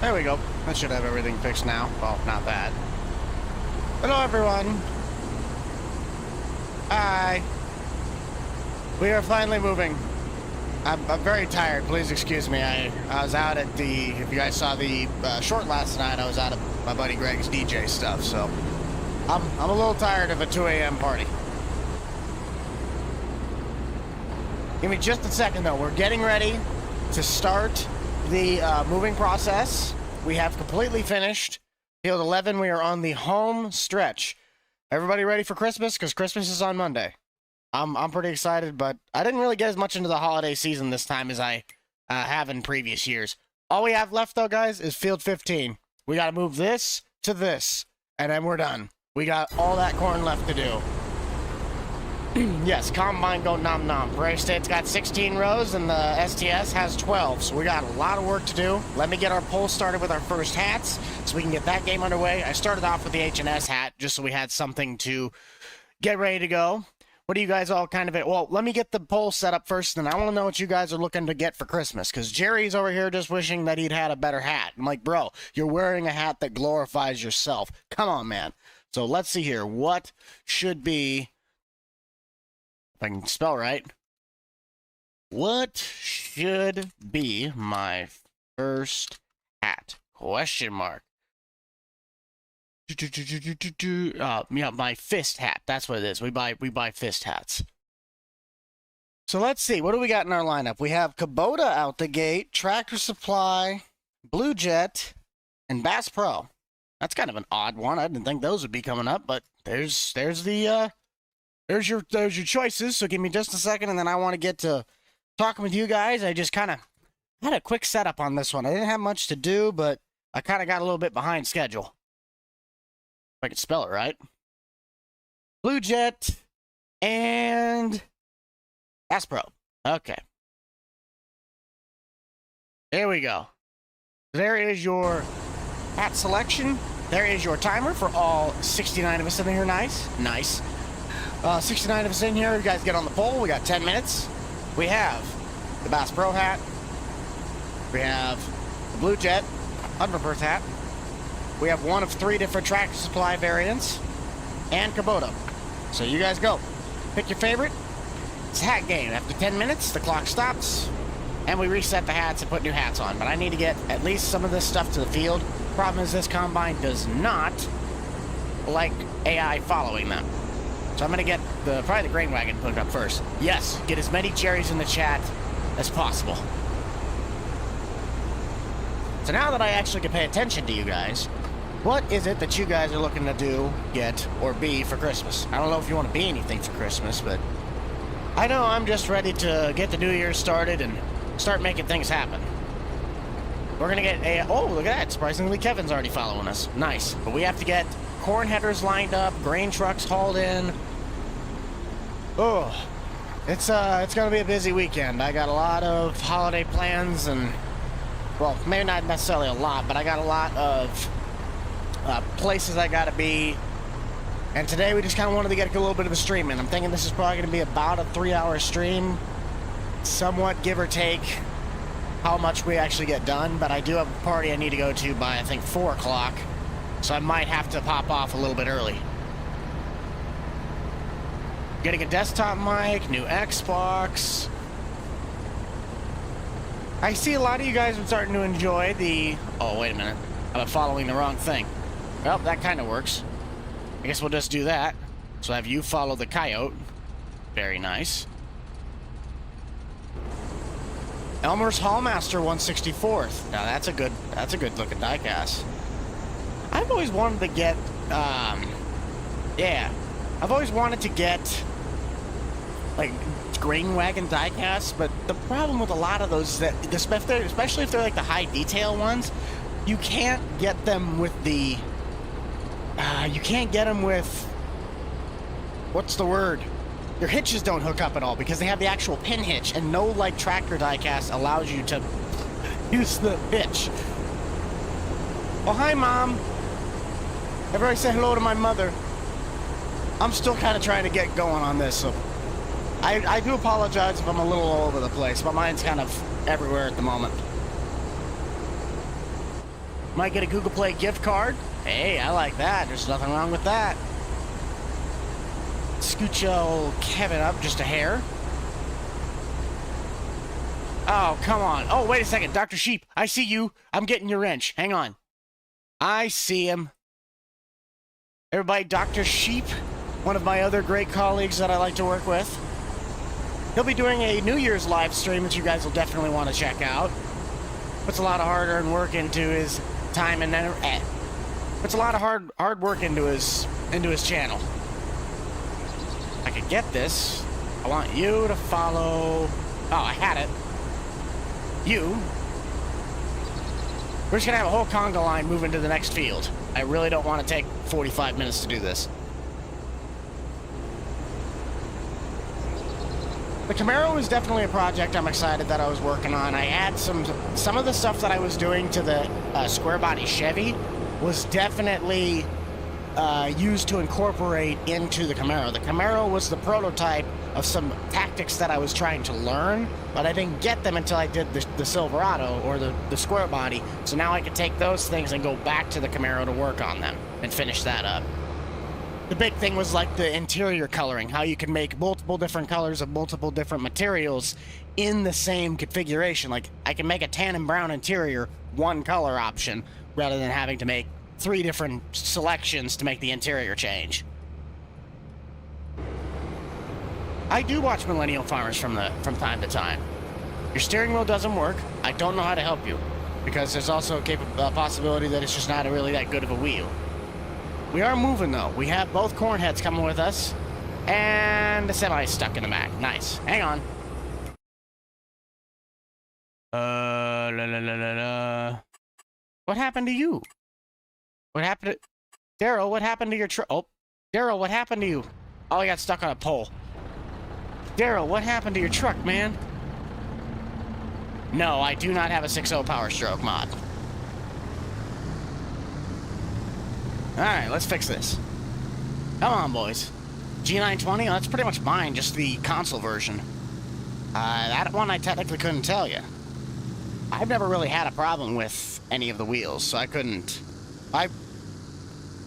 There we go. That should have everything fixed now. Well, not that. Hello, everyone. Hi. We are finally moving. I'm very tired. Please excuse me. I was out at the... If you guys saw the short last night, I was out at my buddy Greg's DJ stuff, so... I'm a little tired of a 2 a.m. party. Give me just a second, though. We're getting ready to start the moving process. We have completely finished. Field 11, we are on the home stretch. Everybody ready for Christmas? Because Christmas is on Monday. I'm pretty excited, but I didn't really get as much into the holiday season this time as I have in previous years. All we have left, though, guys, is Field 15. We got to move this to this, and then we're done. We got all that corn left to do. Yes, Combine go nom nom. Prairie State's got 16 rows, and the STS has 12, so we got a lot of work to do. Let me get our poll started with our first hats, so we can get that game underway. I started off with the H&S hat, just so we had something to get ready to go. What do you guys all kind of... Well, let me get the poll set up first, and I want to know what you guys are looking to get for Christmas, because Jerry's over here just wishing that he'd had a better hat. I'm like, bro, you're wearing a hat that glorifies yourself. Come on, man. So let's see here. What should be... If I can spell right. What should be my first hat? Question mark. Yeah, my fist hat. That's what it is. We buy fist hats. So let's see. What do we got in our lineup? We have Kubota out the gate, Tractor Supply, Blue Jet, and Bass Pro. That's kind of an odd one. I didn't think those would be coming up, but there's your choices. So give me just a second, and then I want to get to talking with you guys. I just kind of had a quick setup on this one. I didn't have much to do, but I kind of got a little bit behind schedule. If I can spell it right. Blue Jet and Bass Pro. Okay. There we go. There is your hat selection. There is your timer for all 69 of us in here. Nice. 69 of us in here. You guys get on the poll. We got 10 minutes. We have the Bass Pro hat. We have the Blue Jet 100% hat. We have one of 3 different Tractor Supply variants. And Kubota. So you guys go. Pick your favorite. It's a hat game. After 10 minutes, the clock stops. And we reset the hats and put new hats on. But I need to get at least some of this stuff to the field. Problem is this combine does not like AI following them. So I'm going to get probably the grain wagon put up first. Yes, get as many cherries in the chat as possible. So now that I actually can pay attention to you guys, what is it that you guys are looking to do, get, or be for Christmas? I don't know if you want to be anything for Christmas, but I know I'm just ready to get the New Year started and start making things happen. We're going to get a... Oh, look at that. Surprisingly, Kevin's already following us. Nice. But we have to get corn headers lined up, grain trucks hauled in. Oh, it's going to be a busy weekend. I got a lot of holiday plans and, well, maybe not necessarily a lot, but I got a lot of places I got to be. And today we just kind of wanted to get a little bit of a stream in. I'm thinking this is probably going to be about a 3-hour stream, somewhat give or take how much we actually get done. But I do have a party I need to go to by, I think, 4 o'clock. So I might have to pop off a little bit early. Getting a desktop mic, new Xbox. I see a lot of you guys are starting to enjoy the... Oh, wait a minute. I'm following the wrong thing. Well, that kind of works. I guess we'll just do that. So have you follow the coyote. Very nice. Elmer's Hallmaster 164th. Now that's a good looking diecast. I've always wanted to get, yeah. I've always wanted to get, like, grain wagon diecasts, but the problem with a lot of those, that especially if they're like the high detail ones, you can't get them with the, what's the word? Your hitches don't hook up at all because they have the actual pin hitch, and no, like, tractor diecast allows you to use the hitch. Oh, hi, Mom. Everybody say hello to my mother. I'm still kind of trying to get going on this, so I do apologize if I'm a little all over the place. My mind's kind of everywhere at the moment. Might get a Google Play gift card. Hey, I like that. There's nothing wrong with that. Scooch old Kevin up just a hair. Oh, come on. Oh, wait a second. Dr. Sheep, I see you. I'm getting your wrench. Hang on. I see him. Everybody, Dr. Sheep, one of my other great colleagues that I like to work with. He'll be doing a New Year's live stream that you guys will definitely want to check out. Puts a lot of hard-earned work into his time and puts a lot of hard work into his channel. I could get this. I want you to follow. Oh, I had it. You. We're just gonna have a whole conga line move into the next field. I really don't want to take 45 minutes to do this. The Camaro is definitely a project I'm excited that I was working on. I had some of the stuff that I was doing to the square body Chevy was definitely used to incorporate into the Camaro. The Camaro was the prototype of some tactics that I was trying to learn, but I didn't get them until I did the Silverado or the square body. So now I can take those things and go back to the Camaro to work on them and finish that up. The big thing was like the interior coloring, how you can make multiple different colors of multiple different materials in the same configuration. Like I can make a tan and brown interior one color option rather than having to make 3 different selections to make the interior change. I do watch Millennial Farmers from time to time. Your steering wheel doesn't work. I don't know how to help you because there's also a possibility that it's just not really that good of a wheel. We are moving though. We have both corn heads coming with us and the semi stuck in the back. Nice. Hang on. What happened to you? What happened to Daryl? What happened to your truck? Oh, Daryl, what happened to you? Oh, I got stuck on a pole. Daryl, what happened to your truck, man? No, I do not have a 6.0 Power Stroke mod. Alright, let's fix this. Come on, boys. G920, that's pretty much mine, just the console version. That one I technically couldn't tell you. I've never really had a problem with any of the wheels, so I couldn't...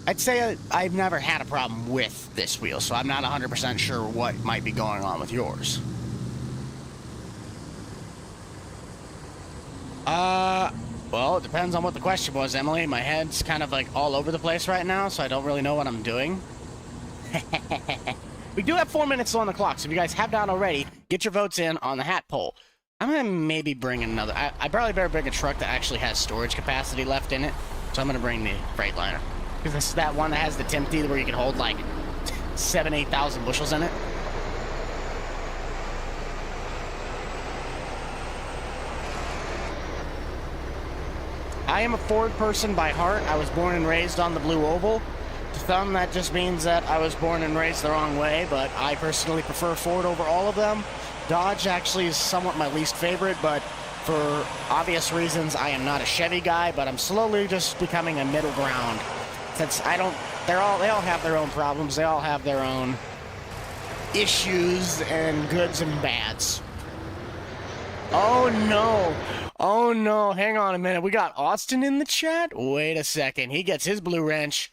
I'd say I've never had a problem with this wheel, so I'm not 100% sure what might be going on with yours. Well, it depends on what the question was, Emily. My head's kind of like all over the place right now, so I don't really know what I'm doing. We do have 4 minutes on the clock, so if you guys have not already, get your votes in on the hat poll. I'm gonna maybe bring another... I probably better bring a truck that actually has storage capacity left in it, so I'm gonna bring the Freightliner. Because this is that one that has the Timothy where you can hold like 7,000-8,000 bushels in it. I am a Ford person by heart. I was born and raised on the blue oval. To some, that just means that I was born and raised the wrong way, but I personally prefer Ford over all of them. Dodge actually is somewhat my least favorite, but for obvious reasons, I am not a Chevy guy, but I'm slowly just becoming a middle ground. Since they all have their own problems, they all have their own issues and goods and bads. Oh no! Oh no, hang on a minute. We got Austin in the chat? Wait a second. He gets his blue wrench.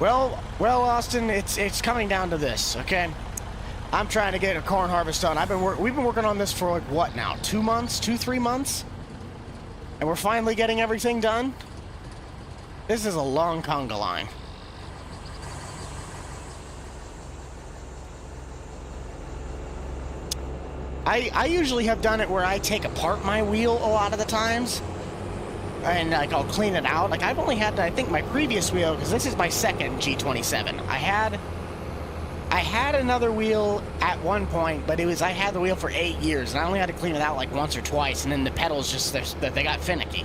Well, Austin, it's coming down to this, okay? I'm trying to get a corn harvest done. We've been working on this for like what now? 2 months? 3 months? And we're finally getting everything done? This is a long conga line. I usually have done it where I take apart my wheel a lot of the times, and like I'll clean it out. Like I've only had to, I think my previous wheel, because this is my second G27. I had another wheel at one point, but I had the wheel for 8 years, and I only had to clean it out like once or twice, and then the pedals just they got finicky.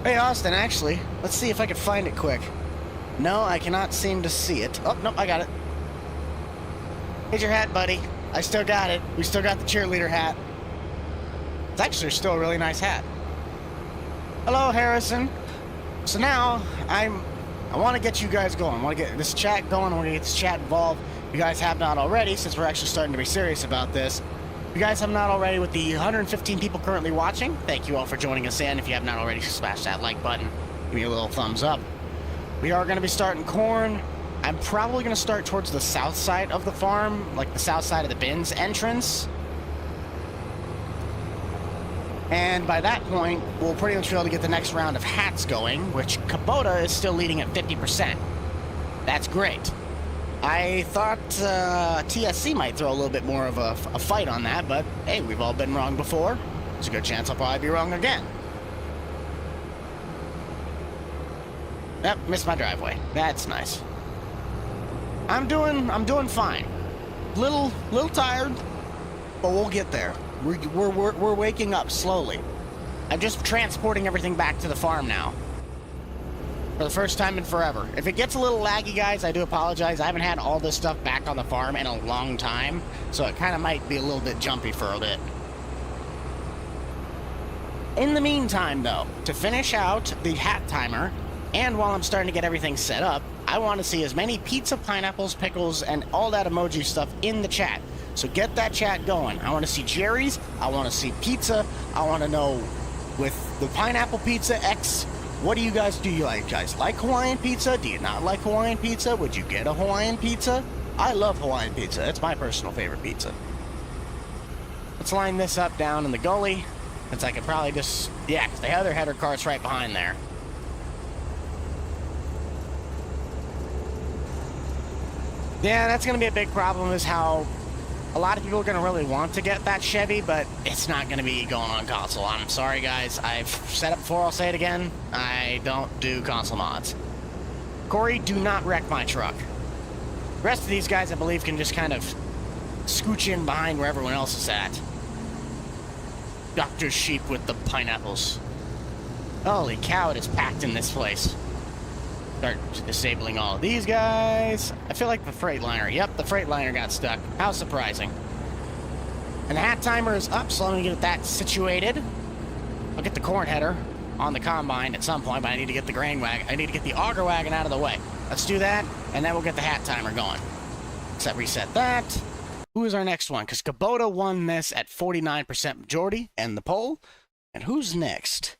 Hey Austin, actually, let's see if I can find it quick. No, I cannot seem to see it. Oh, nope, I got it. Here's your hat, buddy. I still got it. We still got the cheerleader hat. It's actually still a really nice hat. Hello, Harrison. So now, I want to get you guys going. I want to get this chat going. I want to get this chat involved. you guys have not already, since we're actually starting to be serious about this, if you guys have not already, with the 115 people currently watching, thank you all for joining us in. If you have not already, smash that like button. Give me a little thumbs up. We are going to be starting corn. I'm probably going to start towards the south side of the farm, like the south side of the bins entrance. And by that point, we'll pretty much be able to get the next round of hats going, which Kubota is still leading at 50%. That's great. I thought TSC might throw a little bit more of a fight on that, but hey, we've all been wrong before. There's a good chance I'll probably be wrong again. Yep, missed my driveway. That's nice. I'm doing fine. Little tired, but we'll get there. We're waking up slowly. I'm just transporting everything back to the farm now. For the first time in forever. If it gets a little laggy, guys, I do apologize. I haven't had all this stuff back on the farm in a long time, so it kind of might be a little bit jumpy for a bit. In the meantime, though, to finish out the hat timer, and while I'm starting to get everything set up, I want to see as many pizza, pineapples, pickles, and all that emoji stuff in the chat. So get that chat going. I want to see Jerry's. I want to see pizza. I want to know with the pineapple pizza X, what do you guys do? You guys like Hawaiian pizza? Do you not like Hawaiian pizza? Would you get a Hawaiian pizza? I love Hawaiian pizza. It's my personal favorite pizza. Let's line this up down in the gully. Since I could probably just... Yeah, because the other header cart's right behind there. Yeah, that's going to be a big problem, is how a lot of people are going to really want to get that Chevy, but it's not going to be going on console. I'm sorry, guys. I've said it before, I'll say it again. I don't do console mods. Corey, do not wreck my truck. The rest of these guys, I believe, can just kind of scooch in behind where everyone else is at. Dr. Sheep with the pineapples. Holy cow, it is packed in this place. Start disabling all of these guys. I feel like the Freightliner. Yep, the Freightliner got stuck. How surprising. And the hat timer is up, so let me get that situated. I'll get the corn header on the combine at some point, but I need to get the grain wagon. I need to get the auger wagon out of the way. Let's do that, and then we'll get the hat timer going. Reset that. Who is our next one? Because Kubota won this at 49% majority and the poll. And who's next?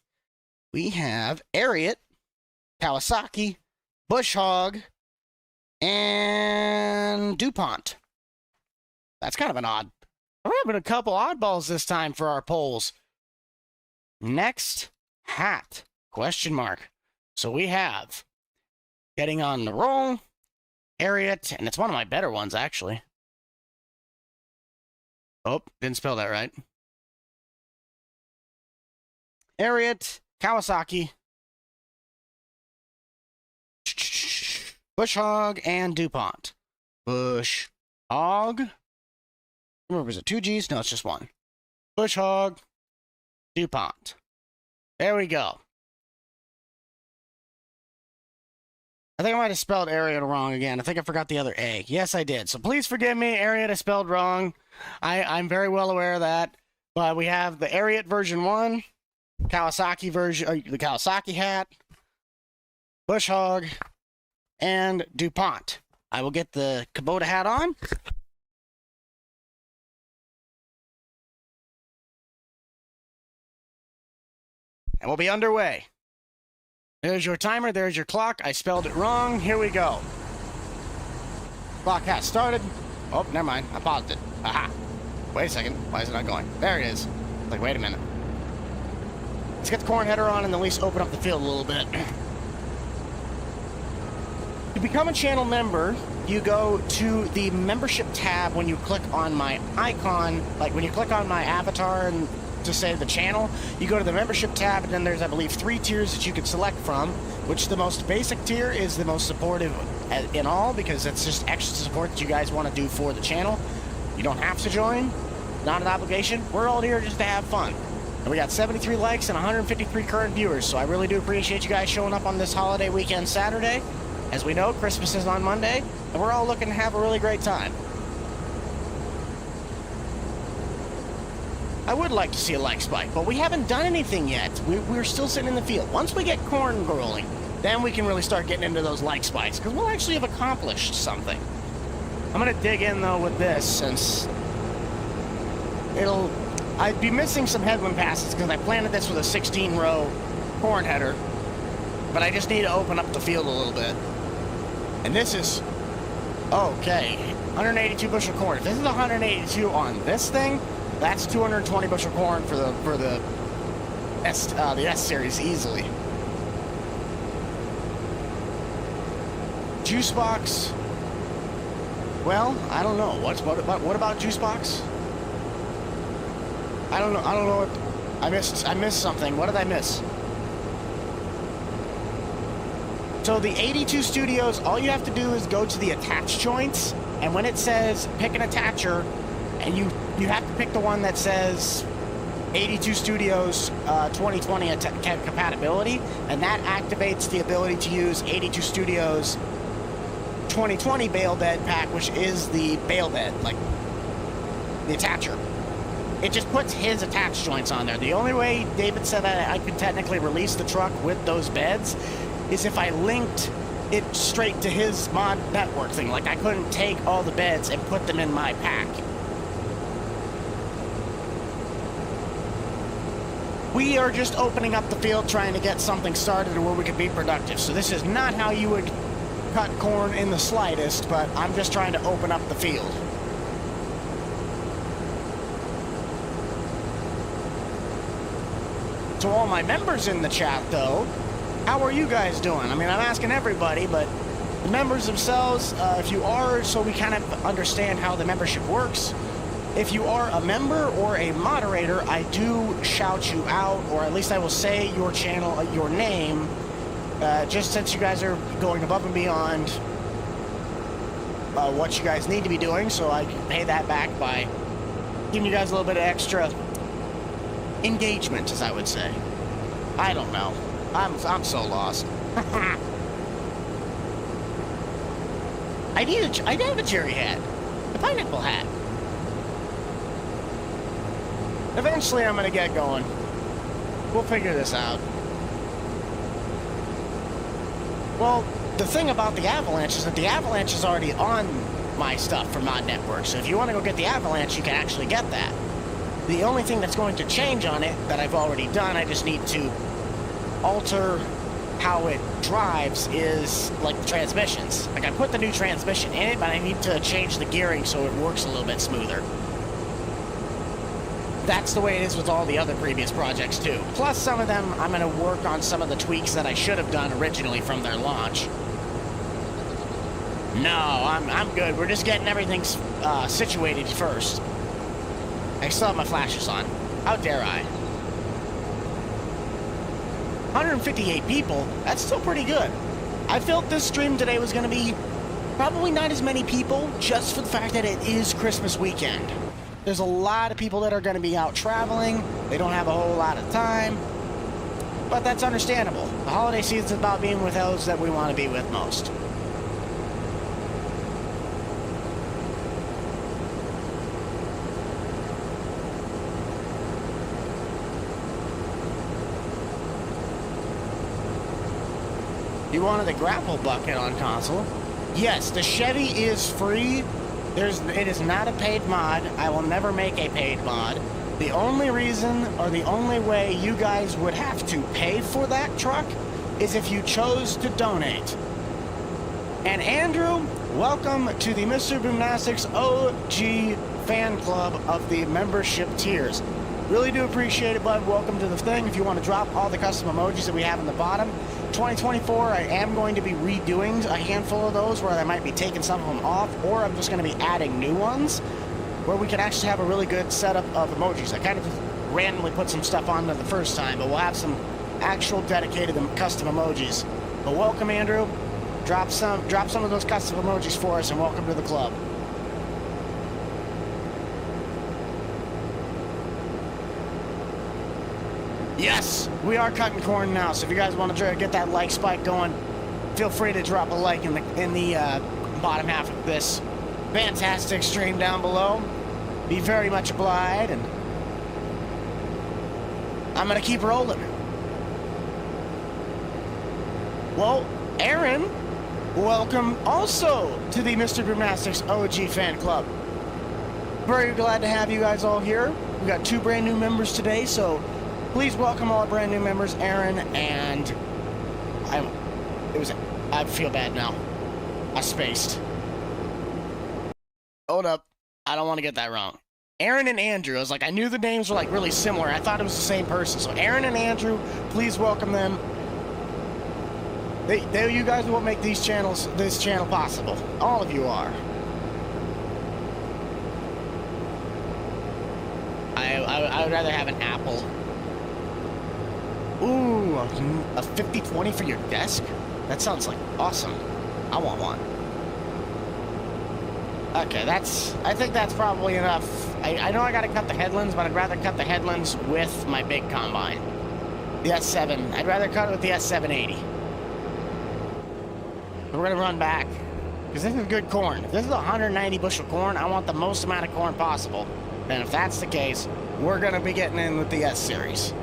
We have Ariat, Kawasaki, Bush Hog, and DuPont. That's kind of an odd. We're having a couple oddballs this time for our polls. Next, hat, question mark. So we have, getting on the roll, Ariat, and it's one of my better ones, actually. Oh, didn't spell that right. Ariat, Kawasaki, Bush Hog, and DuPont. Bush Hog. Remember, was it 2 G's? No, it's just one. Bush Hog, DuPont. There we go. I think I might have spelled Ariat wrong again. I think I forgot the other A. Yes, I did. So please forgive me. Ariat I spelled wrong. I'm very well aware of that. But we have the Ariat version 1, Kawasaki version, the Kawasaki hat, Bush Hog, and DuPont. I will get the Kubota hat on. And we'll be underway. There's your timer, there's your clock. I spelled it wrong. Here we go. Clock has started. Oh, never mind. I paused it. Aha. Wait a second. Why is it not going? There it is. Like, wait a minute. Let's get the corn header on and at least open up the field a little bit. To become a channel member, you go to the membership tab when you click on my icon, like when you click on my avatar and to say the channel, you go to the membership tab, and then there's, I believe, 3 tiers that you can select from, which the most basic tier is the most supportive in all, because it's just extra support that you guys want to do for the channel. You don't have to join, not an obligation. We're all here just to have fun. And we got 73 likes and 153 current viewers, so I really do appreciate you guys showing up on this holiday weekend Saturday. As we know, Christmas is on Monday, and we're all looking to have a really great time. I would like to see a like spike, but we haven't done anything yet. We're still sitting in the field. Once we get corn rolling, then we can really start getting into those like spikes, because we'll actually have accomplished something. I'm gonna dig in though with this, since I'd be missing some headwind passes because I planted this with a 16-row corn header, but I just need to open up the field a little bit. And this is, okay, 182 bushel corn. If this is 182 on this thing, that's 220 bushel corn for the S series easily. Juice box. Well, I don't know. What about juice box? I don't know what I missed something. What did I miss? So the 82 Studios, all you have to do is go to the attach joints, and when it says pick an attacher, and you have to pick the one that says 82 Studios 2020 compatibility, and that activates the ability to use 82 Studios 2020 bale bed pack, which is the bale bed, like the attacher. It just puts his attach joints on there. The only way David said that I could technically release the truck with those beds is if I linked it straight to his mod network thing. Like, I couldn't take all the beds and put them in my pack. We are just opening up the field, trying to get something started where we could be productive. So this is not how you would cut corn in the slightest, but I'm just trying to open up the field. To all my members in the chat, though, how are you guys doing? I mean, I'm asking everybody, but the members themselves, if you are, so we kind of understand how the membership works. If you are a member or a moderator, I do shout you out, or at least I will say your channel, your name, just since you guys are going above and beyond what you guys need to be doing, so I can pay that back by giving you guys a little bit of extra engagement, as I would say. I don't know. I'm so lost. I have a cherry hat. A pineapple hat. Eventually I'm gonna get going. We'll figure this out. Well, the thing about the Avalanche is that the Avalanche is already on my stuff for Mod Network, so if you want to go get the Avalanche, you can actually get that. The only thing that's going to change on it that I've already done, I just need to alter how it drives, is like the transmissions. Like, I put the new transmission in it, but I need to change the gearing so it works a little bit smoother. That's the way it is with all the other previous projects too. Plus, some of them, I'm going to work on some of the tweaks that I should have done originally from their launch. No, I'm good. We're just getting everything situated first. I still have my flashes on. How dare I? 158 people, that's still pretty good. I felt this stream today was going to be probably not as many people, just for the fact that it is Christmas weekend. There's a lot of people that are going to be out traveling. They don't have a whole lot of time. But that's understandable. The holiday season is about being with those that we want to be with most. You wanted the grapple bucket on console? Yes, the Chevy is free. It is not a paid mod. I will never make a paid mod. The only reason, or the only way you guys would have to pay for that truck is if you chose to donate. And Andrew, welcome to the Mr. Boomnastics OG fan club of the membership tiers. Really do appreciate it, bud. Welcome to the thing. If you want to drop all the custom emojis that we have in the bottom, 2024, I am going to be redoing a handful of those where I might be taking some of them off, or I'm just going to be adding new ones where we can actually have a really good setup of emojis. I kind of just randomly put some stuff on there the first time, but we'll have some actual dedicated and custom emojis. But welcome, Andrew. Drop some of those custom emojis for us, and welcome to the club. Yes, we are cutting corn now, so if you guys want to get that like spike going, feel free to drop a like in the bottom half of this fantastic stream down below. Be very much obliged, and I'm going to keep rolling. Well, Aaron, welcome also to the Mr. Gymnastics OG fan club. Very glad to have you guys all here. We got 2 brand new members today, so please welcome all our brand new members, Aaron and I feel bad now. I spaced. Hold up. I don't want to get that wrong. Aaron and Andrew. I knew the names were really similar. I thought it was the same person. So Aaron and Andrew, please welcome them. You guys will make this channel possible. All of you are. I would rather have an apple. Ooh, a 50-20 for your desk? That sounds awesome. I want one. Okay, I think that's probably enough. I know I gotta cut the headlands, but I'd rather cut the headlands with my big combine. The S7. I'd rather cut it with the S780. We're gonna run back, because this is good corn. If this is 190 bushel corn, I want the most amount of corn possible. And if that's the case, we're gonna be getting in with the S series.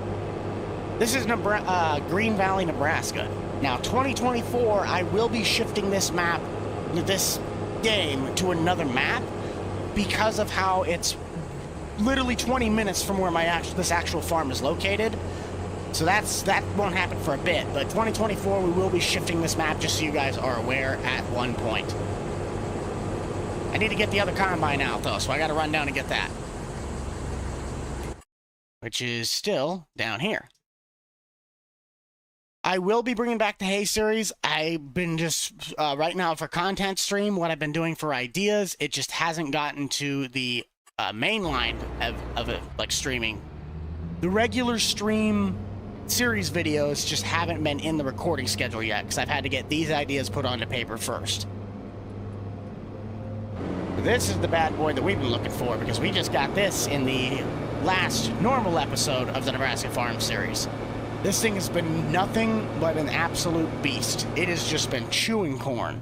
This is Green Valley, Nebraska. Now, 2024, I will be shifting this game to another map because of how it's literally 20 minutes from where this actual farm is located. So that won't happen for a bit, but 2024 we will be shifting this map, just so you guys are aware at one point. I need to get the other combine out though, so I gotta run down and get that. Which is still down here. I will be bringing back the Hay series. I've been just, right now for content stream, what I've been doing for ideas, it just hasn't gotten to the main line of it, streaming. The regular stream series videos just haven't been in the recording schedule yet, because I've had to get these ideas put onto paper first. This is the bad boy that we've been looking for, because we just got this in the last normal episode of the Nebraska Farm series. This thing has been nothing but an absolute beast. It has just been chewing corn.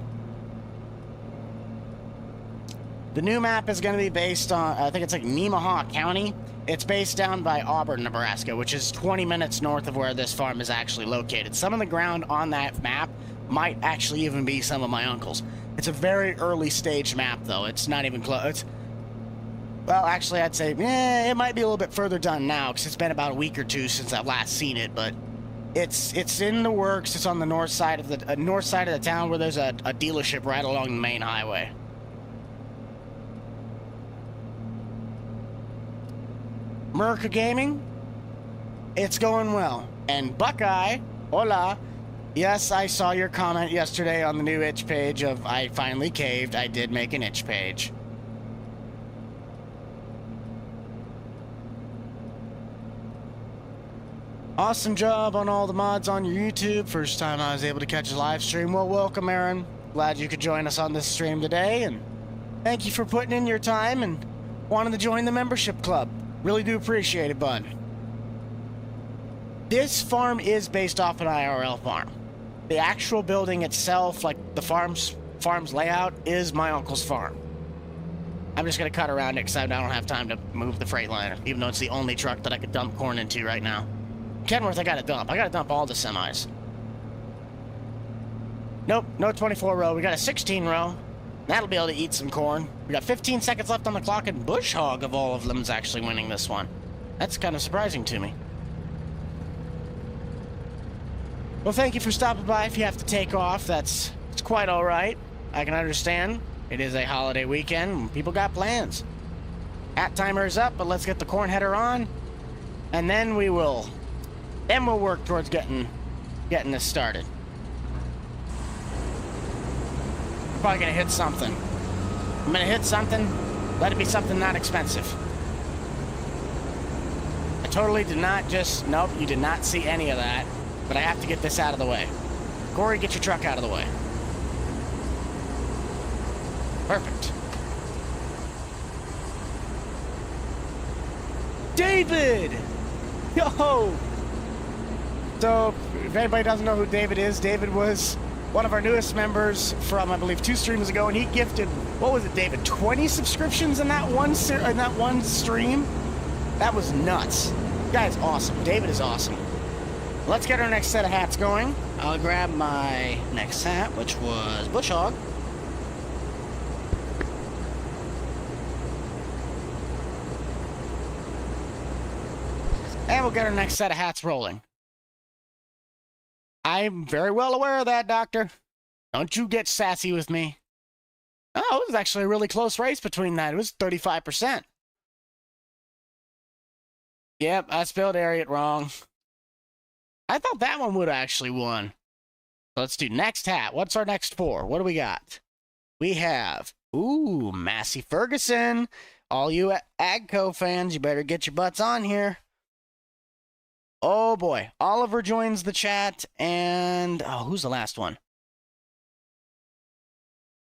The new map is going to be based on, I think it's Nemaha County. It's based down by Auburn, Nebraska, which is 20 minutes north of where this farm is actually located. Some of the ground on that map might actually even be some of my uncle's. It's a very early stage map, though. It's not even close. Well, actually, I'd say, it might be a little bit further done now, because it's been about a week or 2 since I've last seen it, but it's in the works. It's on the north side of the town, where there's a dealership right along the main highway. Merca Gaming, it's going well. And Buckeye, hola. Yes, I saw your comment yesterday on the new itch page of I finally caved. I did make an itch page. Awesome job on all the mods on your YouTube. First time I was able to catch a live stream. Well, welcome, Aaron. Glad you could join us on this stream today, and thank you for putting in your time and wanting to join the membership club. Really do appreciate it, bud. This farm is based off an IRL farm. The actual building itself, the farm's layout, is my uncle's farm. I'm just going to cut around it because I don't have time to move the Freightliner, even though it's the only truck that I could dump corn into right now. Kenworth, I got to dump all the semis. Nope, no 24 row. We got a 16 row. That'll be able to eat some corn. We got 15 seconds left on the clock, and Bush Hog of all of them is actually winning this one. That's kind of surprising to me. Well, thank you for stopping by. If you have to take off, it's quite all right. I can understand. It is a holiday weekend. People got plans. Hat timer is up, but let's get the corn header on, and then we'll work towards getting this started. Probably gonna hit something. I'm gonna hit something. Let it be something not expensive. I totally did not nope, you did not see any of that. But I have to get this out of the way. Corey, get your truck out of the way. Perfect. David! Yo! So, if anybody doesn't know who David is, David was one of our newest members from, I believe, 2 streams ago, and he gifted, what was it, David, 20 subscriptions in that one stream? That was nuts. That guy's awesome. David is awesome. Let's get our next set of hats going. I'll grab my next hat, which was BUCH'D. And we'll get our next set of hats rolling. I'm very well aware of that, Doctor. Don't you get sassy with me. Oh, it was actually a really close race between that. It was 35%. Yep, I spelled Ariat wrong. I thought that one would have actually won. So let's do next hat. What's our next four? What do we got? We have, ooh, Massey Ferguson. All you Agco fans, you better get your butts on here. Oh boy, Oliver joins the chat, and oh, who's the last one?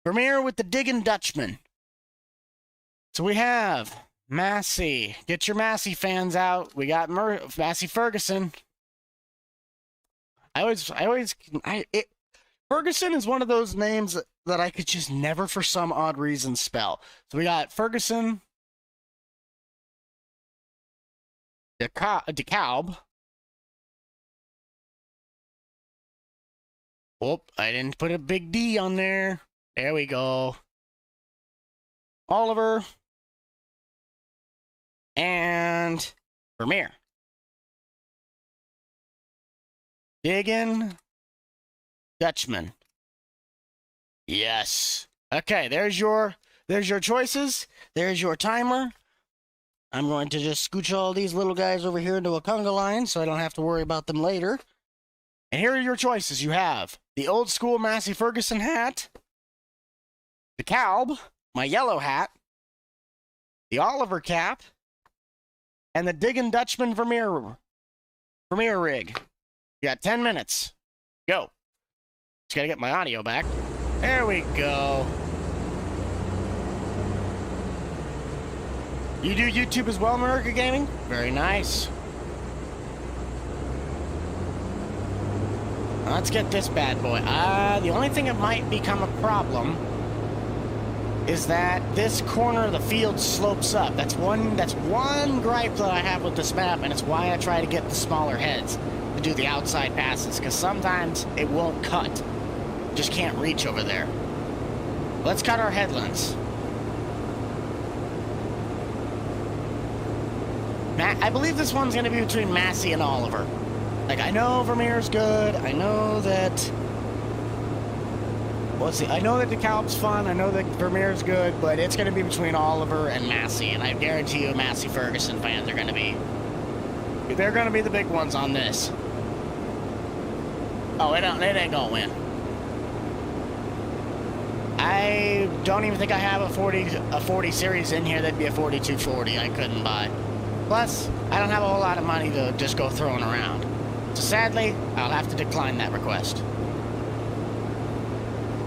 Vermeer with the Diggin' Dutchman. So we have Massey. Get your Massey fans out. We got Massey Ferguson. Ferguson is one of those names that I could just never, for some odd reason, spell. So we got Ferguson, DeKalb. Oh, I didn't put a big D on there. There we go. Oliver. And Vermeer. Diggin' Dutchman. Yes. Okay, there's your choices. There's your timer. I'm going to just scooch all these little guys over here into a conga line so I don't have to worry about them later. And here are your choices. You have the old school Massey Ferguson hat, the Kalb, my yellow hat, the Oliver cap, and the Diggin' Dutchman Vermeer rig. You got 10 minutes. Go. Just gotta get my audio back. There we go. You do YouTube as well, America Gaming? Very nice. Let's get this bad boy. The only thing that might become a problem is that this corner of the field slopes up. That's one gripe that I have with this map, and it's why I try to get the smaller heads to do the outside passes, because sometimes it won't cut. Just can't reach over there. Let's cut our headlands. I believe this one's going to be between Massey and Oliver. Like, I know Vermeer's good. I know that... I know that DeKalb's fun. I know that Vermeer's good, but it's going to be between Oliver and Massey, and I guarantee you Massey Ferguson fans are going to be... They're going to be the big ones on this. Oh, it ain't going to win. I don't even think I have a 40 series in here that'd be a 4240 I couldn't buy. Plus, I don't have a whole lot of money to just go throwing around. So sadly, I'll have to decline that request.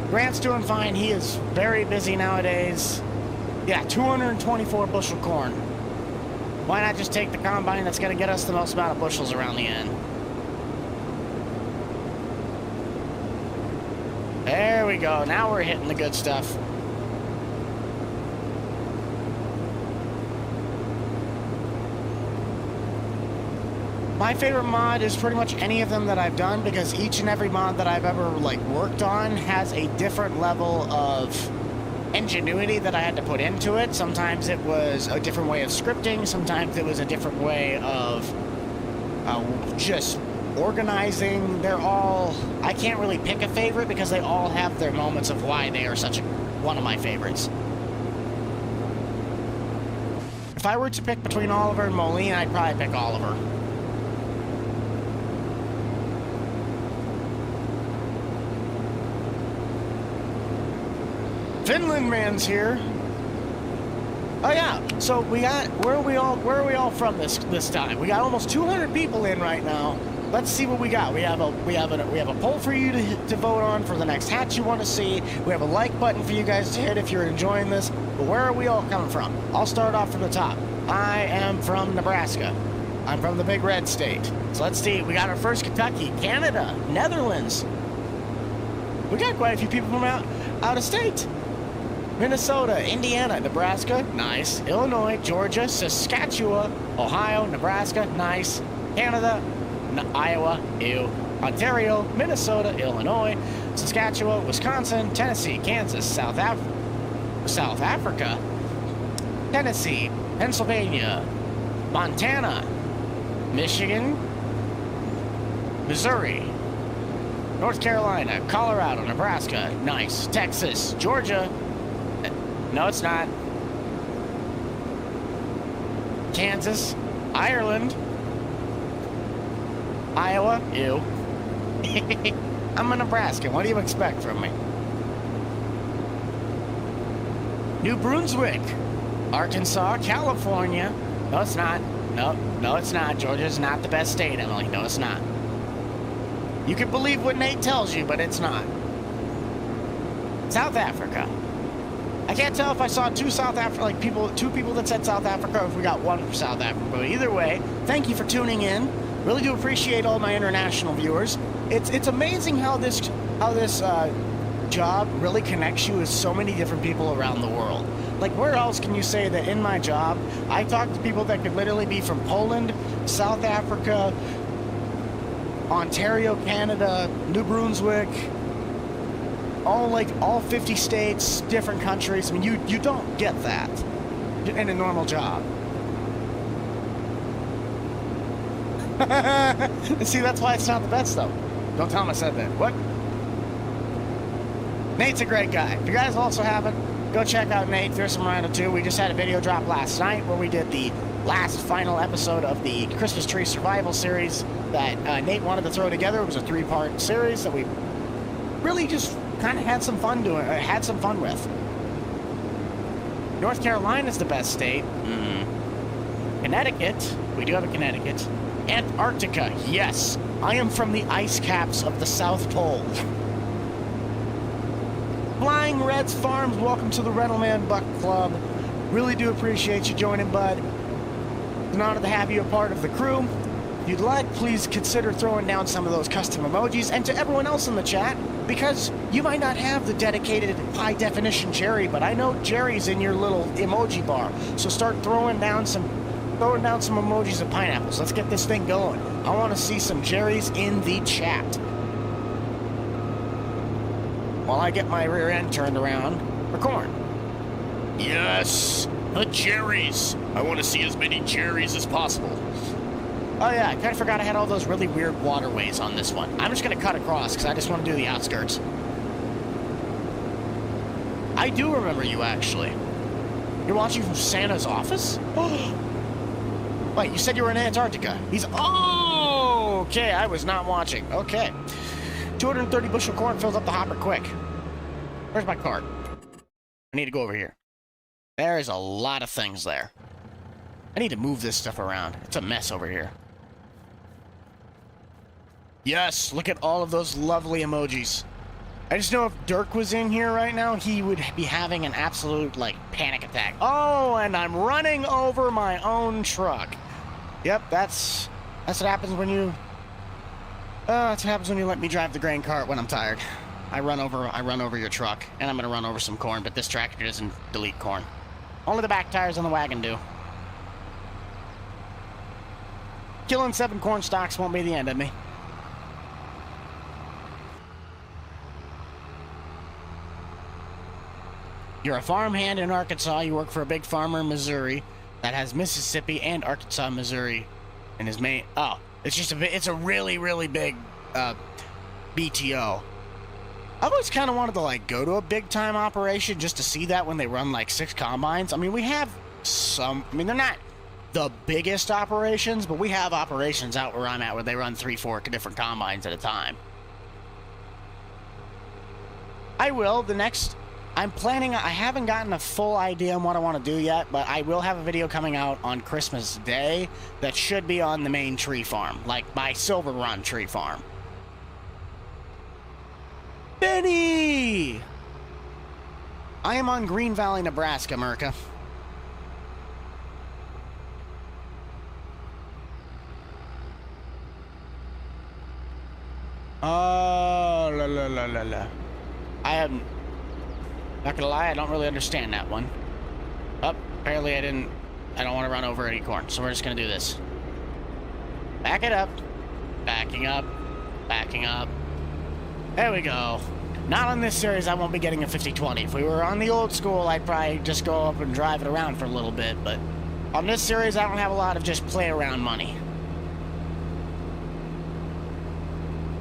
Grant's doing fine. He is very busy nowadays. Yeah, 224 bushel corn. Why not just take the combine that's going to get us the most amount of bushels around the end? There we go. Now we're hitting the good stuff. My favorite mod is pretty much any of them that I've done, because each and every mod that I've ever worked on has a different level of ingenuity that I had to put into it. Sometimes it was a different way of scripting. Sometimes it was a different way of just organizing. They're all... I can't really pick a favorite because they all have their moments of why they are one of my favorites. If I were to pick between Oliver and Moline, I'd probably pick Oliver. Finland man's here. Oh yeah. So we got where are we all from this time? We got almost 200 people in right now. Let's see what we got. We have a poll for you to vote on for the next hat you want to see. We have a like button for you guys to hit if you're enjoying this. But where are we all coming from? I'll start off from the top. I am from Nebraska. I'm from the big red state. So let's see. We got our first Kentucky, Canada, Netherlands. We got quite a few people from out of state. Minnesota, Indiana, Nebraska, nice. Illinois, Georgia, Saskatchewan, Ohio, Nebraska, nice. Canada, Iowa, ew. Ontario, Minnesota, Illinois, Saskatchewan, Wisconsin, Tennessee, Kansas, South Africa, Tennessee, Pennsylvania, Montana, Michigan, Missouri, North Carolina, Colorado, Nebraska, nice, Texas, Georgia, no it's not, Kansas, Ireland, Iowa, ew. I'm a Nebraskan, what do you expect from me? New Brunswick, Arkansas, California, no it's not, no it's not, Georgia's not the best state, Emily, no it's not. You can believe what Nate tells you, but it's not. South Africa. I can't tell if I saw two people that said South Africa, or if we got one from South Africa. But either way, thank you for tuning in. Really do appreciate all my international viewers. It's amazing how this job really connects you with so many different people around the world. Like, where else can you say that in my job, I talk to people that could literally be from Poland, South Africa, Ontario, Canada, New Brunswick, all 50 states, different countries. I mean, you don't get that in a normal job. See, that's why it's not the best, though. Don't tell him I said that. What? Nate's a great guy. If you guys also haven't, go check out Nate. There's some Rhino too. We just had a video drop last night where we did the last final episode of the Christmas Tree Survival series that Nate wanted to throw together. It was a 3-part series that we really just kind of had some fun with. North Carolina's the best state. Connecticut, we do have a Connecticut. Antarctica, yes, I am from the ice caps of the South Pole. Flying Reds Farms, welcome to the Rentalman Buck Club. Really do appreciate you joining, bud. It's an honor to have you a part of the crew. If you'd like, please consider throwing down some of those custom emojis, and to everyone else in the chat, because you might not have the dedicated high-definition Jerry, but I know Jerry's in your little emoji bar, so start throwing down some emojis of pineapples. Let's get this thing going. I want to see some Jerry's in the chat. While I get my rear end turned around for corn. Yes, the Jerry's. I want to see as many Jerry's as possible. Oh yeah, I kind of forgot I had all those really weird waterways on this one. I'm just going to cut across because I just want to do the outskirts. I do remember you, actually. You're watching from Santa's office? Wait, you said you were in Antarctica. Oh, okay, I was not watching. Okay. 230 bushel corn fills up the hopper quick. Where's my cart? I need to go over here. There is a lot of things there. I need to move this stuff around. It's a mess over here. Yes, look at all of those lovely emojis. I just know if Dirk was in here right now, he would be having an absolute, panic attack. Oh, and I'm running over my own truck. Yep, that's what happens when you... that's what happens when you let me drive the grain cart when I'm tired. I run over your truck, and I'm going to run over some corn, but this tractor doesn't delete corn. Only the back tires on the wagon do. Killing 7 corn stalks won't be the end of me. You're a farmhand in Arkansas. You work for a big farmer in Missouri that has Mississippi and Arkansas, Missouri in his main... Oh, it's a really, really big BTO. I've always kind of wanted to, go to a big-time operation just to see that when they run, 6 combines. I mean, we have some... I mean, they're not the biggest operations, but we have operations out where I'm at where they run 3-4 different combines at a time. I will. The next... I'm planning... I haven't gotten a full idea on what I want to do yet, but I will have a video coming out on Christmas Day that should be on the main tree farm, my Silver Run tree farm. Benny! I am on Green Valley, Nebraska, America. Oh, la la la la la. I am not gonna lie, I don't really understand that one. Oh, apparently I don't want to run over any corn, so we're just gonna do this. Back it up. Backing up. Backing up. There we go. Not on this series, I won't be getting a 50-20. If we were on the old school, I'd probably just go up and drive it around for a little bit, but on this series, I don't have a lot of just play around money.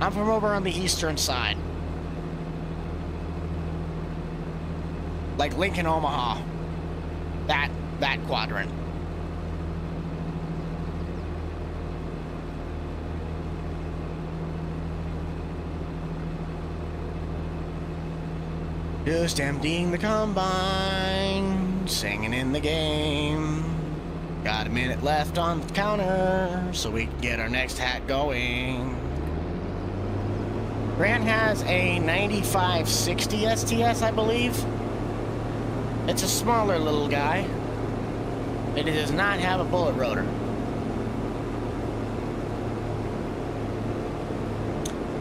I'm from over on the eastern side. Like Lincoln, Omaha. That quadrant. Just emptying the combine, singing in the game. Got a minute left on the counter, so we can get our next hat going. Grant has a 9560 STS, I believe. It's a smaller little guy. It does not have a bullet rotor.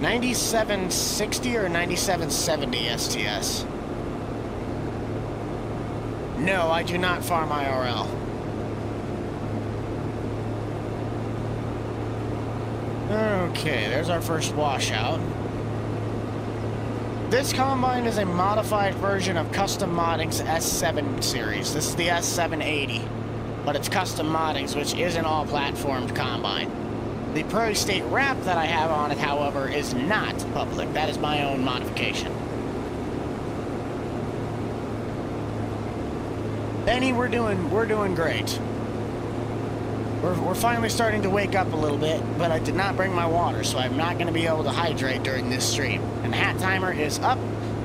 9760 or 9770 STS? No, I do not farm IRL. Okay, there's our first washout. This combine is a modified version of Custom Modding's S7 series. This is the S780, but it's Custom Modding's, which is an all-platformed combine. The Prairie State wrap that I have on it, however, is not public. That is my own modification. Benny, we're doing great. We're finally starting to wake up a little bit, but I did not bring my water, so I'm not going to be able to hydrate during this stream. And the hat timer is up,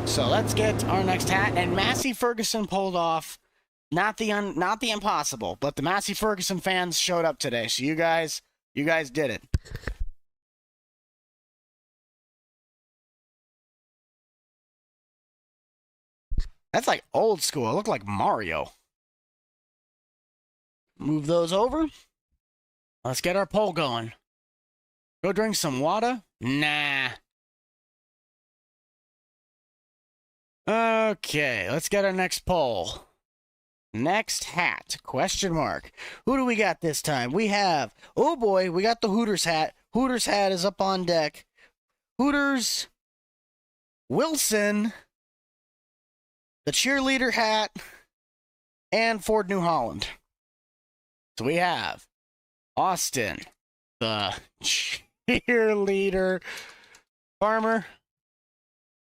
so let's get our next hat. And Massey Ferguson pulled off not the impossible, but the Massey Ferguson fans showed up today, so you guys did it. That's like old school. I look like Mario. Move those over. Let's get our poll going. Go drink some water? Nah. Okay, let's get our next poll. Next hat, question mark. Who do we got this time? We have, oh boy, we got the Hooters hat. Hooters hat is up on deck. Hooters, Wilson, the cheerleader hat, and Ford New Holland. So we have Austin, the cheerleader farmer.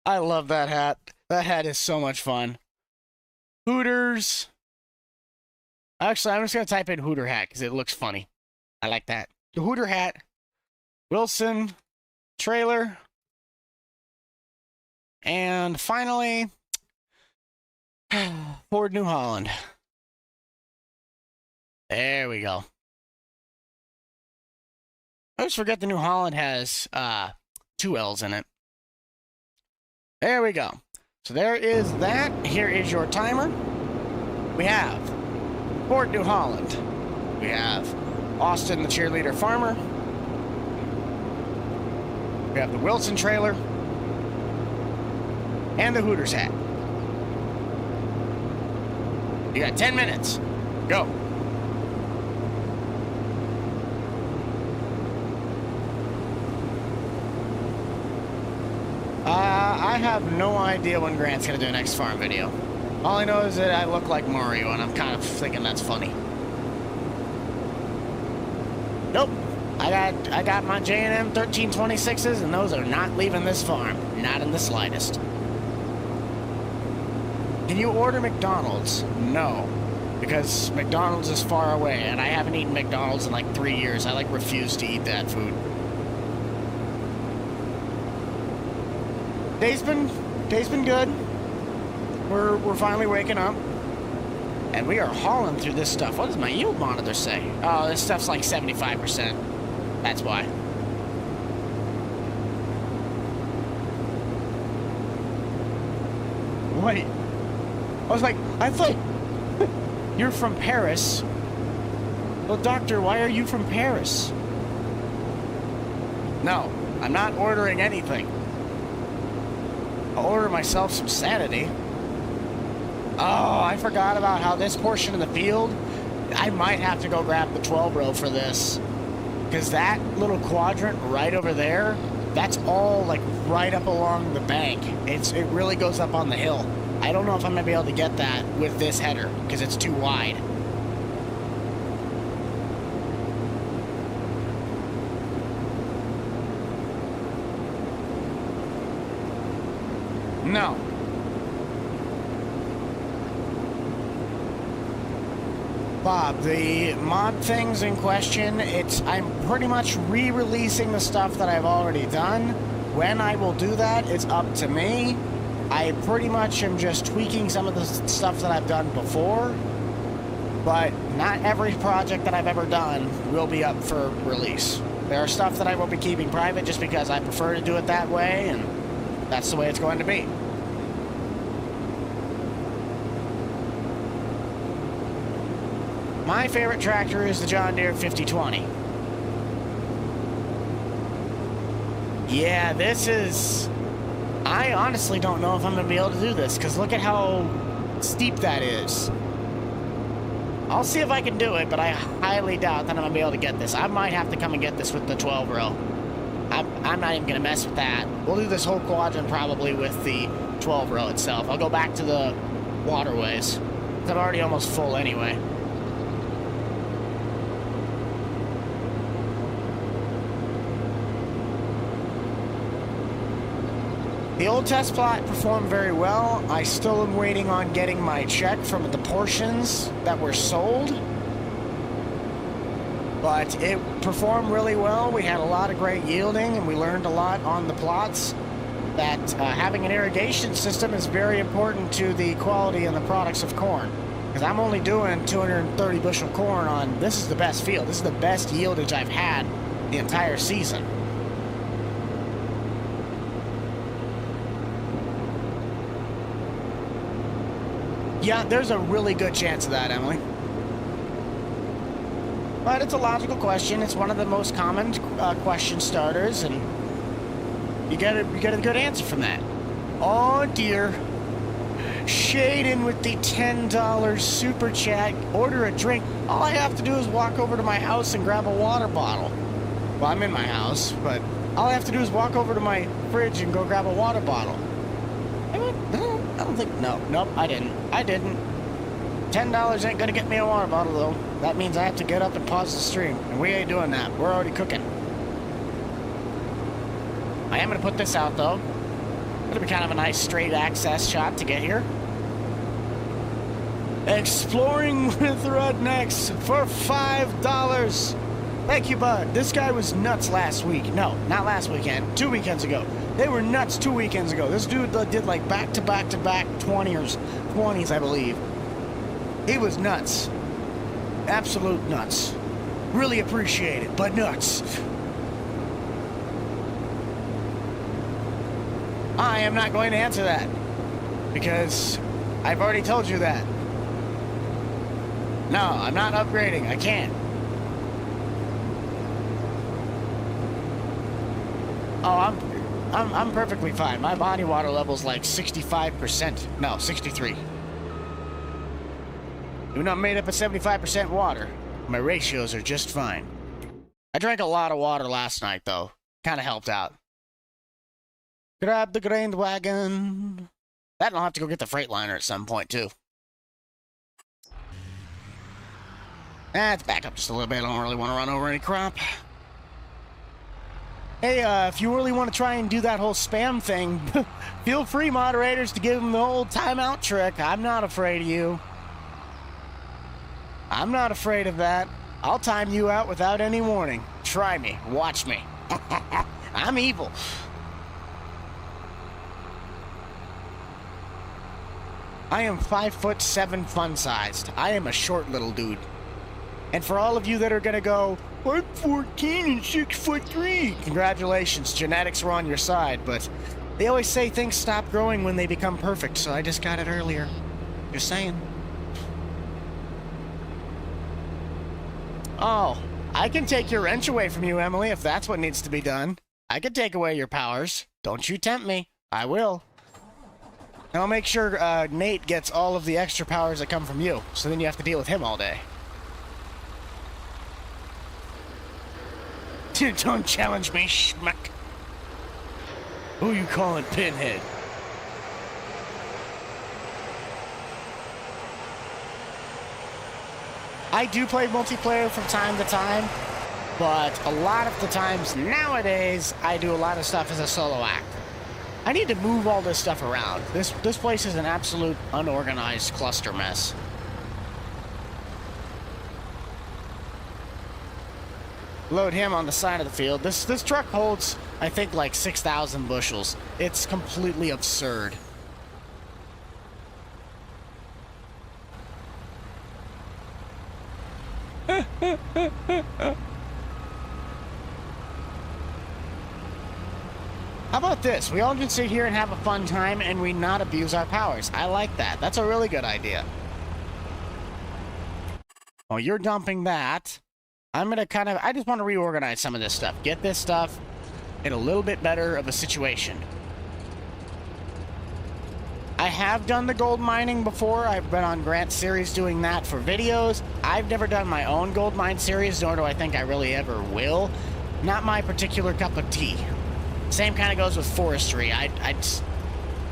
I love that hat. That hat is so much fun. Hooters. Actually, I'm just going to type in Hooter hat because it looks funny. I like that. The Hooter hat. Wilson trailer. And finally, Ford New Holland. There we go. I always forget the New Holland has 2 L's in it. There we go. So there is that. Here is your timer. We have Ford New Holland. We have Austin, the cheerleader farmer. We have the Wilson trailer. And the Hooters hat. You got 10 minutes. Go. I have no idea when Grant's gonna do a next farm video. All I know is that I look like Mario, and I'm kind of thinking that's funny. Nope. I got my J&M 1326s, and those are not leaving this farm. Not in the slightest. Can you order McDonald's? No. Because McDonald's is far away, and I haven't eaten McDonald's in like 3 years. I like refuse to eat that food. Day's been good. We're finally waking up. And we are hauling through this stuff. What does my yield monitor say? Oh, this stuff's like 75%. That's why. Wait. I thought you're from Paris. Well, doctor, why are you from Paris? No, I'm not ordering anything. I'll order myself some sanity. Oh, I forgot about how this portion of the field, I might have to go grab the 12 row for this. Because that little quadrant right over there that's all like right up along the bank. It really goes up on the hill. I don't know if I'm gonna be able to get that with this header because it's too wide. No. Bob, the mod things in question, I'm pretty much re-releasing the stuff that I've already done. When I will do that, it's up to me. I pretty much am just tweaking some of the stuff that I've done before, but not every project that I've ever done will be up for release. There are stuff that I will be keeping private just because I prefer to do it that way, and that's the way it's going to be. My favorite tractor is the John Deere 5020. Yeah, this is... I honestly don't know if I'm going to be able to do this, because look at how steep that is. I'll see if I can do it, but I highly doubt that I'm going to be able to get this. I might have to come and get this with the 12-row. I'm not even going to mess with that. We'll do this whole quadrant probably with the 12-row itself. I'll go back to the waterways. I'm already almost full anyway. The old test plot performed very well. I still am waiting on getting my check from the portions that were sold. But it performed really well. We had a lot of great yielding, and we learned a lot on the plots. That having an irrigation system is very important to the quality and the products of corn. Because I'm only doing 230 bushel corn on, this is the best field. This is the best yieldage I've had the entire season. Yeah, there's a really good chance of that, Emily. But it's a logical question. It's one of the most common question starters, and you get a good answer from that. Oh dear. Shaden with the $10 super chat. Order a drink. All I have to do is walk over to my house and grab a water bottle. Well, I'm in my house, but all I have to do is walk over to my fridge and go grab a water bottle. I don't think, nope, I didn't. $10 ain't gonna get me a water bottle, though. That means I have to get up and pause the stream, and we ain't doing that. We're already cooking. I am gonna put this out, though. It'll be kind of a nice straight access shot to get here. Exploring with Rednecks for $5. Thank you, bud. This guy was nuts last week. No, not last weekend. 2 weekends ago. They were nuts 2 weekends ago. This dude did like back-to-back-to-back 20s, I believe. He was nuts. Absolute nuts. Really appreciate it, but nuts. I am not going to answer that. Because I've already told you that. No, I'm not upgrading. I can't. Oh, I'm perfectly fine. My body water level's like 65%. No, 63. We're not made up of 75% water. My ratios are just fine. I drank a lot of water last night, though. Kind of helped out. Grab the grain wagon. That and I'll have to go get the Freightliner at some point, too. Let's back up just a little bit. I don't really want to run over any crop. Hey, if you really want to try and do that whole spam thing, feel free, moderators, to give them the old timeout trick. I'm not afraid of you. I'm not afraid of that. I'll time you out without any warning. Try me. Watch me. I'm evil. I am 5'7" fun-sized. I am a short little dude. And for all of you that are gonna go, I'm 14 and 6'3". Congratulations, genetics were on your side, but they always say things stop growing when they become perfect, so I just got it earlier. Just saying. Oh, I can take your wrench away from you, Emily, if that's what needs to be done. I can take away your powers. Don't you tempt me. I will. And I'll make sure Nate gets all of the extra powers that come from you, so then you have to deal with him all day. Dude, don't challenge me, schmuck. Who you calling Pinhead? I do play multiplayer from time to time, but a lot of the times nowadays, I do a lot of stuff as a solo act. I need to move all this stuff around. This place is an absolute unorganized cluster mess. Load him on the side of the field. This truck holds, I think, like 6,000 bushels. It's completely absurd. How about this? We all just sit here and have a fun time and we not abuse our powers. I like that. That's a really good idea. Well, you're dumping that. I'm gonna I just want to reorganize some of this stuff. Get this stuff in a little bit better of a situation. I have done the gold mining before. I've been on Grant's series doing that for videos. I've never done my own gold mine series, nor do I think I really ever will. Not my particular cup of tea. Same kind of goes with forestry.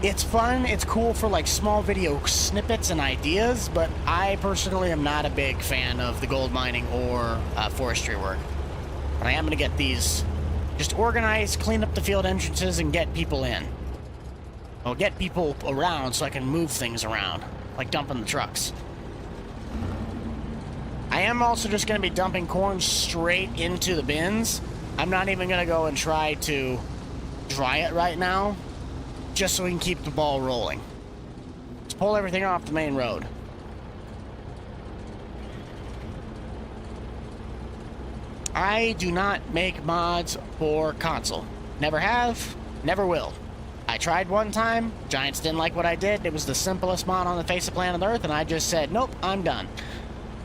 It's fun, it's cool for like small video snippets and ideas, but I personally am not a big fan of the gold mining or forestry work. But I am going to get these just organized, clean up the field entrances, and get people in. I'll get people around so I can move things around, like dumping the trucks. I am also just going to be dumping corn straight into the bins. I'm not even going to go and try to dry it right now, just so we can keep the ball rolling. Let's pull everything off the main road. I do not make mods for console. Never have, never will. I tried one time, Giants didn't like what I did, it was the simplest mod on the face of planet Earth, and I just said, nope, I'm done.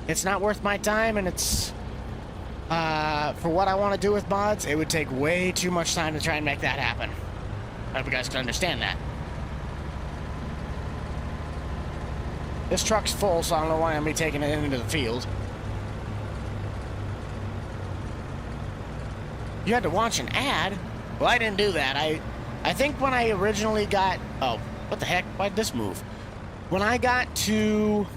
It's not worth my time, and it's, for what I want to do with mods, it would take way too much time to try and make that happen. I hope you guys can understand that. This truck's full, so I don't know why I'm going to be taking it into the field. You had to watch an ad? Well, I didn't do that. I think when I originally got... Oh, what the heck? Why'd this move? When I got to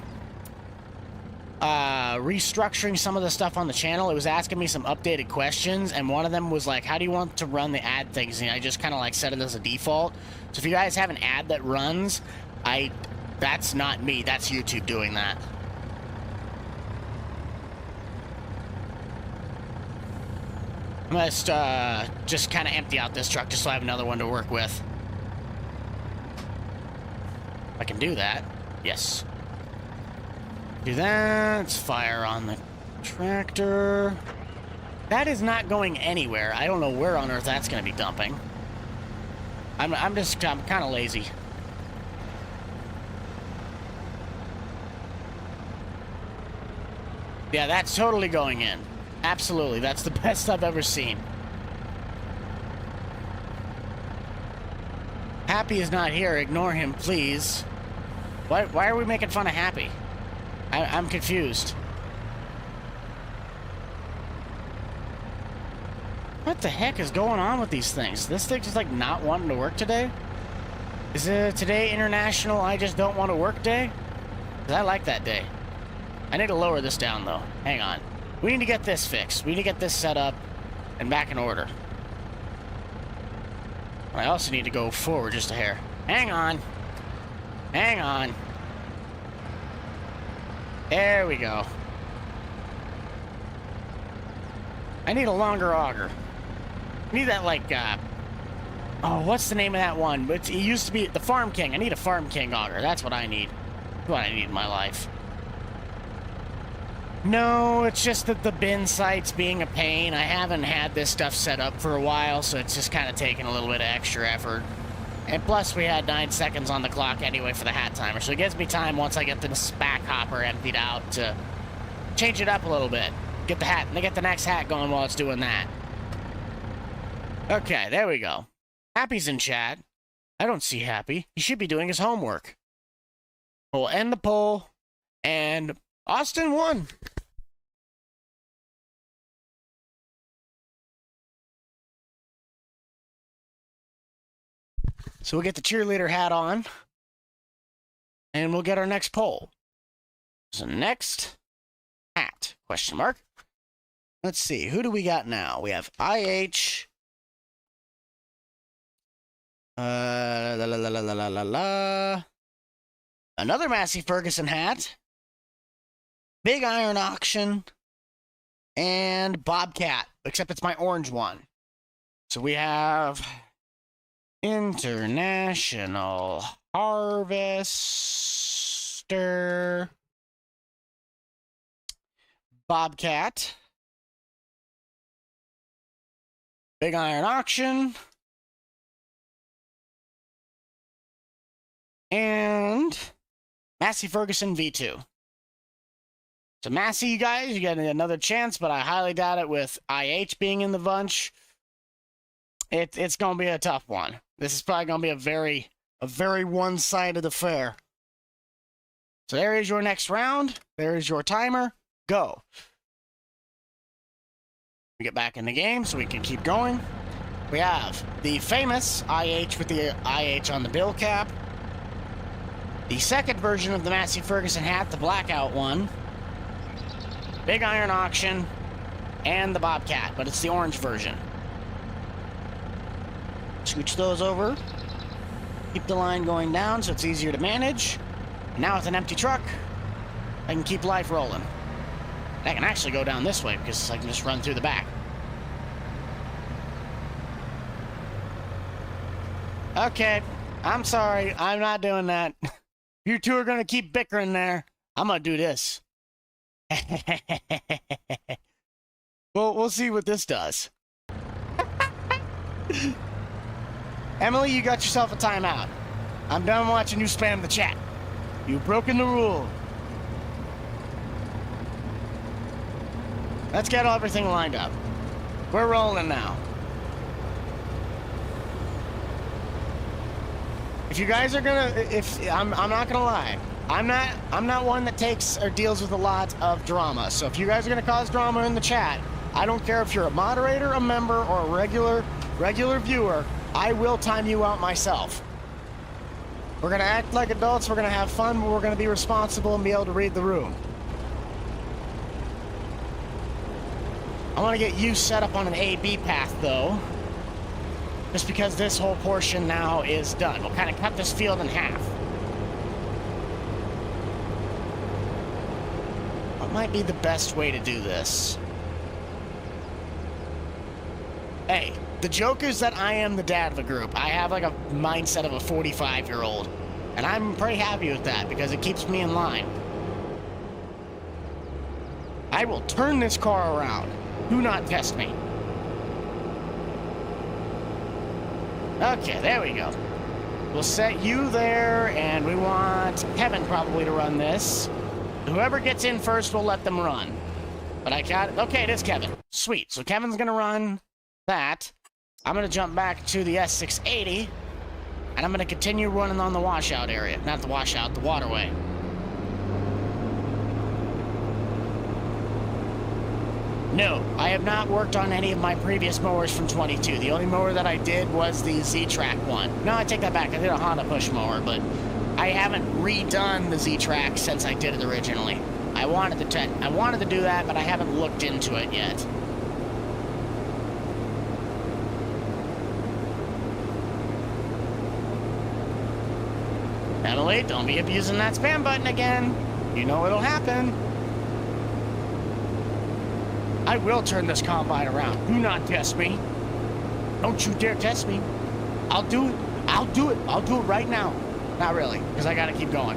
restructuring some of the stuff on the channel, it was asking me some updated questions, and one of them was like, how do you want to run the ad things? And I just kind of like set it as a default. So if you guys have an ad that runs, that's not me. That's YouTube doing that. I must just kind of empty out this truck just so I have another one to work with. I can do that. Yes. Do that. Let's fire on the tractor. That is not going anywhere. I don't know where on earth that's going to be dumping. I'm kind of lazy. Yeah, that's totally going in. Absolutely, that's the best I've ever seen. Happy is not here. Ignore him, please. Why are we making fun of Happy? I'm confused. What the heck is going on with these things? This thing just like not wanting to work today? Is it today International I just don't want to work day? 'Cause I like that day. I need to lower this down though. Hang on. We need to get this fixed. We need to get this set up and back in order. I also need to go forward just a hair. Hang on. Hang on. There we go. I need a longer auger. I need that like, oh, what's the name of that one? It used to be the Farm King. I need a Farm King auger. That's what I need. That's what I need in my life. No, it's just that the bin site's being a pain. I haven't had this stuff set up for a while, so it's just kind of taking a little bit of extra effort. And plus, we had 9 seconds on the clock anyway for the hat timer, so it gives me time once I get the spack hopper emptied out to change it up a little bit. Get the next hat going while it's doing that. Okay, there we go. Happy's in chat. I don't see Happy. He should be doing his homework. We'll end the poll, and Austin won. So we'll get the cheerleader hat on. And we'll get our next poll. So next hat, question mark. Let's see, who do we got now? We have IH. Another Massey Ferguson hat. Big Iron Auction. And Bobcat, except it's my orange one. So we have International Harvester. Bobcat. Big Iron Auction. And Massey Ferguson V2. So Massey, you guys, you get another chance, but I highly doubt it with IH being in the bunch. It's going to be a tough one. This is probably going to be a very one-sided affair. So there is your next round. There is your timer. Go. We get back in the game so we can keep going. We have the famous IH with the IH on the bill cap. The second version of the Massey Ferguson hat, the blackout one. Big Iron Auction, and the Bobcat, but it's the orange version. Scooch those over. Keep the line going down so it's easier to manage. And now with an empty truck, I can keep life rolling. I can actually go down this way because I can just run through the back. Okay, I'm sorry. I'm not doing that. You two are going to keep bickering there. I'm going to do this. Well, we'll see what this does. Emily, you got yourself a timeout. I'm done watching you spam the chat. You've broken the rule. Let's get everything lined up. We're rolling now. If you guys are gonna, I'm not gonna lie, I'm not one that takes or deals with a lot of drama. So if you guys are gonna cause drama in the chat, I don't care if you're a moderator, a member, or a regular viewer. I will time you out myself. We're gonna act like adults. We're gonna have fun, but we're gonna be responsible and be able to read the room. I want to get you set up on an A-B path, though. Just because this whole portion now is done. We'll kind of cut this field in half. What might be the best way to do this? Hey, the joke is that I am the dad of a group. I have like a mindset of a 45-year-old. And I'm pretty happy with that because it keeps me in line. I will turn this car around. Do not test me. Okay, there we go. We'll set you there, and we want Kevin probably to run this. Whoever gets in first, we'll let them run. But I got it. Okay, it is Kevin. Sweet. So Kevin's going to run that. I'm going to jump back to the S680, and I'm going to continue running on the washout area. Not the washout, the waterway. No, I have not worked on any of my previous mowers from 22. The only mower that I did was the Z-Track one. No, I take that back. I did a Honda push mower, but I haven't redone the Z-Track since I did it originally. I wanted to do that, but I haven't looked into it yet. Emily, don't be abusing that spam button again. You know what'll happen. I will turn this combine around. Do not test me. Don't you dare test me. I'll do it. I'll do it. I'll do it right now. Not really, because I gotta keep going.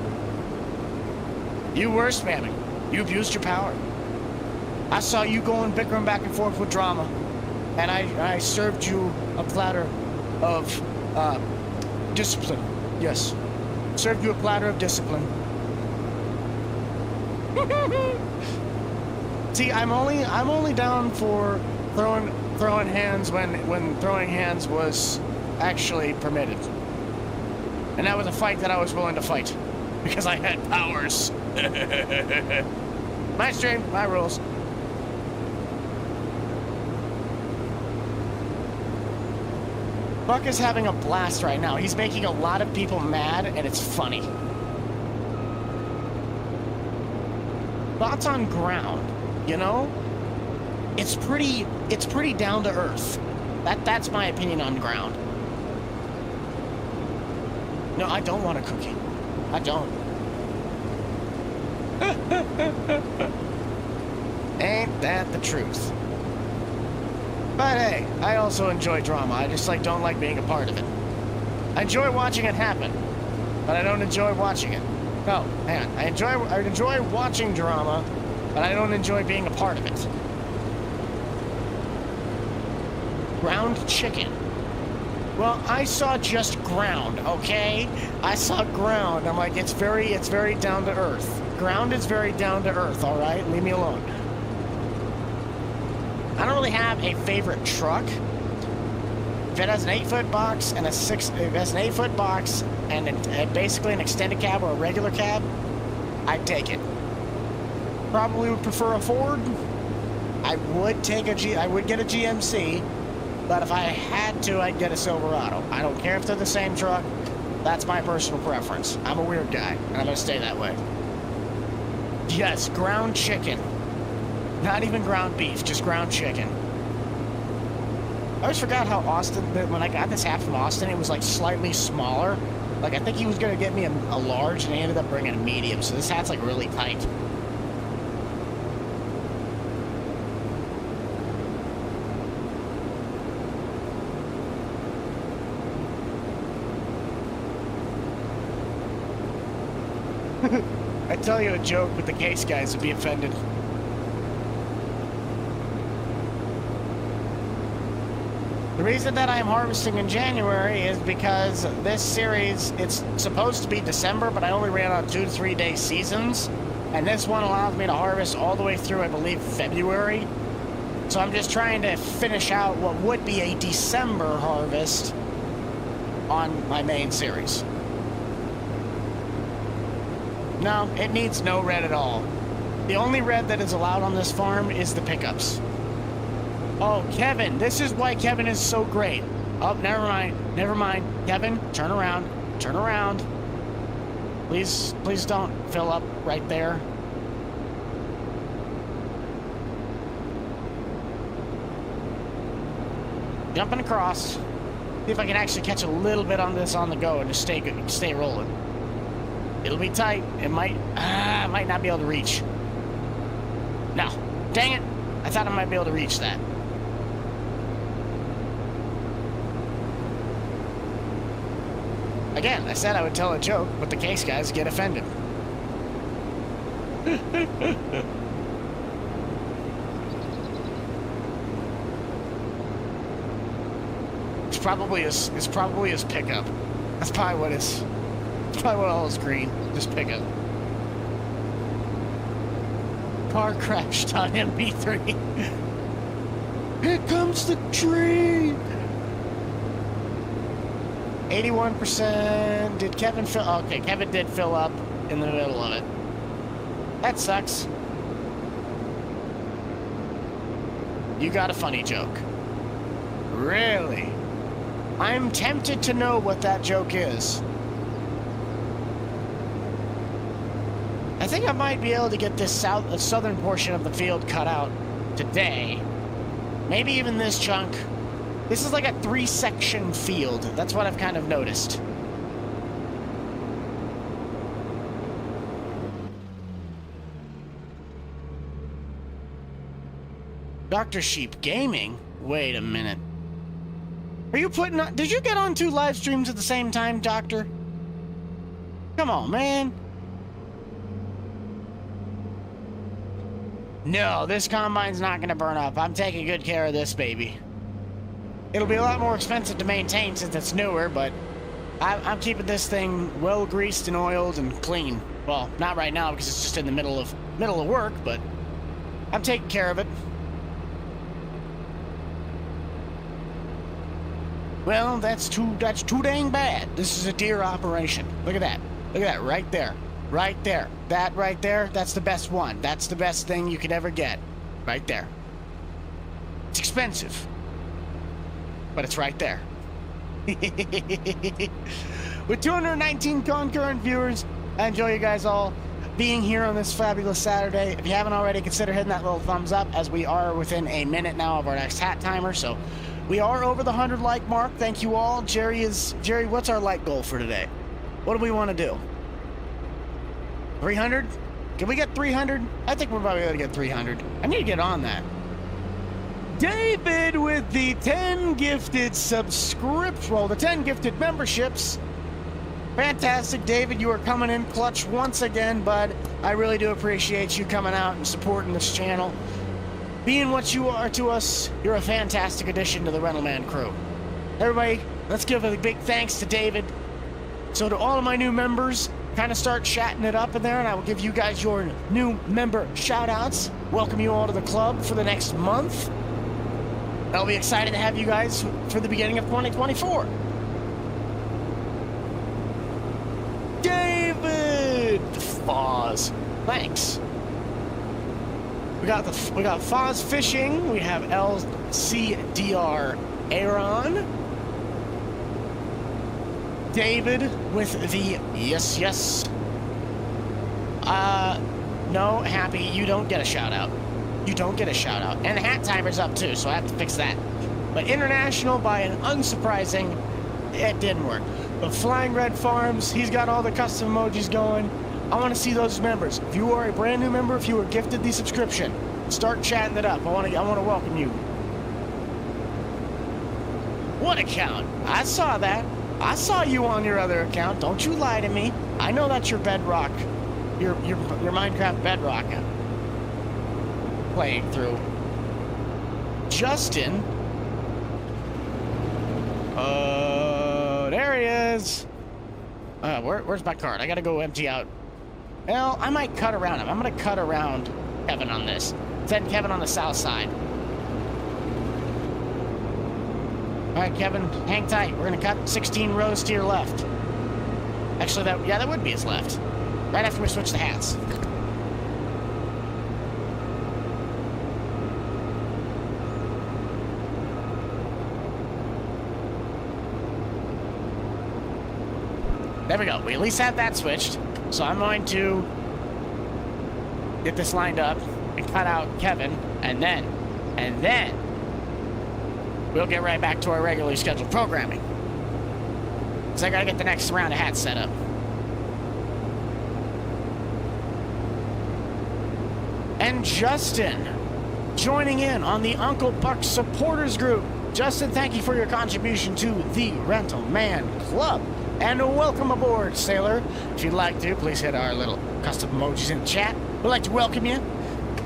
You were spamming. You abused your power. I saw you going bickering back and forth with drama. And I served you a platter of discipline. Yes. Served you a platter of discipline. See, I'm only down for throwing hands when throwing hands was actually permitted. And that was a fight that I was willing to fight because I had powers. My stream, my rules. Buck is having a blast right now. He's making a lot of people mad, and it's funny. Thoughts on ground, you know? It's pretty down to earth. That's my opinion on ground. No, I don't want a cookie. I don't. Ain't that the truth? But hey, I also enjoy drama. I just don't like being a part of it. I enjoy watching it happen, but I don't enjoy watching it. No, hang on. I enjoy watching drama, but I don't enjoy being a part of it. Ground chicken. Well, I saw just ground, okay? I saw ground. I'm like, it's very down to earth. Ground is very down to earth, all right? Leave me alone. I don't really have a favorite truck. If it has an 8-foot box and if it has an 8-foot box and basically an extended cab or a regular cab, I'd take it. Probably would prefer a Ford. I would get a GMC, but if I had to, I'd get a Silverado. I don't care if they're the same truck. That's my personal preference. I'm a weird guy, and I'm gonna stay that way. Yes, ground chicken. Not even ground beef, just ground chicken. I always forgot how Austin, when I got this hat from Austin, it was like slightly smaller. Like, I think he was going to get me a large, and he ended up bringing a medium, so this hat's like really tight. I tell you a joke, but the case guys would be offended. The reason that I am harvesting in January is because this series, it's supposed to be December, but I only ran on 2 to 3 day seasons. And this one allows me to harvest all the way through, I believe, February. So I'm just trying to finish out what would be a December harvest on my main series. No, it needs no red at all. The only red that is allowed on this farm is the pickups. Oh, Kevin, this is why Kevin is so great. Oh, never mind. Kevin, turn around. Please don't fill up right there. Jumping across. See if I can actually catch a little bit on this on the go and just stay rolling. It'll be tight. It might not be able to reach. No, dang it. I thought I might be able to reach that. Again, I said I would tell a joke, but the case guys get offended. It's probably his pickup. That's probably what it's. It's probably what all is green. Just pickup. Car crashed on MB3. Here comes the tree. 81%. Did Kevin fill? Okay, Kevin did fill up in the middle of it. That sucks. You got a funny joke. Really? I'm tempted to know what that joke is. I think I might be able to get this southern portion of the field cut out today. Maybe even this chunk. This is like a 3-section field. That's what I've kind of noticed. Dr. Sheep Gaming? Wait a minute. Are you putting on... Did you get on 2 live streams at the same time, Doctor? Come on, man. No, this combine's not going to burn up. I'm taking good care of this baby. It'll be a lot more expensive to maintain since it's newer, but I'm keeping this thing well greased and oiled and clean. Well, not right now because it's just in the middle of work, but I'm taking care of it. Well, that's too dang bad. This is a deer operation. Look at that. Look at that right there. Right there. That right there, that's the best one. That's the best thing you could ever get. Right there. It's expensive. But it's right there. With 219 concurrent viewers, I enjoy you guys all being here on this fabulous Saturday. If you haven't already, consider hitting that little thumbs up, as we are within a minute now of our next hat timer. So we are over the 100 like mark. Thank you all. Jerry, what's our like goal for today? What do we want to do? 300? Can we get 300? I think we're probably going to get 300. I need to get on that. David with the 10 gifted the 10 gifted memberships. Fantastic, David. You are coming in clutch once again, bud. I really do appreciate you coming out and supporting this channel. Being what you are to us, you're a fantastic addition to the Rental Man crew. Everybody, let's give a big thanks to David. So to all of my new members, kind of start chatting it up in there, and I will give you guys your new member shout-outs. Welcome you all to the club for the next month. I'll be excited to have you guys for the beginning of 2024. David Foz, thanks. We got Foz Fishing. We have LCDR Aaron. David with the yes. No, Happy, you don't get a shout out. You don't get a shout out. And the hat timer's up too, so I have to fix that. But international, by an unsurprising, it didn't work. But Flying Red Farms, he's got all the custom emojis going. I want to see those members. If you are a brand new member, if you were gifted the subscription, start chatting it up. I want to welcome you. What account? I saw that. I saw you on your other account. Don't you lie to me. I know that's your Bedrock, your Minecraft Bedrock playing through. Justin. There he is. Where's my card? I gotta go empty out. Well, I might cut around him. I'm gonna cut around Kevin on this. Send Kevin on the south side. All right, Kevin, hang tight. We're gonna cut 16 rows to your left. Actually, that would be his left. Right after we switch the hats. There we go. We at least have that switched. So I'm going to get this lined up and cut out Kevin, and then we'll get right back to our regularly scheduled programming. Because I gotta get the next round of hats set up. And Justin joining in on the Uncle Buck supporters group. Justin, thank you for your contribution to the Rental Man Club. And welcome aboard, Sailor. If you'd like to, please hit our little custom emojis in the chat. We'd like to welcome you.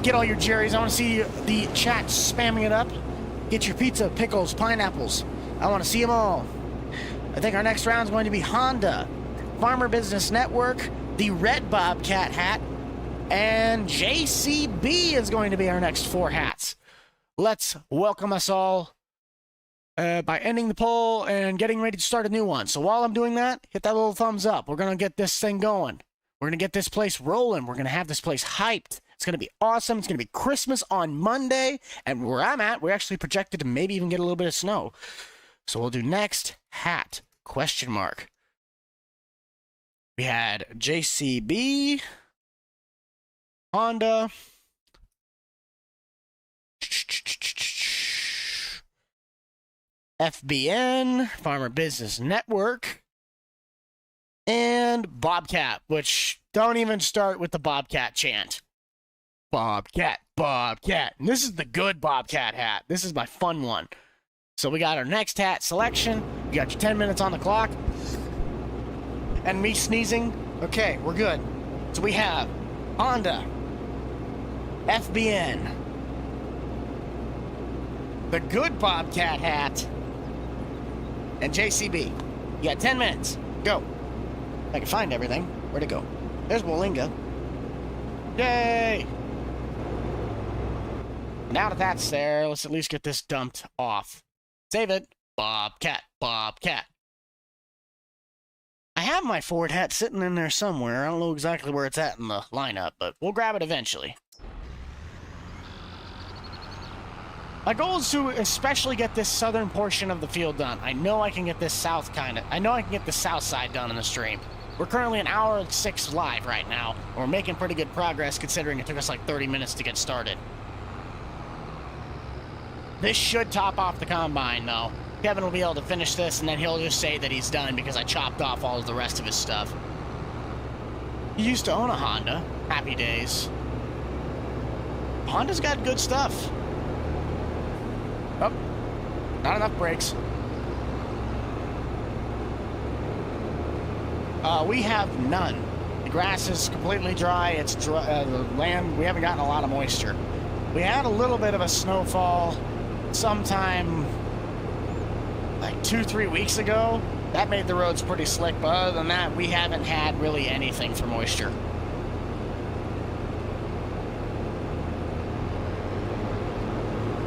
Get all your Jerry's. I want to see the chat spamming it up. Get your pizza, pickles, pineapples. I want to see them all. I think our next round is going to be Honda, Farmer Business Network, the Red Bobcat hat, and JCB is going to be our next 4 hats. Let's welcome us all by ending the poll and getting ready to start a new one. So while I'm doing that, hit that little thumbs up. We're going to get this thing going. We're going to get this place rolling. We're going to have this place hyped. It's going to be awesome. It's going to be Christmas on Monday. And where I'm at, we're actually projected to maybe even get a little bit of snow. So we'll do next hat, ? We had JCB, Honda, FBN, Farmer Business Network, and Bobcat, which don't even start with the Bobcat chant. Bobcat, Bobcat. And this is the good Bobcat hat. This is my fun one. So we got our next hat selection. You got your 10 minutes on the clock. And me sneezing. Okay, we're good. So we have Honda, FBN, the good Bobcat hat, and JCB. You got 10 minutes. Go. If I can find everything. Where'd it go? There's Wallinga. Yay! Now that that's there, let's at least get this dumped off. Save it. Bobcat, Bobcat. I have my Ford hat sitting in there somewhere. I don't know exactly where it's at in the lineup, but we'll grab it eventually. My goal is to especially get this southern portion of the field done. I know I can get this south side done in the stream. We're currently an hour and 6 live right now. We're making pretty good progress considering it took us like 30 minutes to get started. This should top off the combine though. Kevin will be able to finish this and then he'll just say that he's done because I chopped off all of the rest of his stuff. He used to own a Honda. Happy days. Honda's got good stuff. Oh, not enough brakes. We have none. The grass is completely dry. It's dry, the land, we haven't gotten a lot of moisture. We had a little bit of a snowfall sometime like 2-3 weeks ago. That made the roads pretty slick, but other than that, we haven't had really anything for moisture.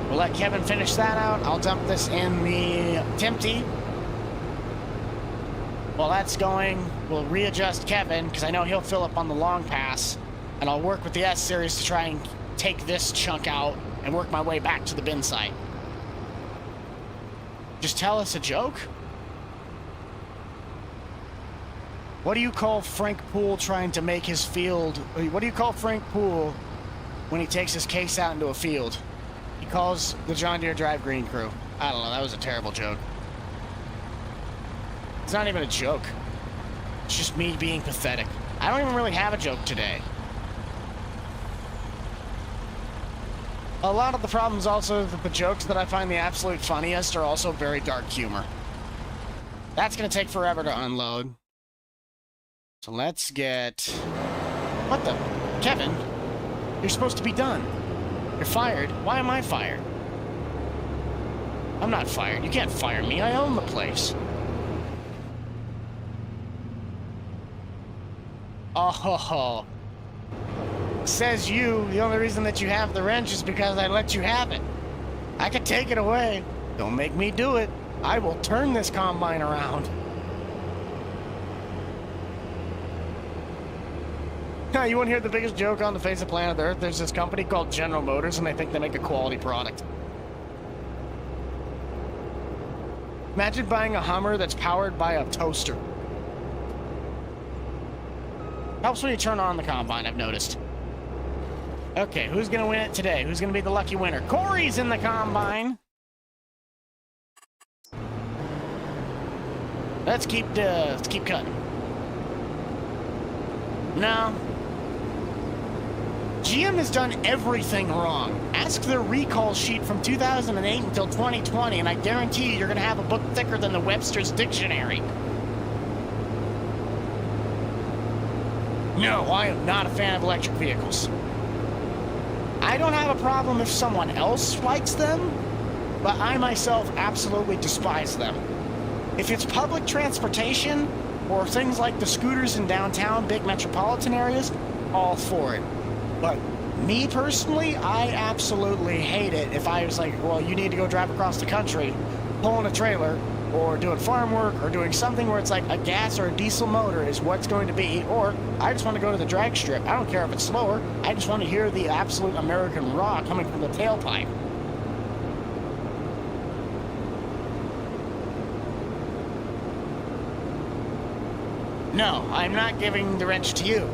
We'll let Kevin finish that out. I'll dump this in the Tempty. While that's going, we'll readjust Kevin, because I know he'll fill up on the long pass, and I'll work with the S-Series to try and take this chunk out and work my way back to the bin site. Just tell us a joke? What do you call Frank Poole trying to make his field? What do you call Frank Poole when he takes his case out into a field? He calls the John Deere Drive Green crew. I don't know, that was a terrible joke. It's not even a joke. It's just me being pathetic. I don't even really have a joke today. A lot of the problems also that the jokes that I find the absolute funniest are also very dark humor. That's gonna take forever to unload. So let's get... What the? Kevin? You're supposed to be done. You're fired? Why am I fired? I'm not fired. You can't fire me. I own the place. Oh, ho, ho. Says you, the only reason that you have the wrench is because I let you have it. I could take it away. Don't make me do it. I will turn this combine around. You want to hear the biggest joke on the face of planet Earth? There's this company called General Motors, and they think they make a quality product. Imagine buying a Hummer that's powered by a toaster. Helps when you turn on the combine, I've noticed. Okay, who's going to win it today? Who's going to be the lucky winner? Corey's in the combine. Let's keep cutting. No. GM has done everything wrong. Ask their recall sheet from 2008 until 2020, and I guarantee you you're going to have a book thicker than the Webster's Dictionary. No, I am not a fan of electric vehicles. I don't have a problem if someone else likes them, but I myself absolutely despise them. If it's public transportation, or things like the scooters in downtown, big metropolitan areas, all for it. But me personally, I absolutely hate it if I was like, well, you need to go drive across the country, pulling a trailer, or doing farm work, or doing something where it's like a gas or a diesel motor is what's going to be, or I just want to go to the drag strip. I don't care if it's slower. I just want to hear the absolute American raw coming from the tailpipe. No, I'm not giving the wrench to you.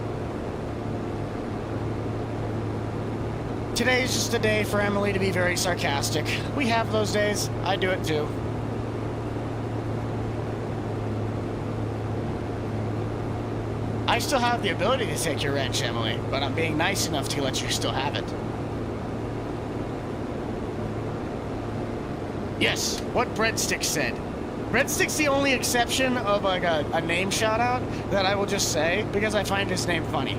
Today is just a day for Emily to be very sarcastic. We have those days. I do it too. I still have the ability to take your wrench, Emily, but I'm being nice enough to let you still have it. Yes, what Breadstick said. Breadstick's the only exception of like a name shout out that I will just say because I find his name funny.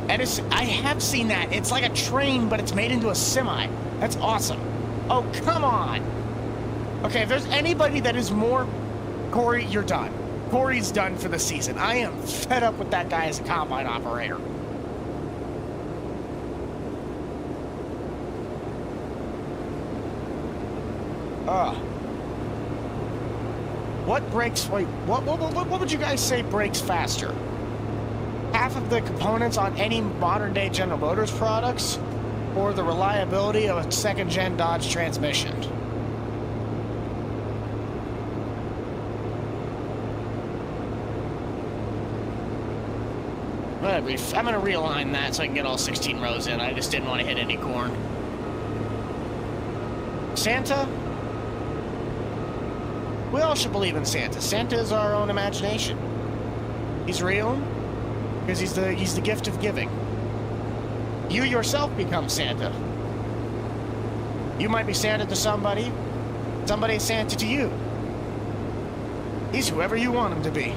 Edison, I have seen that. It's like a train, but it's made into a semi. That's awesome. Oh, come on. Okay, if there's anybody that is more... Corey, you're done. Corey's done for the season. I am fed up with that guy as a combine operator. What breaks... Wait, what would you guys say breaks faster? Half of the components on any modern-day General Motors products, or the reliability of a second-gen Dodge transmission. I'm going to realign that so I can get all 16 rows in. I just didn't want to hit any corn. Santa? We all should believe in Santa. Santa is our own imagination. He's real because he's the gift of giving. You yourself become Santa. You might be Santa to somebody. Somebody is Santa to you. He's whoever you want him to be.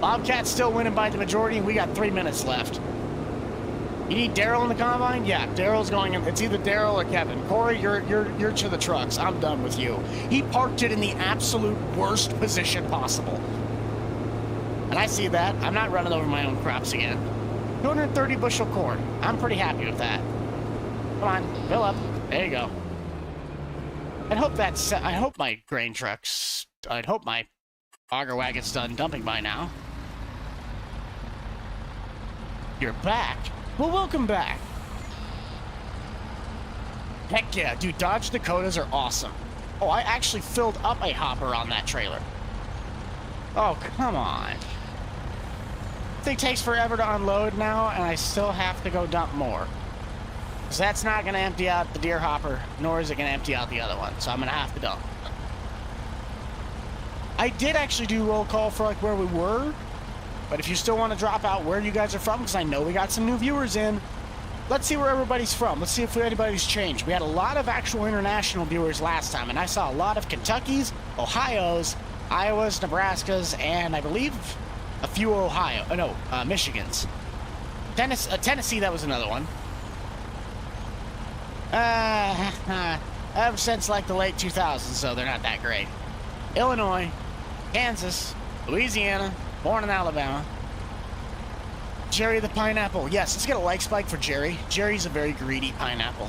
Bobcat's still winning by the majority, and we got 3 minutes left. You need Daryl in the combine? Yeah, Daryl's going in. It's either Daryl or Kevin. Corey, you're to the trucks. I'm done with you. He parked it in the absolute worst position possible. And I see that. I'm not running over my own crops again. 230 bushel corn. I'm pretty happy with that. Come on, fill up. There you go. I hope my grain trucks. I'd hope my auger wagon's done dumping by now. You're back. Well, welcome back. Heck yeah, dude, Dodge Dakotas are awesome. Oh, I actually filled up a hopper on that trailer. Oh, come on. Thing takes forever to unload now, and I still have to go dump more. Because that's not going to empty out the deer hopper, nor is it going to empty out the other one, so I'm going to have to dump. I did actually do roll call for like where we were, but if you still want to drop out where you guys are from, because I know we got some new viewers in, let's see where everybody's from. Let's see if anybody's changed. We had a lot of actual international viewers last time, and I saw a lot of Kentuckys, Ohios, Iowas, Nebraskas, and I believe a few Michigans. Tennessee, that was another one. Ever since like the late 2000s, so they're not that great. Illinois, Kansas, Louisiana, born in Alabama. Jerry the pineapple. Yes, let's get a like spike for Jerry. Jerry's a very greedy pineapple.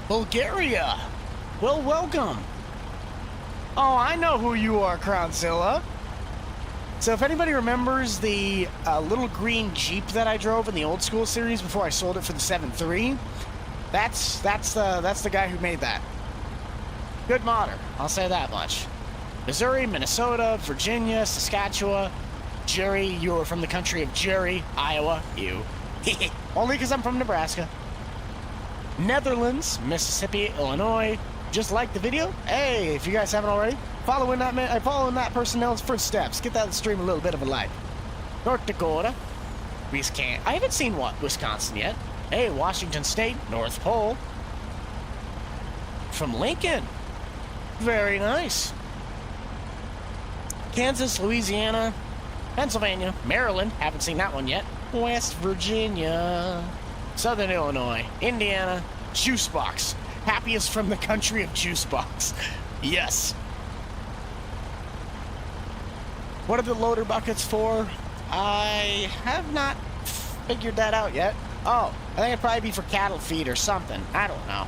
Bulgaria. Well, welcome. Oh, I know who you are, Crowdzilla. So if anybody remembers the little green Jeep that I drove in the old school series before I sold it for the 7.3, that's the guy who made that. Good modder, I'll say that much. Missouri, Minnesota, Virginia, Saskatchewan. Jerry, you are from the country of Jerry, Iowa. You. Only because I'm from Nebraska. Netherlands, Mississippi, Illinois. Just like the video? Hey, if you guys haven't already, following that personnel's footsteps. Get that stream a little bit of a like. North Dakota. Wisconsin. I haven't seen Wisconsin yet. Hey, Washington State, North Pole. From Lincoln. Very nice. Kansas, Louisiana, Pennsylvania, Maryland, haven't seen that one yet. West Virginia, Southern Illinois, Indiana, Juicebox. Happiest from the country of Juicebox. Yes. What are the loader buckets for? I have not figured that out yet. Oh, I think it'd probably be for cattle feed or something. I don't know.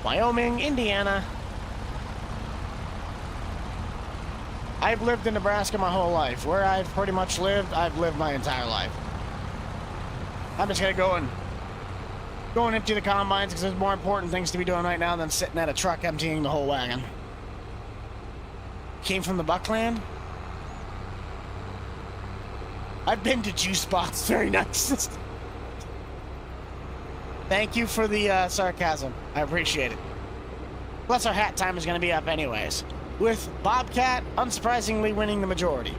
Wyoming, Indiana. I've lived in Nebraska my whole life. Where I've pretty much lived, I've lived my entire life. I'm just gonna go and empty the combines because there's more important things to be doing right now than sitting at a truck emptying the whole wagon. Came from the Buckland. I've been to Juice Box. Very nice. Thank you for the sarcasm. I appreciate it. Plus, our hat time is going to be up anyways, with Bobcat unsurprisingly winning the majority.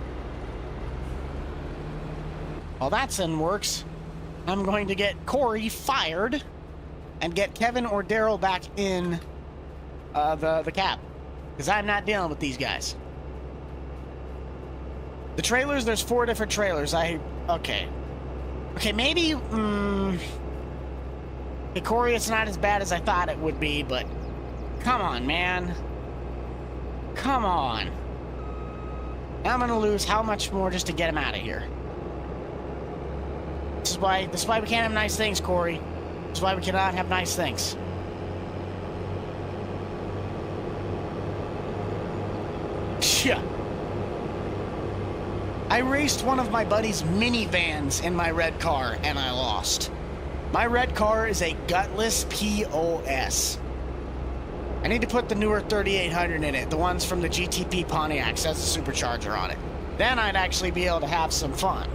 While that's in works, I'm going to get Corey fired and get Kevin or Daryl back in the cab, because I'm not dealing with these guys. The trailers, there's 4 different trailers. Okay, maybe, hey, Corey, it's not as bad as I thought it would be, but come on, man. Come on. I'm gonna lose how much more just to get him out of here? This is why we can't have nice things, Corey. This is why we cannot have nice things. Yeah. I raced one of my buddy's minivans in my red car, and I lost. My red car is a gutless POS. I need to put the newer 3800 in it, the ones from the GTP Pontiacs. That's a supercharger on it. Then I'd actually be able to have some fun.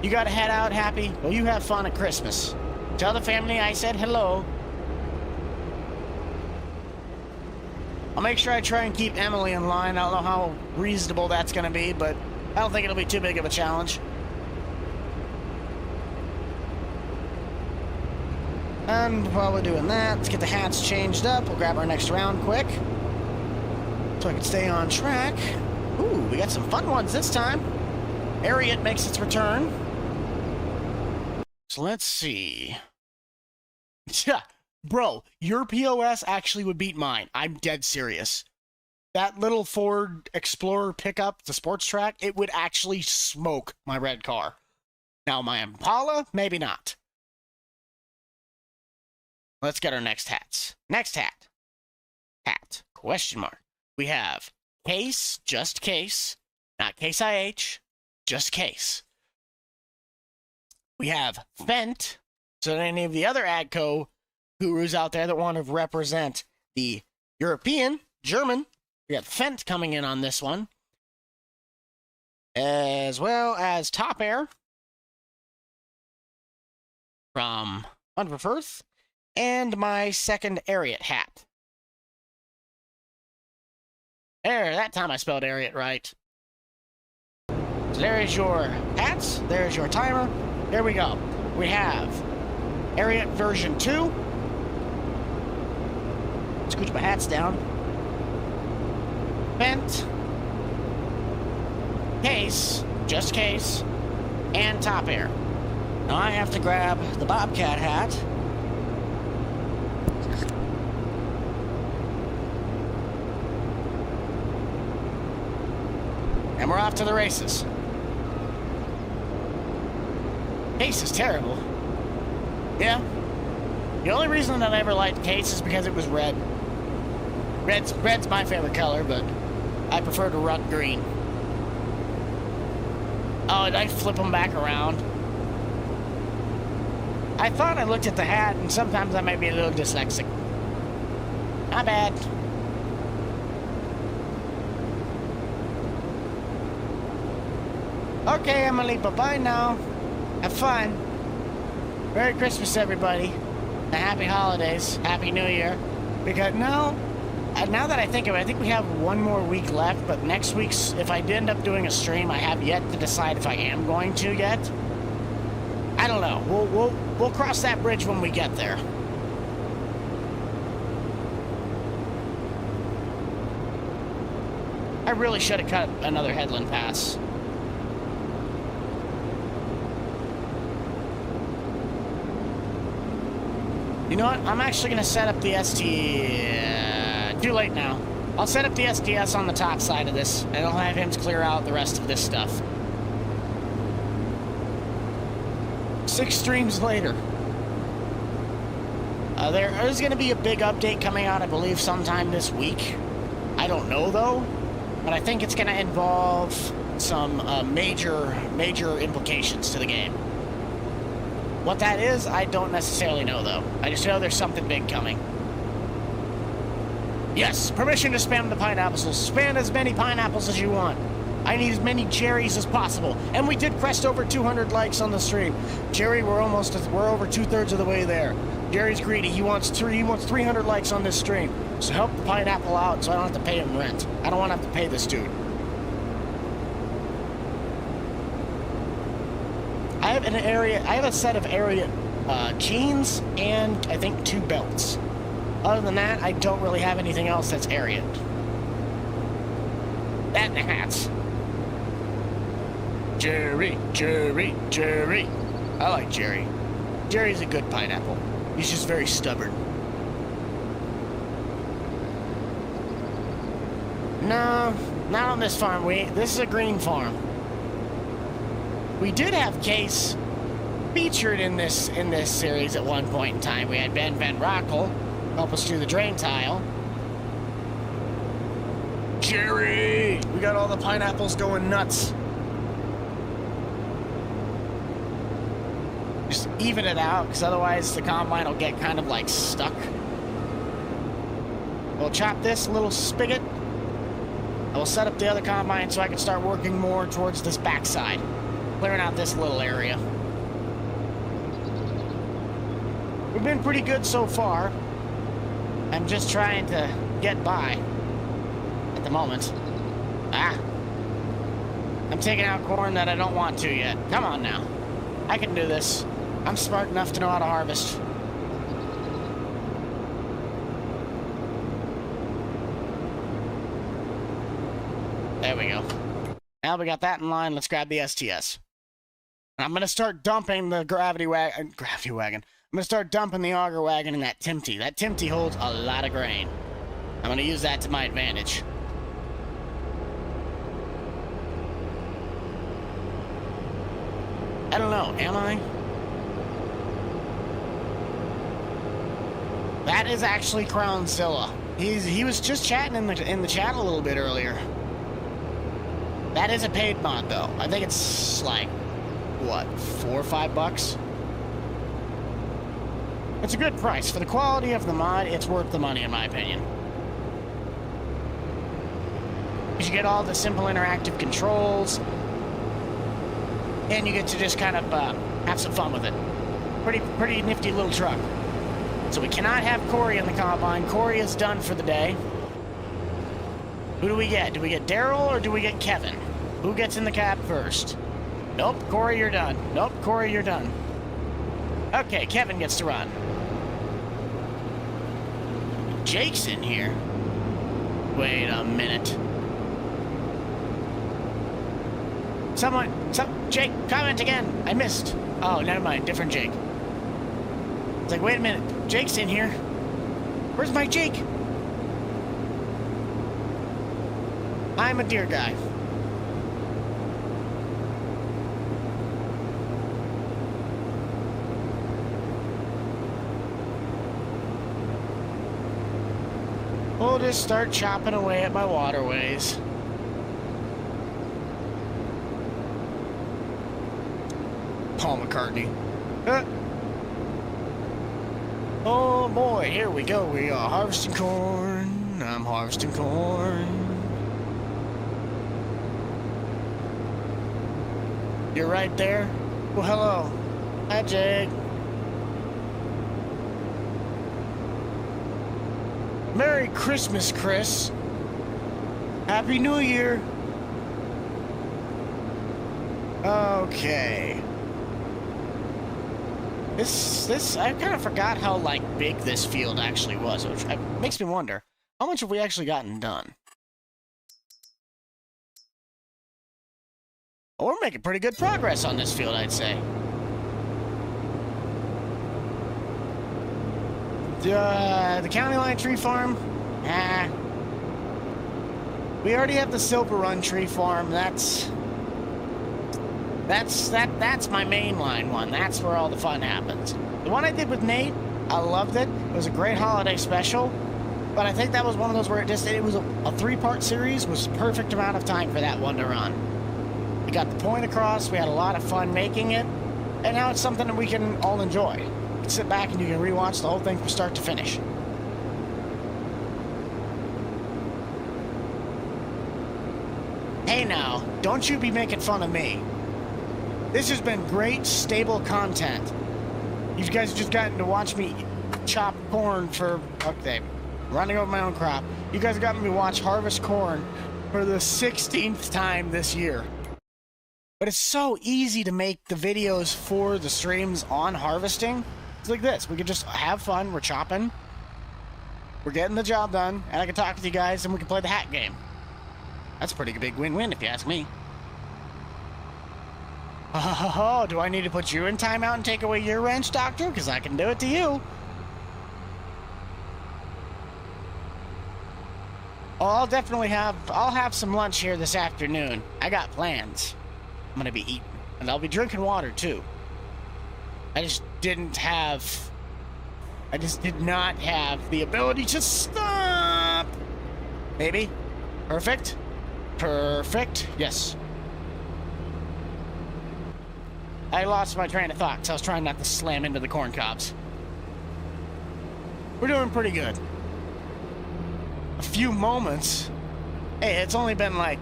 You gotta head out, Happy? Well, you have fun at Christmas. Tell the family I said hello. I'll make sure I try and keep Emily in line. I don't know how reasonable that's gonna be, but I don't think it'll be too big of a challenge. And while we're doing that, let's get the hats changed up. We'll grab our next round quick, so I can stay on track. Ooh, we got some fun ones this time. Ariat makes its return. So let's see. Bro, your POS actually would beat mine. I'm dead serious. That little Ford Explorer pickup, the sports track, it would actually smoke my red car. Now, my Impala, maybe not. Let's get our next hats. Next hat. Hat. Question mark. We have Case, just Case. Not Case IH, just Case. We have Fent. So any of the other AGCO gurus out there that want to represent the European, German, we have Fent coming in on this one. As well as Top Air from Under Firth. And my second Ariat hat. There, that time I spelled Ariat right. So there is your hats. There's your timer. There we go. We have Ariat version 2. Scooch my hats down. Fent. Case, just Case. And Top Air. Now I have to grab the Bobcat hat. And we're off to the races. Case is terrible. Yeah. The only reason that I ever liked Case is because it was red. Red's my favorite color, but I prefer to run green. Oh, and I flip them back around. I thought I looked at the hat, and sometimes I might be a little dyslexic. Not bad. Okay, Emily, bye-bye now. Have fun. Merry Christmas, everybody. And happy holidays. Happy New Year. Because now that I think of it, I think we have one more week left, but next week's, if I end up doing a stream, I have yet to decide if I am going to yet. I don't know. We'll cross that bridge when we get there. I really should have cut another headland pass. You know what? I'm actually going to set up the ST... too late now. I'll set up the STS on the top side of this, and I'll have him clear out the rest of this stuff. 6 streams later. There is going to be a big update coming out, I believe, sometime this week. I don't know, though. But I think it's going to involve some major implications to the game. What that is, I don't necessarily know, though. I just know there's something big coming. Yes, permission to spam the pineapples. Spam as many pineapples as you want. I need as many Jerry's as possible. And we did crest over 200 likes on the stream. Jerry, we're over 2/3 of the way there. Jerry's greedy. He wants 300 likes on this stream. So help the pineapple out so I don't have to pay him rent. I don't want to have to pay this dude. I have a set of Ariat jeans and I think 2 belts. Other than that, I don't really have anything else that's Ariat. That and the hats. Jerry. I like Jerry. Jerry's a good pineapple. He's just very stubborn. No, not on this farm. This is a green farm. We did have Case featured in this series at one point in time. We had Ben Van Rockel help us do the drain tile. Jerry! We got all the pineapples going nuts. Just even it out, because otherwise the combine will get kind of like stuck. We'll chop this little spigot. I will set up the other combine so I can start working more towards this backside, clearing out this little area. We've been pretty good so far. I'm just trying to get by at the moment. I'm taking out corn that I don't want to yet. Come on now. I can do this. I'm smart enough to know how to harvest. There we go. Now we got that in line. Let's grab the STS. I'm going to start dumping the gravity wagon. I'm going to start dumping the auger wagon in that Timty. That Timty holds a lot of grain. I'm going to use that to my advantage. I don't know, am I? That is actually Crownzilla. He was just chatting in the chat a little bit earlier. That is a paid mod though. I think it's like, what, $4 or $5? It's a good price. For the quality of the mod, it's worth the money in my opinion. Because you get all the simple interactive controls, and you get to just kind of have some fun with it. Pretty nifty little truck. So we cannot have Corey in the combine. Corey is done for the day. Who do we get? Do we get Daryl or do we get Kevin? Who gets in the cab first? Nope, Corey, you're done. Nope, Corey, you're done. Okay, Kevin gets to run. Jake's in here. Wait a minute. Jake, comment again. I missed. Oh, never mind. Different Jake. It's like, wait a minute. Jake's in here. Where's my Jake? I'm a deer guy. We'll just start chopping away at my waterways. Paul McCartney. Oh boy, here we go. We are harvesting corn. I'm harvesting corn. You're right there? Well, hello. Hi, Jake. Merry Christmas, Chris. Happy New Year. Okay. I kind of forgot how, like, big this field actually was, which makes me wonder, how much have we actually gotten done? Well, we're making pretty good progress on this field, I'd say. The County Line Tree Farm? We already have the Silver Run Tree Farm. That's my mainline one. That's where all the fun happens. The one I did with Nate, I loved it. It was a great holiday special. But I think that was one of those where it was a three-part series, was the perfect amount of time for that one to run. We got the point across, we had a lot of fun making it, and now it's something that we can all enjoy. You can sit back and you can rewatch the whole thing from start to finish. Hey now, don't you be making fun of me. This has been great, stable content. You guys have just gotten to watch me chop corn for, okay, running over my own crop. You guys have gotten me watch harvest corn for the 16th time this year. But it's so easy to make the videos for the streams on harvesting. It's like this. We can just have fun. We're chopping. We're getting the job done. And I can talk with you guys and we can play the hat game. That's a pretty big win-win if you ask me. Oh, do I need to put you in timeout and take away your wrench, Doctor? Because I can do it to you. Oh, I'll have some lunch here this afternoon. I got plans. I'm gonna be eating. And I'll be drinking water, too. I just did not have the ability to stop. Maybe. Perfect. Perfect. Yes. I lost my train of thought because I was trying not to slam into the corn cobs. We're doing pretty good. A few moments. Hey, it's only been like,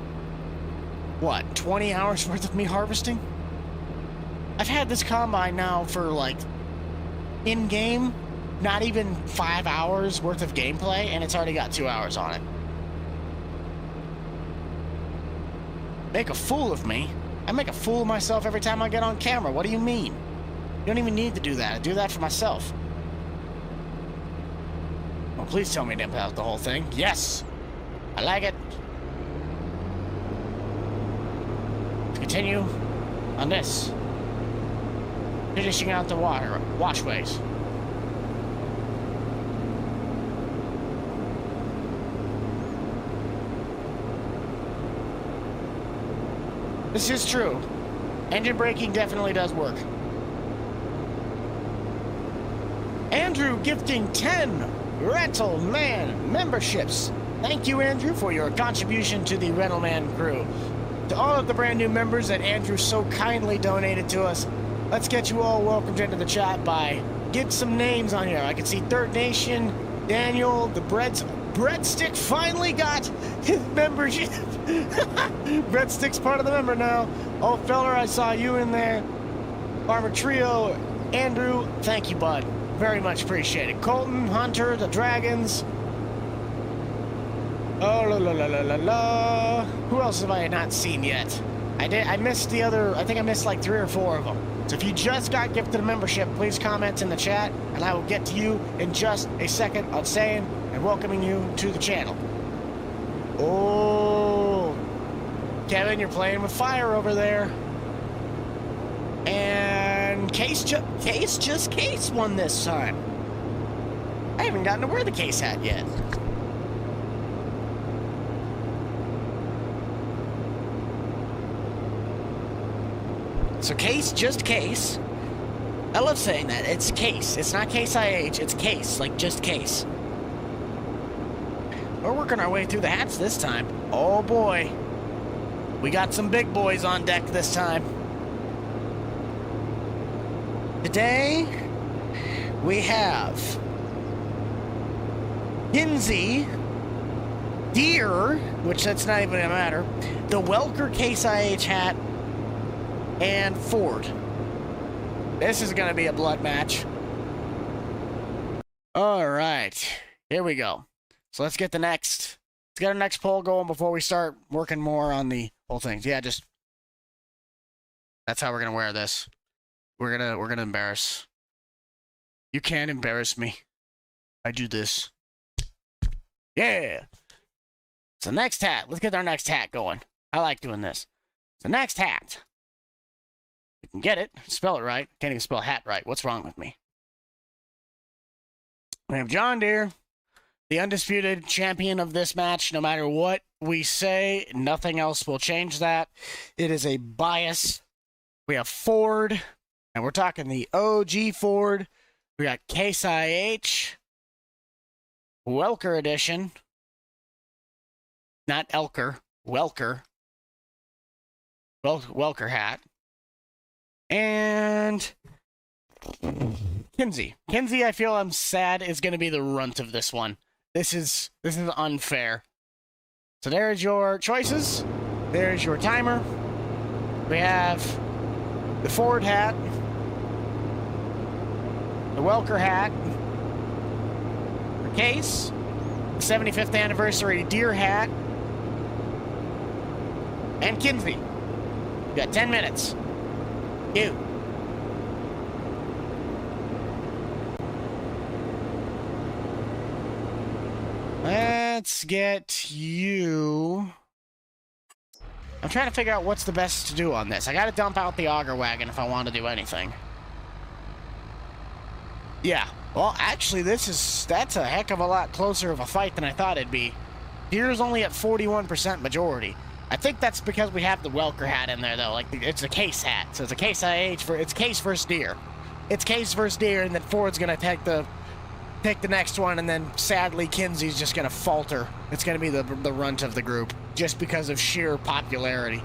what, 20 hours worth of me harvesting? I've had this combine now for like, in-game, not even 5 hours worth of gameplay, and it's already got 2 hours on it. Make a fool of me? I make a fool of myself every time I get on camera. What do you mean? You don't even need to do that. I do that for myself. Well, please tell me to impact the whole thing. Yes! I like it. Continue on this. Finishing out the water, washways. This is true. Engine braking definitely does work. Andrew gifting 10 Rental Man memberships. Thank you, Andrew, for your contribution to the Rental Man crew. To all of the brand new members that Andrew so kindly donated to us, let's get you all welcomed into the chat by get some names on here. I can see Third Nation, Daniel, the Breadstick finally got his membership. Breadstick's part of the member now. Oh, feller, I saw you in there. Farmer Trio, Andrew, thank you, bud. Very much appreciated. Colton, Hunter, the Dragons. Oh, la la la la la la. Who else have I not seen yet? I missed the other, I think I missed like 3 or 4 of them. So if you just got gifted a membership, please comment in the chat, and I will get to you in just a second on saying and welcoming you to the channel. Oh, Kevin, you're playing with fire over there. And Case won this time. I haven't gotten to wear the Case hat yet. So Case, just Case. I love saying that. It's Case. It's not Case IH. It's Case, like just Case. We're working our way through the hats this time. Oh boy. We got some big boys on deck this time. Today, we have Kinsey, Deer, which that's not even gonna matter, the Welker Case IH hat, and Ford. This is gonna be a blood match. All right, here we go. So let's get let's get our next poll going before we start working more on the whole thing. Yeah, that's how we're gonna wear this. We're gonna embarrass. You can't embarrass me. I do this. Yeah. So next hat. Let's get our next hat going. I like doing this. So next hat. You can get it. Spell it right. Can't even spell hat right. What's wrong with me? We have John Deere, the undisputed champion of this match. No matter what we say, nothing else will change that. It is a bias. We have Ford, and we're talking the OG Ford. We got Case IH, Welker edition. Not Elker, Welker. Welker hat. And Kinsey. Kinsey, I feel I'm sad, is going to be the runt of this one. This is unfair. So there's your choices. There's your timer. We have the Ford hat, the Welker hat, the Case, the 75th anniversary Deer hat, and Kinsey. You got 10 minutes. You. Let's get you. I'm trying to figure out what's the best to do on this. I gotta dump out the auger wagon if I want to do anything. Yeah. Well, actually, that's a heck of a lot closer of a fight than I thought it'd be. Deer's only at 41% majority. I think that's because we have the Welker hat in there, though. Like, it's a Case hat. So it's a Case IH it's Case versus Deer. It's Case versus Deer, and then Ford's gonna take the take the next one, and then sadly Kinsey's just going to falter. It's going to be the runt of the group just because of sheer popularity.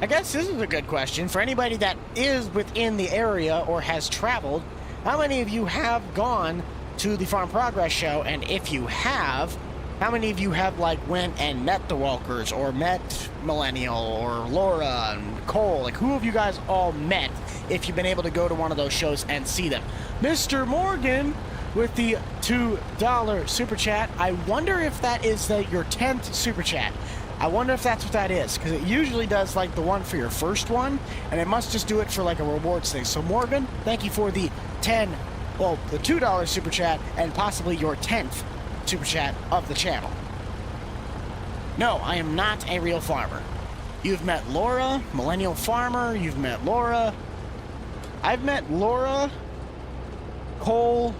I guess this is a good question for anybody that is within the area or has traveled. How many of you have gone to the Farm Progress Show? And if you have, how many of you have like went and met the Welkers or met Millennial or Laura and Cole? Like, who have you guys all met if you've been able to go to one of those shows and see them? Mr. Morgan with the $2 super chat. I wonder if that is your 10th super chat. I wonder if that's what that is, because it usually does like the one for your first one, and it must just do it for like a rewards thing. So Morgan, thank you for the the $2 super chat, and possibly your 10th super chat of the channel. No, I am not a real farmer. You've met Laura, Millennial Farmer, you've met Laura. I've met Laura, Cole,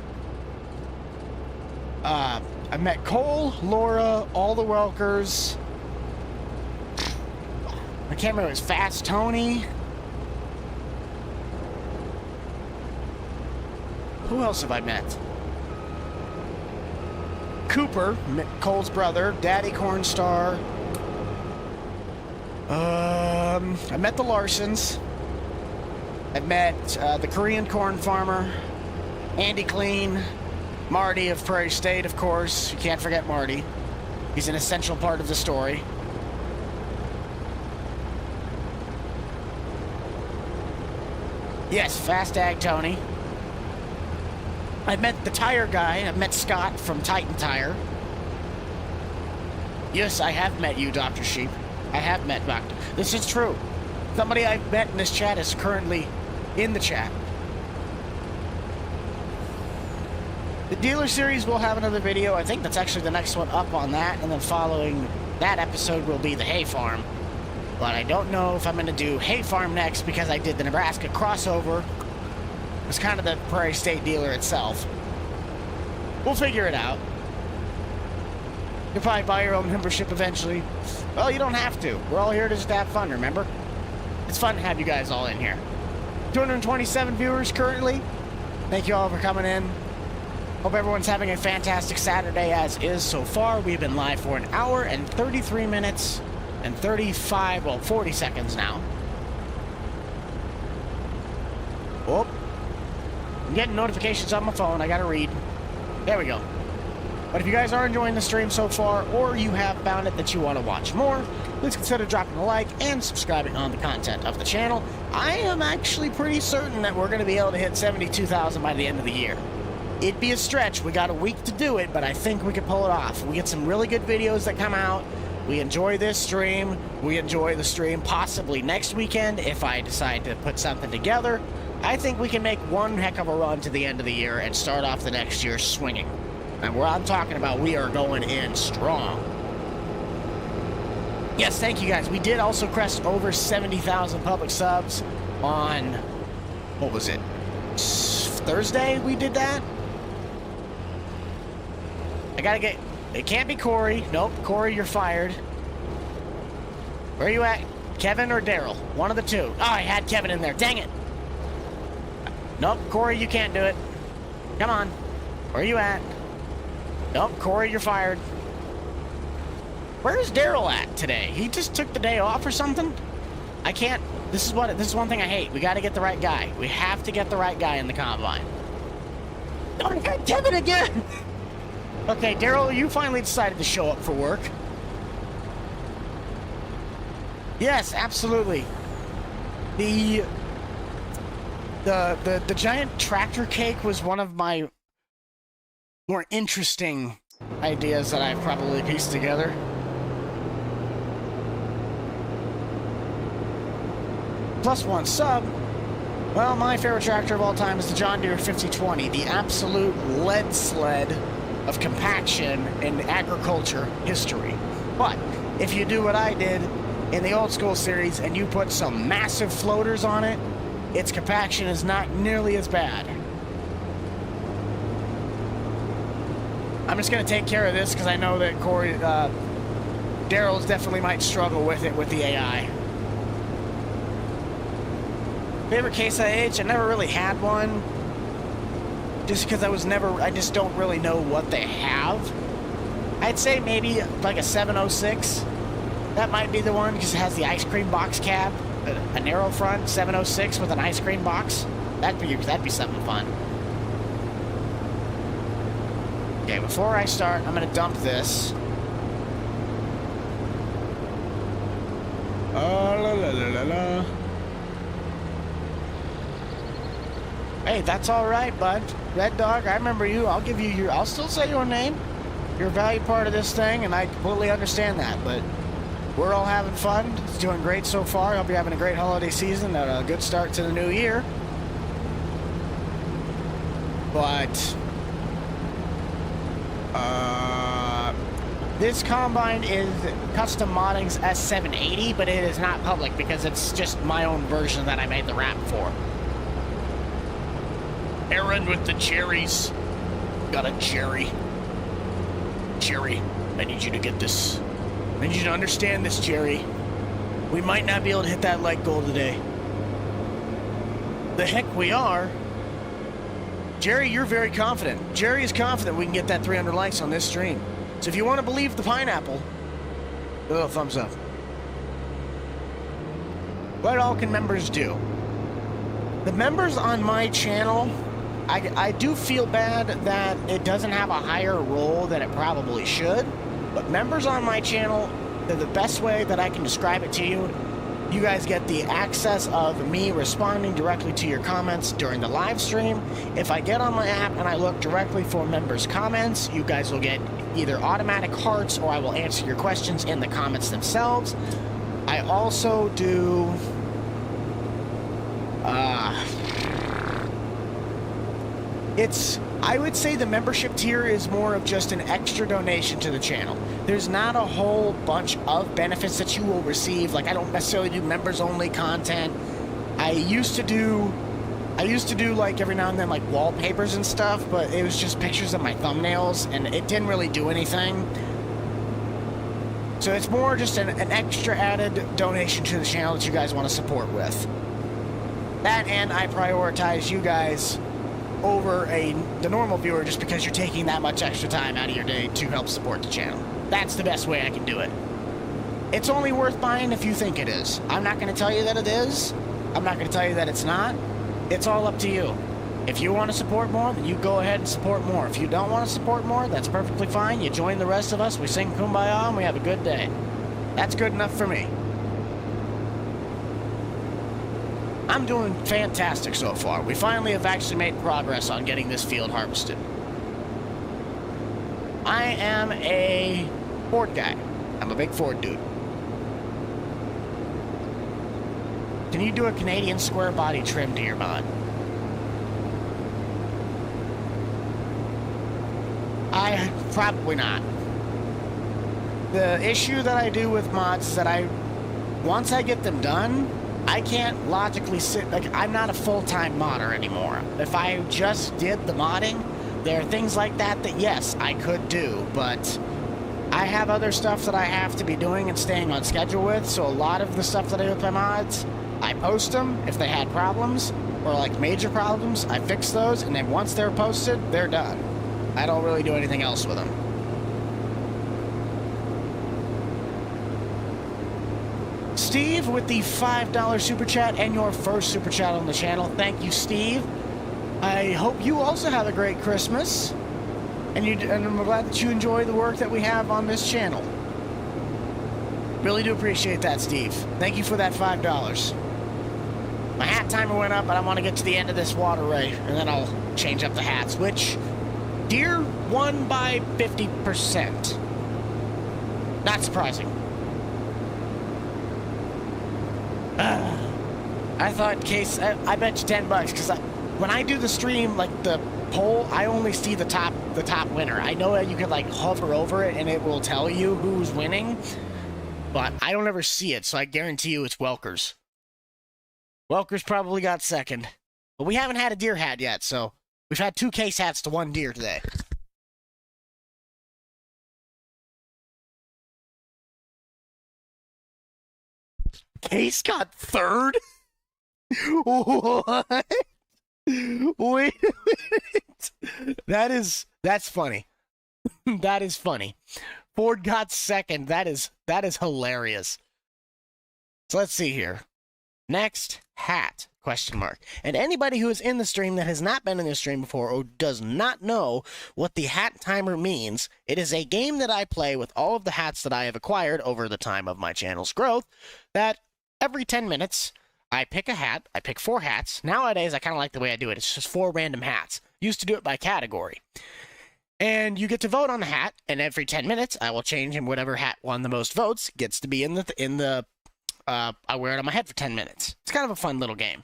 I've met Cole, Laura, all the Welkers. I can't remember, it was Fast Tony. Who else have I met? Cooper, Cole's brother, Daddy Cornstar. I met the Larsons. I've met the Korean corn farmer, Andy Clean, Marty of Prairie State, of course. You can't forget Marty. He's an essential part of the story. Yes, Fast Ag Tony. I met the tire guy. I met Scott from Titan Tire. Yes, I have met you, Dr. Sheep. I have met Doctor. This is true. Somebody I've met in this chat is currently in the chat. The dealer series will have another video. I think that's actually the next one up on that. And then following that episode will be the hay farm. But I don't know if I'm going to do hay farm next because I did the Nebraska crossover. It's kind of the Prairie State dealer itself. We'll figure it out. You'll probably buy your own membership eventually. Well, you don't have to. We're all here to just have fun, remember? It's fun to have you guys all in here. 227 viewers currently. Thank you all for coming in. Hope everyone's having a fantastic Saturday as is so far. We've been live for an hour and 33 minutes and 40 seconds now. Oh. I'm getting notifications on my phone. I gotta read. There we go. But if you guys are enjoying the stream so far, or you have found it that you want to watch more, please consider dropping a like and subscribing on the content of the channel. I am actually pretty certain that we're going to be able to hit 72,000 by the end of the year. It'd be a stretch. We got a week to do it, but I think we can pull it off. We get some really good videos that come out. We enjoy this stream. We enjoy the stream possibly next weekend if I decide to put something together. I think we can make one heck of a run to the end of the year and start off the next year swinging. And where I'm talking about, we are going in strong. Yes, thank you guys. We did also crest over 70,000 public subs on, what was it? Thursday we did that? I gotta get, it can't be Corey. Nope, Corey, you're fired. Where are you at? Kevin or Daryl? One of the two. Oh, I had Kevin in there. Dang it. Nope, Corey, you can't do it. Come on. Where are you at? Nope, Corey, you're fired. Where's Daryl at today? He just took the day off or something? I can't. This is one thing I hate. We got to get the right guy. We have to get the right guy in the combine. Oh, I got Kevin again. Okay, Daryl, you finally decided to show up for work. Yes, absolutely. The giant tractor cake was one of my more interesting ideas that I've probably pieced together. +1 sub. Well, my favorite tractor of all time is the John Deere 5020, the absolute lead sled of compaction in agriculture history. But if you do what I did in the old school series and you put some massive floaters on it, its compaction is not nearly as bad. I'm just going to take care of this because I know that Daryl's definitely might struggle with it with the AI. Favorite Case IH? I never really had one. Just because I just don't really know what they have. I'd say maybe like a 706. That might be the one because it has the ice cream box cab. A narrow front 706 with an ice cream box. That'd be something fun. Okay, before I start, I'm gonna dump this. Oh, la la la la la. Hey, that's all right, bud. Red Dog, I remember you. I'll still say your name. You're a valued part of this thing, and I completely understand that, but we're all having fun. It's doing great so far. I hope you're having a great holiday season and a good start to the new year. But, this combine is Custom Modding's S780, but it is not public because it's just my own version that I made the wrap for. Aaron with the cherries. Got a cherry. Jerry, I need you to get this. I need you to understand this, Jerry. We might not be able to hit that like goal today. The heck we are. Jerry, you're very confident. Jerry is confident we can get that 300 likes on this stream. So if you want to believe the pineapple, a little thumbs up. What all can members do? The members on my channel, I do feel bad that it doesn't have a higher role than it probably should, but members on my channel, they're the best way that I can describe it to you. You guys get the access of me responding directly to your comments during the live stream. If I get on my app and I look directly for members' comments, you guys will get either automatic hearts or I will answer your questions in the comments themselves. I also do... I would say the membership tier is more of just an extra donation to the channel. There's not a whole bunch of benefits that you will receive. Like, I don't necessarily do members-only content. I used to do like every now and then like wallpapers and stuff, but it was just pictures of my thumbnails, and it didn't really do anything. So it's more just an extra added donation to the channel that you guys want to support with. That, and I prioritize you guys over the normal viewer just because you're taking that much extra time out of your day to help support the channel. That's the best way I can do it. It's only worth buying if you think it is. I'm not going to tell you that it is. I'm not going to tell you that it's not. It's all up to you. If you want to support more, then you go ahead and support more. If you don't want to support more, that's perfectly fine. You join the rest of us, we sing Kumbaya, and we have a good day. That's good enough for me. I'm doing fantastic so far. We finally have actually made progress on getting this field harvested. I am a Ford guy. I'm a big Ford dude. Can you do a Canadian square body trim to your mod? Probably not. The issue that I do with mods is that once I get them done, I can't logically I'm not a full-time modder anymore. If I just did the modding, there are things like that yes, I could do, but I have other stuff that I have to be doing and staying on schedule with, so a lot of the stuff that I do with my mods, I post them if they had problems, or like major problems, I fix those, and then once they're posted, they're done. I don't really do anything else with them. Steve with the $5 super chat and your first super chat on the channel. Thank you, Steve. I hope you also have a great Christmas. And I'm glad that you enjoy the work that we have on this channel. Really do appreciate that, Steve. Thank you for that $5. My hat timer went up, but I want to get to the end of this water ray, and then I'll change up the hats, which deer won by 50%. Not surprising. I thought Case, I bet you $10 because when I do the stream, like the poll, I only see the top winner. I know that you can like hover over it and it will tell you who's winning, but I don't ever see it, so I guarantee you it's Welker's. Welker's probably got second, but we haven't had a deer hat yet, so we've had 2 Case hats to 1 deer today. Case got third? What? Wait a minute. That's funny. That is funny. Ford got second. That is hilarious. So let's see here. Next, hat, question mark. And anybody who is in the stream that has not been in the stream before or does not know what the hat timer means, it is a game that I play with all of the hats that I have acquired over the time of my channel's growth, that every 10 minutes, I pick a hat. I pick 4 hats. Nowadays, I kind of like the way I do it. It's just 4 random hats. Used to do it by category. And you get to vote on the hat, and every 10 minutes, I will change, and whatever hat won the most votes gets to be in the I wear it on my head for 10 minutes. It's kind of a fun little game.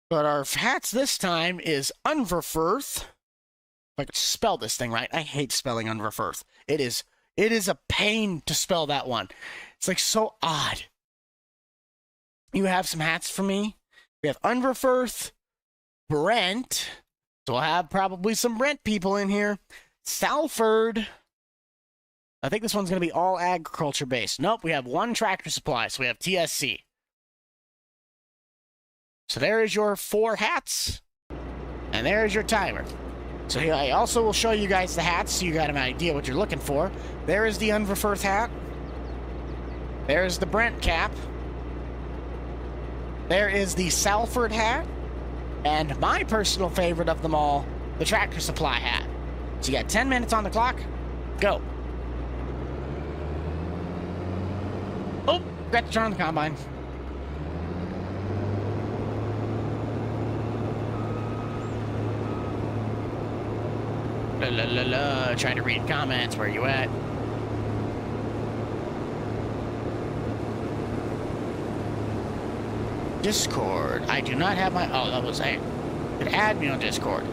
But our hats this time is Unverfirth. If I could spell this thing right. I hate spelling Unverfirth. It is a pain to spell that one. It's like so odd. You have some hats for me. We have Unverfirth, Brent. So we'll have probably some Brent people in here. Salford. I think this one's going to be all agriculture based. Nope, we have 1 tractor supply, so we have TSC. So there is your 4 hats, and there is your timer. So here I also will show you guys the hats, so you got an idea what you're looking for. There is the Unverfirth hat. There's the Brent cap. There is the Salford hat. And my personal favorite of them all, the tractor supply hat. So you got 10 minutes on the clock. Go. Oh, forgot to turn on the combine. Trying to read comments. Where you at? Discord. I do not have my... Oh, that was a... It add me on Discord.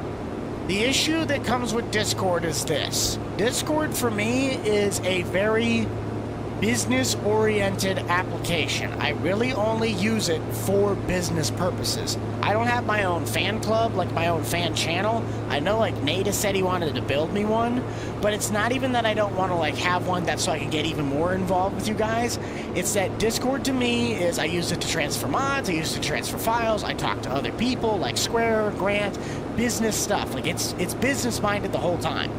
The issue that comes with Discord is this. Discord, for me, is a very business-oriented application. I really only use it for business purposes. I don't have my own fan club, like my own fan channel. I know, like, Nada said he wanted to build me one, but it's not even that I don't want to, like, have one that's so I can get even more involved with you guys. It's that Discord, to me, is I use it to transfer mods, I use it to transfer files, I talk to other people, like Square, Grant, business stuff. Like, it's business-minded the whole time.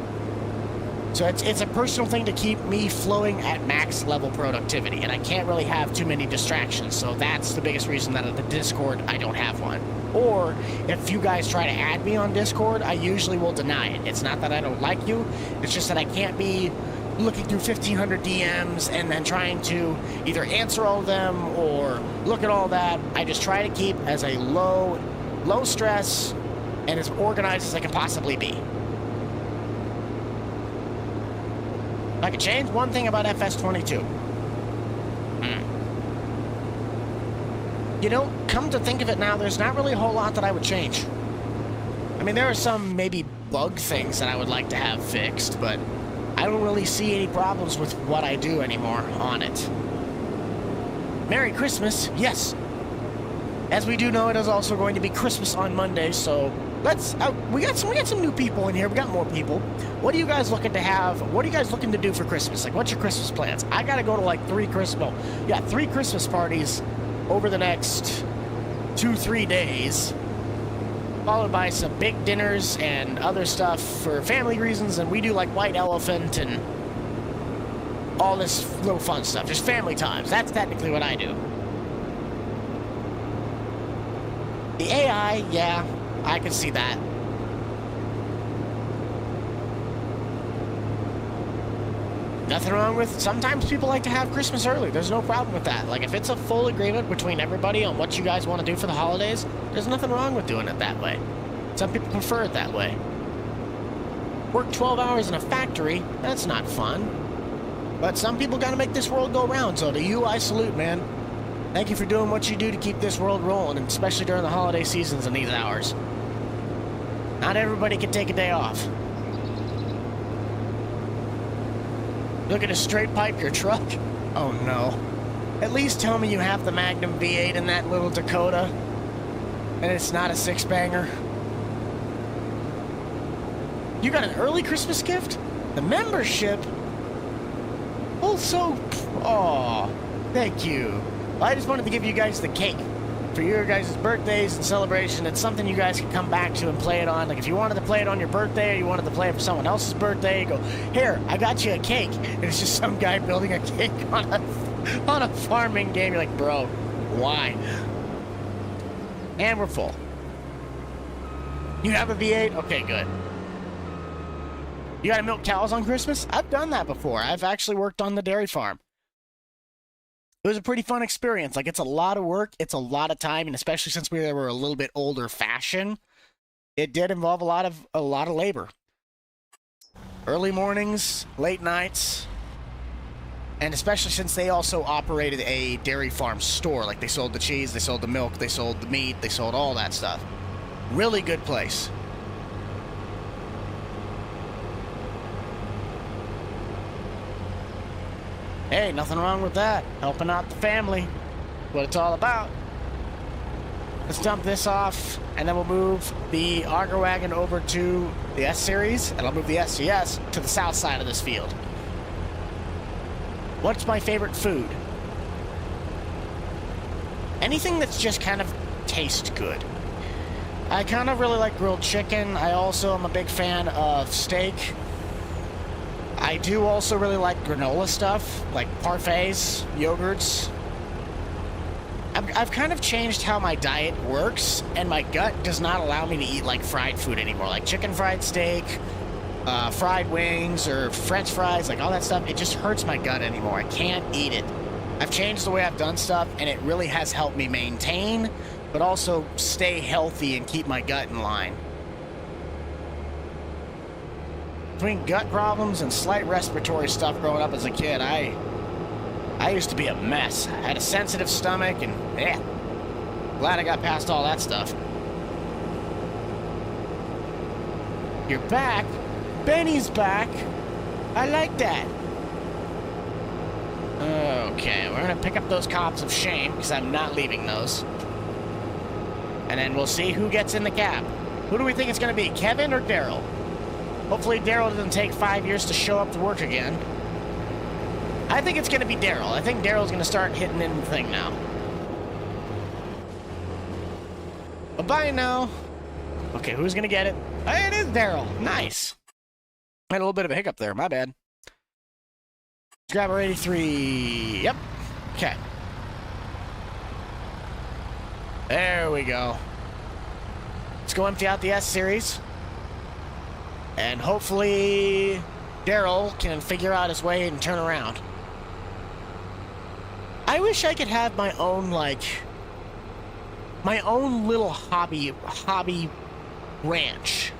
So it's a personal thing to keep me flowing at max level productivity, and I can't really have too many distractions, so that's the biggest reason that at the Discord I don't have one. Or, if you guys try to add me on Discord, I usually will deny it. It's not that I don't like you, it's just that I can't be looking through 1,500 DMs and then trying to either answer all of them or look at all that. I just try to keep as a low stress and as organized as I can possibly be. If I could change one thing about FS22. You know, come to think of it now, there's not really a whole lot that I would change. I mean, there are some maybe bug things that I would like to have fixed, but I don't really see any problems with what I do anymore on it. Merry Christmas, yes. As we do know, it is also going to be Christmas on Monday, so let's... we got some new people in here. We got more people. What are you guys looking to have? What are you guys looking to do for Christmas? Like, what's your Christmas plans? I gotta go to like 3 Christmas parties over the next 2-3 days, followed by some big dinners and other stuff for family reasons, and we do like White Elephant and all this little fun stuff. Just family times. That's technically what I do. The AI, yeah, I can see that. Nothing wrong with... Sometimes people like to have Christmas early. There's no problem with that. Like, if it's a full agreement between everybody on what you guys want to do for the holidays, there's nothing wrong with doing it that way. Some people prefer it that way. Work 12 hours in a factory, that's not fun. But some people gotta make this world go round, so to you, I salute, man. Thank you for doing what you do to keep this world rolling, and especially during the holiday seasons and these hours. Not everybody can take a day off. Looking to straight pipe your truck? Oh no. At least tell me you have the Magnum V8 in that little Dakota, and it's not a 6-banger. You got an early Christmas gift? The membership? Also, aw, thank you. I just wanted to give you guys the cake. for your guys' birthdays and celebration. It's something you guys can come back to and play it on. Like if you wanted to play it on your birthday or you wanted to play it for someone else's birthday, you go, here, I got you a cake. And it's just some guy building a cake on a farming game. You're like, bro, why? And we're full. You have a V8? Okay, good. You gotta milk cows on Christmas? I've done that before. I've actually worked on the dairy farm. It was a pretty fun experience. Like, it's a lot of work. It's a lot of time. And especially since we were a little bit older fashion, it did involve a lot of labor. Early mornings, late nights. And especially since they also operated a dairy farm store. Like, they sold the cheese, they sold the milk, they sold the meat, they sold all that stuff. Really good place. Hey, nothing wrong with that. Helping out the family. What it's all about. Let's dump this off, and then we'll move the auger wagon over to the S-Series, and I'll move the SCS to the south side of this field. What's my favorite food? Anything that's just kind of tastes good. I kind of really like grilled chicken. I also am a big fan of steak. I do also really like granola stuff, like parfaits, yogurts. I've kind of changed how my diet works, and my gut does not allow me to eat like fried food anymore, like chicken fried steak, fried wings, or French fries, like all that stuff. It just hurts my gut anymore. I can't eat it. I've changed the way I've done stuff, and it really has helped me maintain, but also stay healthy and keep my gut in line. Between gut problems and slight respiratory stuff growing up as a kid, I used to be a mess. I had a sensitive stomach, and yeah, glad I got past all that stuff. You're back? Benny's back. I like that. Okay, we're gonna pick up those cobs of shame, because I'm not leaving those. And then we'll see who gets in the cab. Who do we think it's gonna be, Kevin or Daryl? Hopefully Daryl doesn't take 5 years to show up to work again. I think it's going to be Daryl. I think Daryl's going to start hitting in the thing now. Bye-bye now. Okay, who's going to get it? It is Daryl. Nice. Had a little bit of a hiccup there. My bad. Let's grab our 83. Yep. Okay. There we go. Let's go empty out the S-Series. And hopefully Daryl can figure out his way and turn around. I wish I could have my own, like, my own little hobby ranch.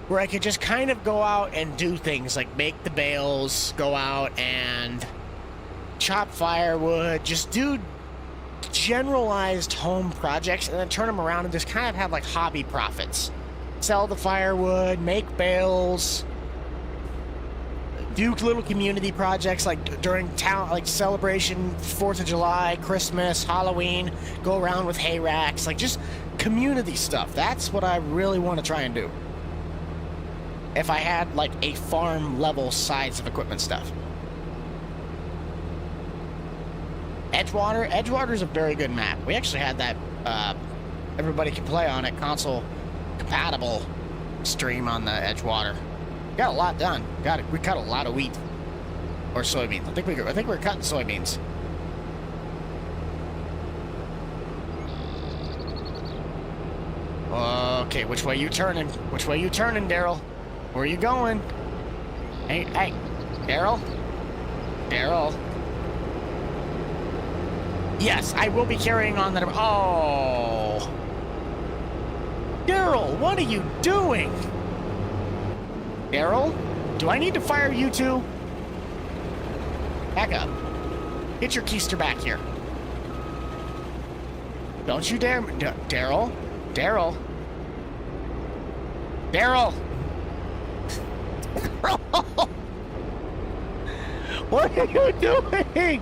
Where I could just kind of go out and do things like make the bales, go out and chop firewood, just do generalized home projects and then turn them around and just kind of have like hobby profits. Sell the firewood, make bales, do little community projects like during town, like celebration, 4th of July, Christmas, Halloween, go around with hay racks, like just community stuff. That's what I really want to try and do. If I had like a farm level size of equipment stuff. Edgewater is a very good map. We actually had that, everybody can play on it, console compatible stream on the Edgewater. Got a lot done. We cut a lot of wheat or soybeans. I think we're cutting soybeans. Okay, which way you turning? Which way you turning, Daryl? Where are you going? Hey, Daryl? Daryl? Yes, I will be carrying on the... Oh! Daryl, what are you doing? Daryl? Do I need to fire you too? Back up. Get your keister back here. Don't you dare... Daryl? Daryl? Daryl! What are you doing?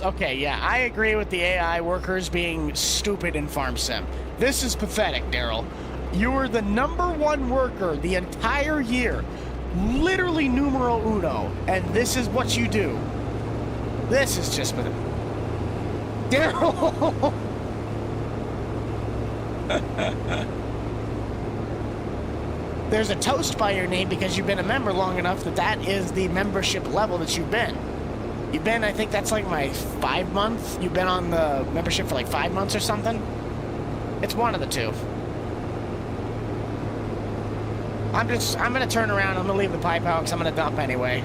Okay, yeah, I agree with the AI workers being stupid in Farm Sim. This is pathetic, Daryl. You were the #1 worker the entire year. Literally numero uno. And this is what you do. This is just been... Daryl! There's a toast by your name because you've been a member long enough that is the membership level that you've been. You've been, I think that's like my 5 months. You've been on the membership for like 5 months or something. It's one of the two. I'm gonna turn around. I'm gonna leave the pipe out because I'm gonna dump anyway.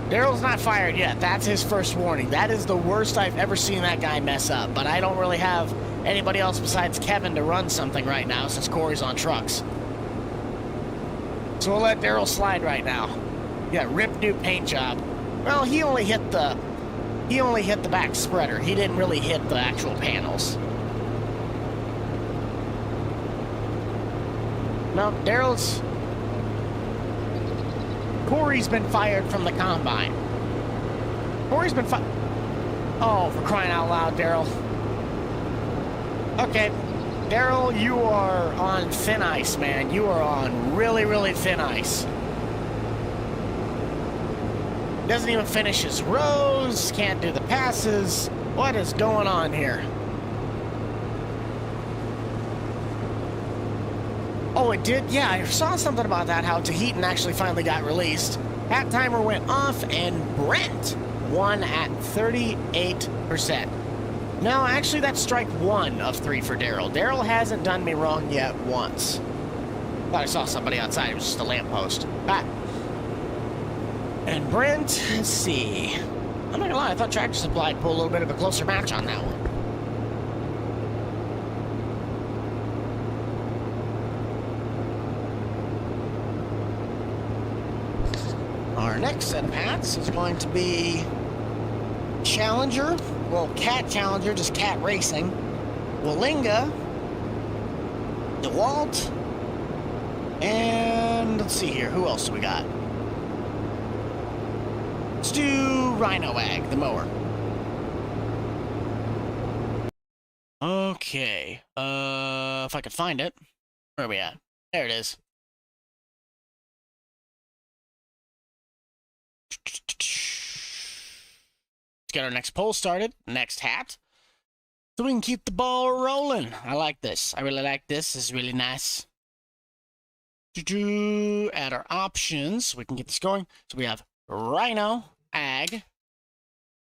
Daryl's not fired yet. That's his first warning. That is the worst I've ever seen that guy mess up. But I don't really have anybody else besides Kevin to run something right now since Corey's on trucks. So we'll let Daryl slide right now. Yeah, rip new paint job. Well, he only hit the back spreader. He didn't really hit the actual panels. No, Corey's been fired from the combine. Corey's been fired. Oh, for crying out loud, Daryl. Okay, Daryl, you are on thin ice, man. You are on really, really thin ice. Doesn't even finish his rows, can't do the passes. What is going on here? Oh, it did? Yeah, I saw something about that, how Tahitian actually finally got released. Hat timer went off, and Brent won at 38%. No, actually, that's strike 1 of 3 for Daryl. Daryl hasn't done me wrong yet once. Thought I saw somebody outside. It was just a lamppost. Ah. And Brent, let's see. I'm not gonna lie, I thought Tractor Supply pulled a little bit of a closer match on that one. Our next set of hats is going to be Challenger. Well, Cat Challenger, just Cat Racing. Wallinga. DeWalt. And let's see here, who else do we got? Let's do Rhino Ag, the mower. Okay. If I could find it. Where are we at? There it is. Let's get our next poll started. Next hat. So we can keep the ball rolling. I like this. I really like this. This is really nice. Add our options. We can get this going. So we have Rhino Ag.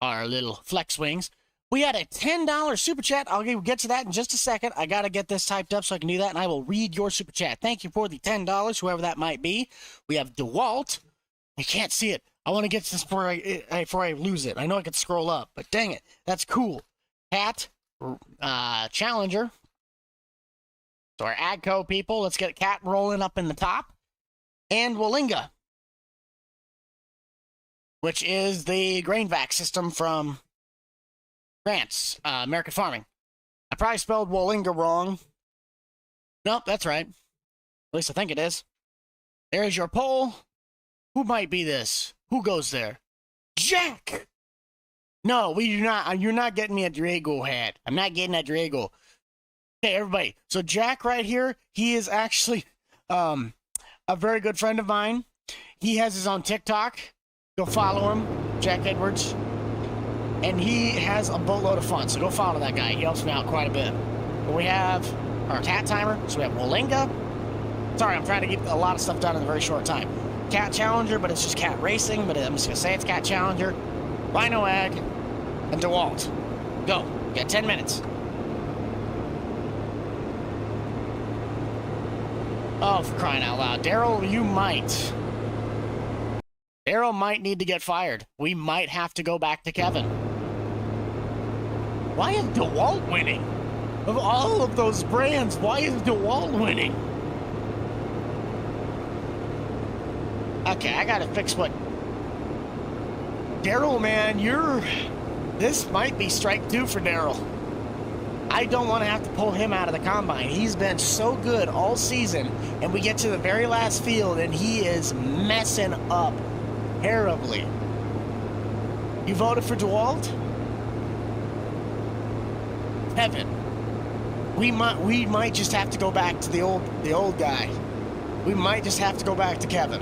Our little flex wings. We had a $10 super chat. I'll get to that in just a second. I got to get this typed up so I can do that, and I will read your super chat. Thank you for the $10, whoever that might be. We have DeWalt. I can't see it. I want to get this before I lose it. I know I could scroll up, but dang it. That's cool. Cat, Challenger. So our AGCO people, let's get Cat rolling up in the top. And Wallinga, which is the grain vac system from France, American Farming. I probably spelled Wallinga wrong. Nope, that's right. At least I think it is. There's your poll. Who might be this? Who goes there? Jack! No, we do not. You're not getting me a Drago hat. I'm not getting that Drago. Okay, everybody. So Jack right here, he is actually a very good friend of mine. He has his own TikTok. Go follow him, Jack Edwards. And he has a boatload of fun, so go follow that guy. He helps me out quite a bit. But we have our cat timer. So we have Wallinga. Sorry, I'm trying to get a lot of stuff done in a very short time. Cat Challenger, but it's just Cat Racing, but I'm just going to say it's Cat Challenger. Rhino Ag, and DeWalt. Go. You got 10 minutes. Oh, for crying out loud. Daryl, you might. Daryl might need to get fired. We might have to go back to Kevin. Why is DeWalt winning? Of all of those brands, why is DeWalt winning? Okay, I gotta fix what... Daryl, man, this might be strike 2 for Daryl. I don't want to have to pull him out of the combine. He's been so good all season, and we get to the very last field, and he is messing up terribly. You voted for DeWalt? Kevin, we might just have to go back to the old guy. We might just have to go back to Kevin.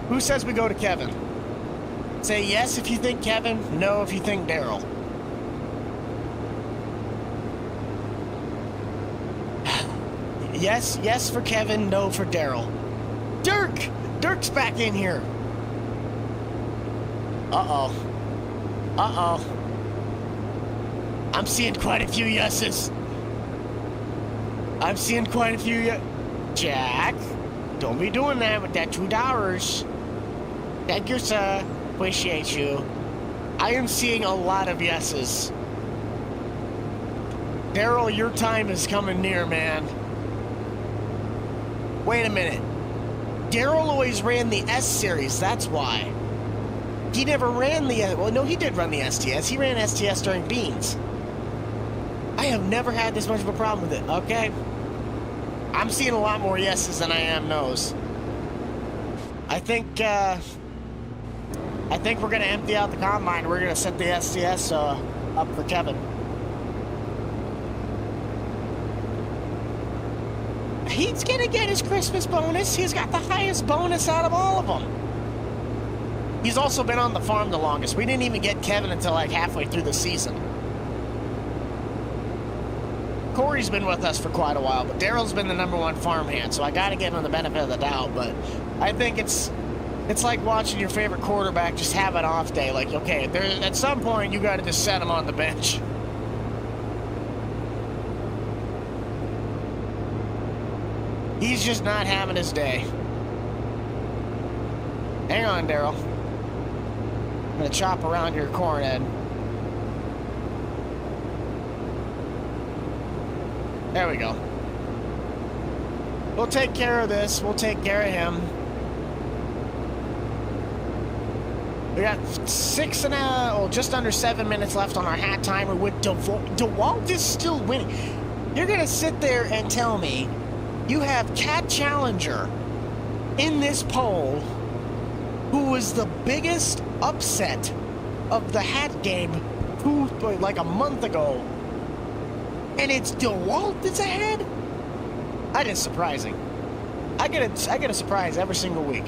Who says we go to Kevin? Say yes if you think Kevin, no if you think Daryl. Yes for Kevin, no for Daryl. Dirk's back in here. Uh-oh. I'm seeing quite a few yeses. I'm seeing quite a few Jack, don't be doing that with that $2. Thank you, sir. Appreciate you. I am seeing a lot of yeses. Daryl, your time is coming near, man. Wait a minute. Daryl always ran the S series, that's why. He never ran the... Well, no, he did run the STS. He ran STS during Beans. I have never had this much of a problem with it, okay? I'm seeing a lot more yeses than I am no's. I think we're going to empty out the combine. We're going to set the STS up for Kevin. He's going to get his Christmas bonus. He's got the highest bonus out of all of them. He's also been on the farm the longest. We didn't even get Kevin until like halfway through the season. Corey's been with us for quite a while, but Daryl's been the #1 farmhand, so I got to give him the benefit of the doubt. But I think it's like watching your favorite quarterback just have an off day. Like, okay, at some point you got to just set him on the bench. He's just not having his day. Hang on, Daryl. I'm going to chop around your corn head. There we go. We'll take care of this. We'll take care of him. We got just under 7 minutes left on our hat timer with DeWalt is still winning. You're going to sit there and tell me you have Cat Challenger in this poll, who was the biggest upset of the hat game like a month ago, and it's DeWalt that's ahead? That is surprising. I get a surprise every single week.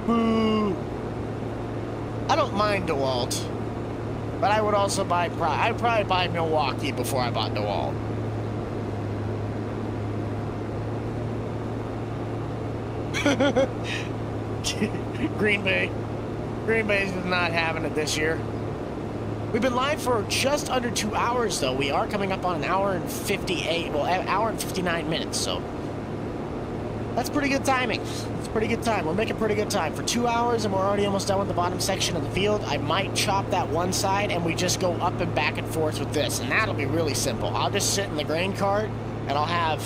Boo. I don't mind DeWalt, but I would also I'd probably buy Milwaukee before I bought DeWalt. Green Bay is not having it this year. We've been live for just under 2 hours, though. We are coming up on an hour and 59 minutes, so that's pretty good timing. It's pretty good time. We're making pretty good time. For 2 hours, and we're already almost done with the bottom section of the field. I might chop that one side, and we just go up and back and forth with this, and that'll be really simple. I'll just sit in the grain cart, and I'm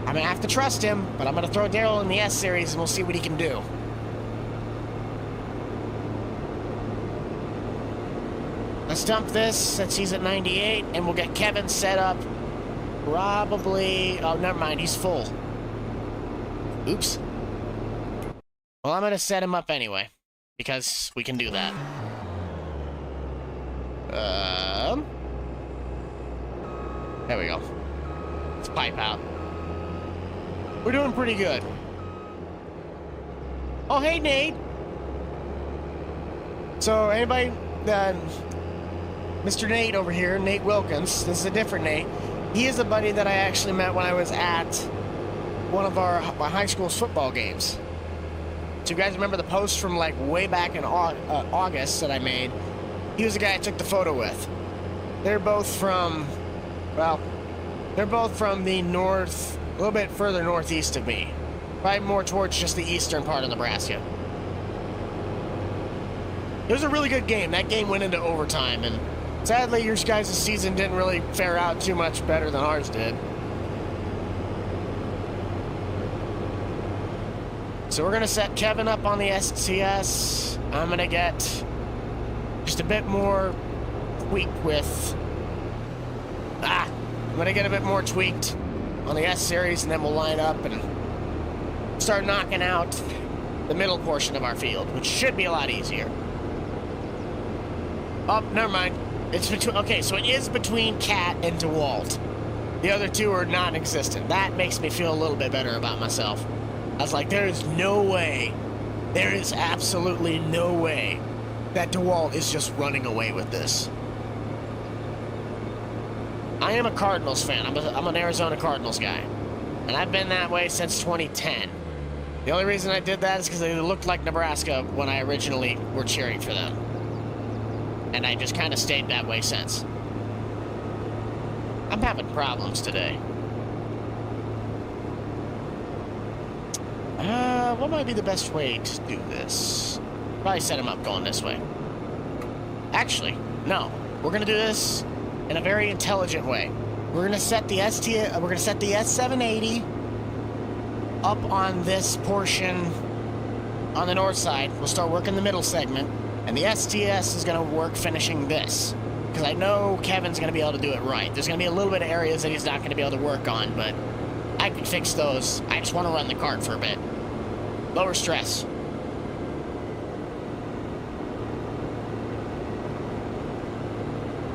going to have to trust him, but I'm going to throw Daryl in the S series, and we'll see what he can do. Let's dump this since he's at 98, and we'll get Kevin set up probably... Oh, never mind. He's full. Oops. Well, I'm going to set him up anyway, because we can do that. There we go. Let's pipe out. We're doing pretty good. Oh, hey, Nate. So, anybody... Mr. Nate over here, Nate Wilkins, this is a different Nate. He is a buddy that I actually met when I was at one of my high school's football games. So you guys remember the post from like way back in August that I made? He was the guy I took the photo with. They're both from the north, a little bit further northeast of me. Probably more towards just the eastern part of Nebraska. It was a really good game. That game went into overtime, and sadly, your guys' season didn't really fare out too much better than ours did. So we're going to set Kevin up on the STS. I'm going to get just a bit more tweaked with... I'm going to get a bit more tweaked on the S series, and then we'll line up and start knocking out the middle portion of our field, which should be a lot easier. Oh, never mind. It's between... Okay, so it is between Cat and DeWalt. The other two are non-existent. That makes me feel a little bit better about myself. I was like, there is no way. There is absolutely no way that DeWalt is just running away with this. I am a Cardinals fan. I'm an Arizona Cardinals guy. And I've been that way since 2010. The only reason I did that is because they looked like Nebraska when I originally were cheering for them. And I just kind of stayed that way since. I'm having problems today. What might be the best way to do this? Probably set him up going this way. Actually, no. We're gonna do this in a very intelligent way. We're gonna set the S780 up on this portion on the north side. We'll start working the middle segment, and the STS is gonna work finishing this. Because I know Kevin's gonna be able to do it right. There's gonna be a little bit of areas that he's not gonna be able to work on, but I can fix those. I just want to run the cart for a bit. Lower stress.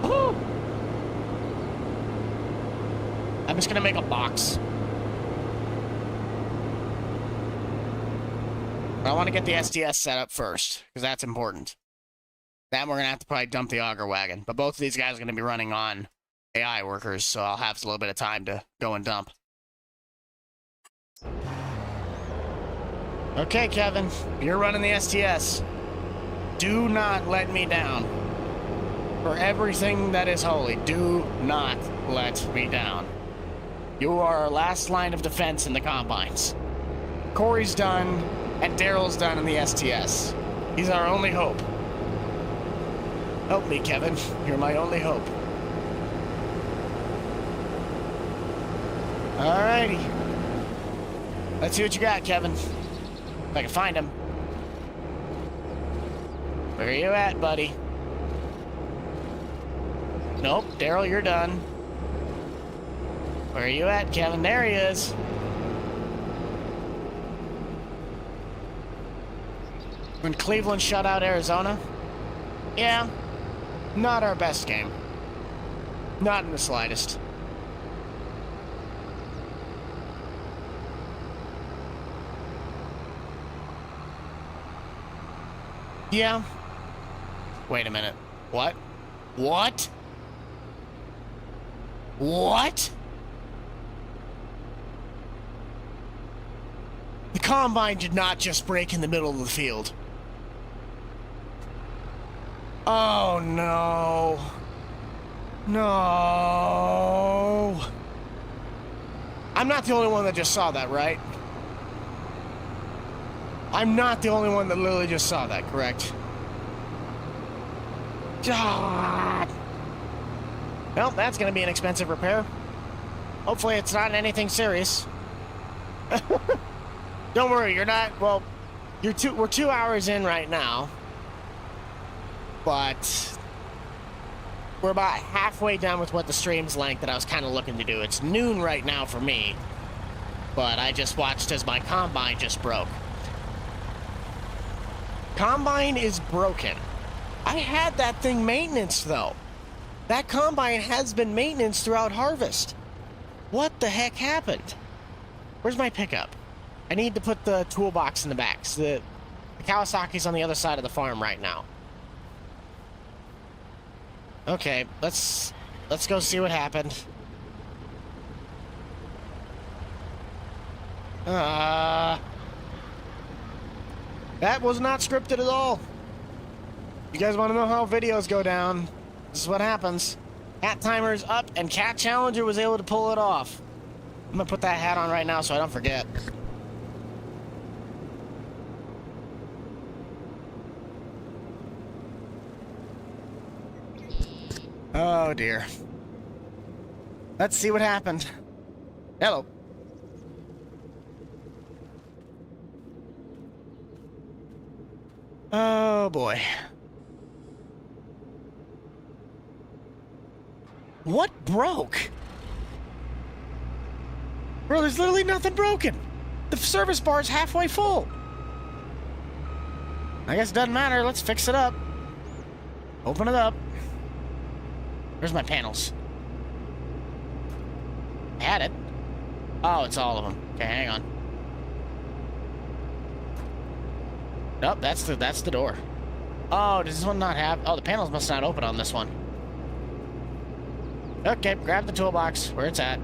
Woo! I'm just gonna make a box. But I want to get the STS set up first, because that's important. Then we're gonna have to probably dump the auger wagon. But both of these guys are gonna be running on AI workers, so I'll have a little bit of time to go and dump. Okay, Kevin, you're running the STS. Do not let me down. For everything that is holy, do not let me down. You are our last line of defense in the combines. Corey's done, and Daryl's done in the STS. He's our only hope. Help me, Kevin. You're my only hope. Alrighty. Let's see what you got, Kevin. If I can find him. Where are you at, buddy? Nope, Daryl, you're done. Where are you at, Kevin? There he is. When Cleveland shut out Arizona? Yeah, not our best game. Not in the slightest. Yeah. Wait a minute. What? What? What? The combine did not just break in the middle of the field. Oh, no. No. I'm not the only one that just saw that, right? I'm not the only one that literally just saw that, correct? God. Well, that's going to be an expensive repair. Hopefully it's not anything serious. Don't worry, you're not, well, we're 2 hours in right now. But we're about halfway done with what the stream's length that I was kind of looking to do. It's noon right now for me. But I just watched as my combine just broke. Combine is broken. I had that thing maintenance though. That combine has been maintenance throughout harvest. What the heck happened? Where's my pickup? I need to put the toolbox in the back. So the Kawasaki's on the other side of the farm right now. Okay, let's go see what happened. That was not scripted at all. You guys want to know how videos go down? This is what happens. Cat timer is up, and Cat Challenger was able to pull it off. I'm gonna put that hat on right now so I don't forget. Oh dear. Let's see what happened. Hello. Oh boy. What broke? Bro, there's literally nothing broken. The service bar's halfway full. I guess it doesn't matter. Let's fix it up. Open it up. Where's my panels? I had it. Oh, it's all of them. Okay, hang on. Nope, that's the door. Oh, does this one not have... Oh, the panels must not open on this one. Okay, grab the toolbox where it's at.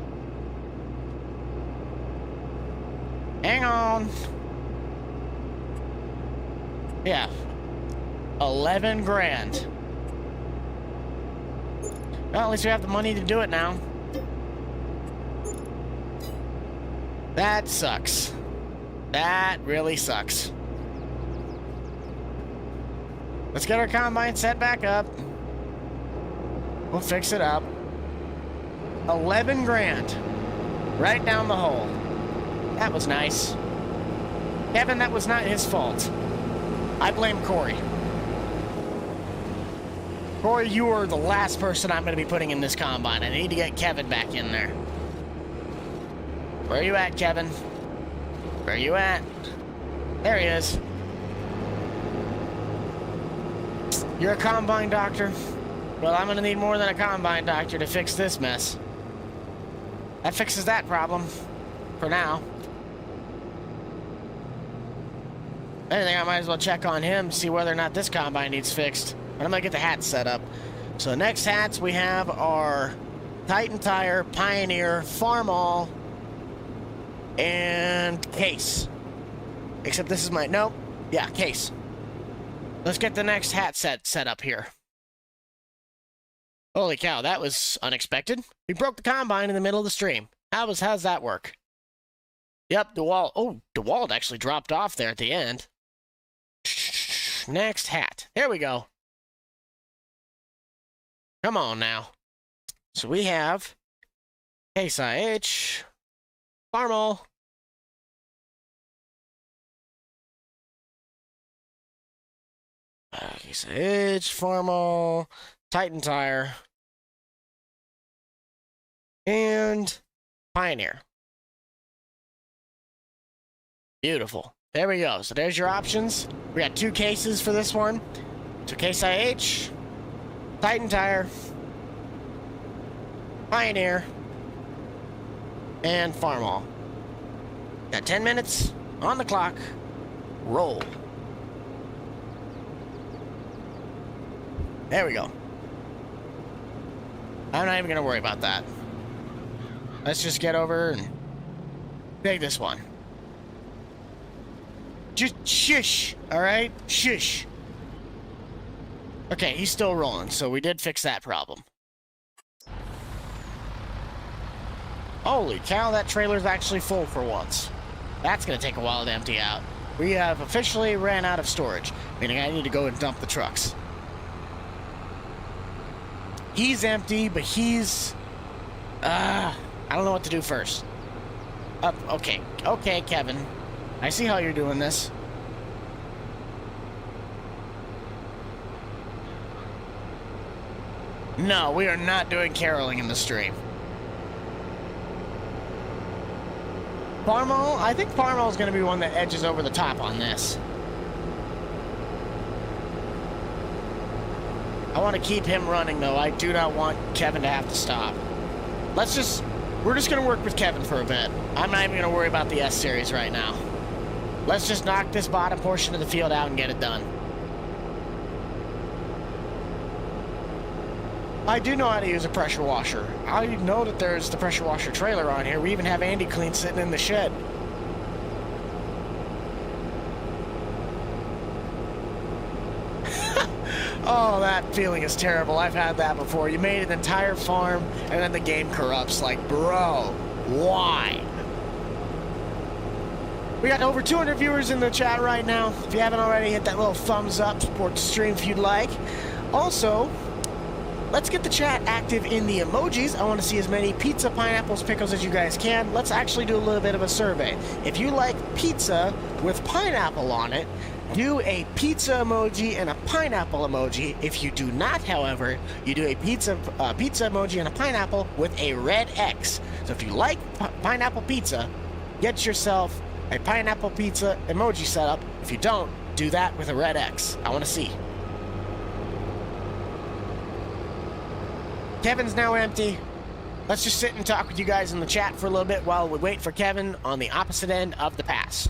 Hang on. Yeah. 11 grand. Well, at least we have the money to do it now. That sucks. That really sucks. Let's get our combine set back up. We'll fix it up. 11 grand. Right down the hole. That was nice. Kevin, that was not his fault. I blame Corey. Corey, you are the last person I'm going to be putting in this combine. I need to get Kevin back in there. Where are you at, Kevin? Where are you at? There he is. You're a combine doctor? Well, I'm going to need more than a combine doctor to fix this mess. That fixes that problem. For now. Anything, I might as well check on him, see whether or not this combine needs fixed. But I'm going to get the hats set up. So the next hats we have are Titan Tire, Pioneer, Farmall, and Case. Except this is my... Nope. Yeah, Case. Let's get the next hat set up here. Holy cow, that was unexpected. We broke the combine in the middle of the stream. How's that work? Yep, DeWalt. Oh, DeWalt actually dropped off there at the end. Next hat. There we go. Come on now. So we have Case IH, Farmall, Case IH, Farmall, Titan Tire, and Pioneer. Beautiful. There we go. So there's your options. We got 2 cases for this one. So Case IH, Titan Tire, Pioneer, and Farmall. Got 10 minutes on the clock. Roll. There we go. I'm not even going to worry about that. Let's just get over and take this one. Just shush, all right? Shush. Okay, he's still rolling, so we did fix that problem. Holy cow, that trailer's actually full for once. That's going to take a while to empty out. We have officially ran out of storage, meaning I need to go and dump the trucks. He's empty, but he's... I don't know what to do first. Okay, Kevin. I see how you're doing this. No, we are not doing caroling in the stream. Farmall? I think Farmall is going to be one that edges over the top on this. I want to keep him running, though. I do not want Kevin to have to stop. We're just going to work with Kevin for a bit. I'm not even going to worry about the S-Series right now. Let's just knock this bottom portion of the field out and get it done. I do know how to use a pressure washer. I know that there's the pressure washer trailer on here. We even have Andy Clean sitting in the shed. Oh, that feeling is terrible. I've had that before. You made an entire farm, and then the game corrupts. Like, bro, why? We got over 200 viewers in the chat right now. If you haven't already, hit that little thumbs up, support the stream if you'd like. Also, let's get the chat active in the emojis. I want to see as many pizza, pineapples, pickles as you guys can. Let's actually do a little bit of a survey. If you like pizza with pineapple on it, do a pizza emoji and a pineapple emoji. If you do not, however, you do a pizza emoji and a pineapple with a red X. So if you like pineapple pizza, get yourself a pineapple pizza emoji setup. If you don't, do that with a red X. I want to see. Kevin's now empty. Let's just sit and talk with you guys in the chat for a little bit while we wait for Kevin on the opposite end of the pass.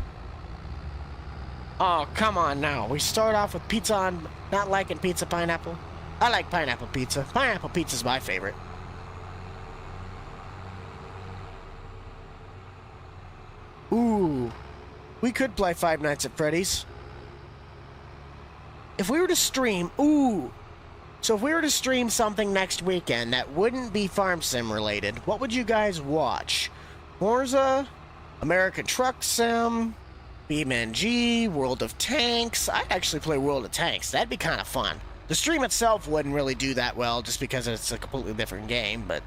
Oh, come on now. We start off with pizza on not liking pizza pineapple. I like pineapple pizza. Pineapple pizza's my favorite. Ooh. We could play Five Nights at Freddy's. If we were to stream... Ooh. So if we were to stream something next weekend that wouldn't be Farm Sim related, what would you guys watch? Forza? American Truck Sim? BeamNG? World of Tanks? I'd actually play World of Tanks. That'd be kind of fun. The stream itself wouldn't really do that well just because it's a completely different game, but...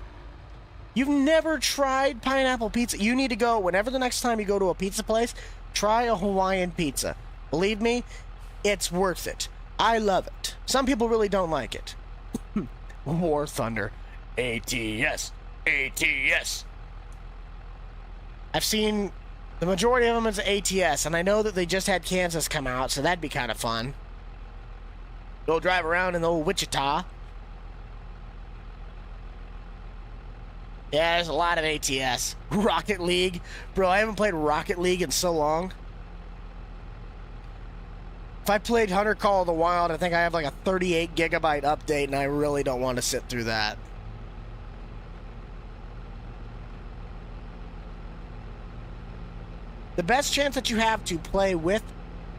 You've never tried pineapple pizza? You need to go, whenever the next time you go to a pizza place, try a Hawaiian pizza. Believe me, it's worth it. I love it. Some people really don't like it. War Thunder. ATS. ATS. I've seen the majority of them as ATS, and I know that they just had Kansas come out, so that'd be kind of fun. Go drive around in the old Wichita. Yeah, there's a lot of ATS. Rocket League. Bro, I haven't played Rocket League in so long. If I played Hunter Call of the Wild, I think I have like a 38 gigabyte update, and I really don't want to sit through that. The best chance that you have to play with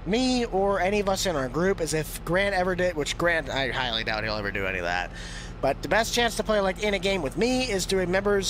me or any of us in our group is if Grant ever did, which Grant, I highly doubt he'll ever do any of that. But the best chance to play like in a game with me is doing a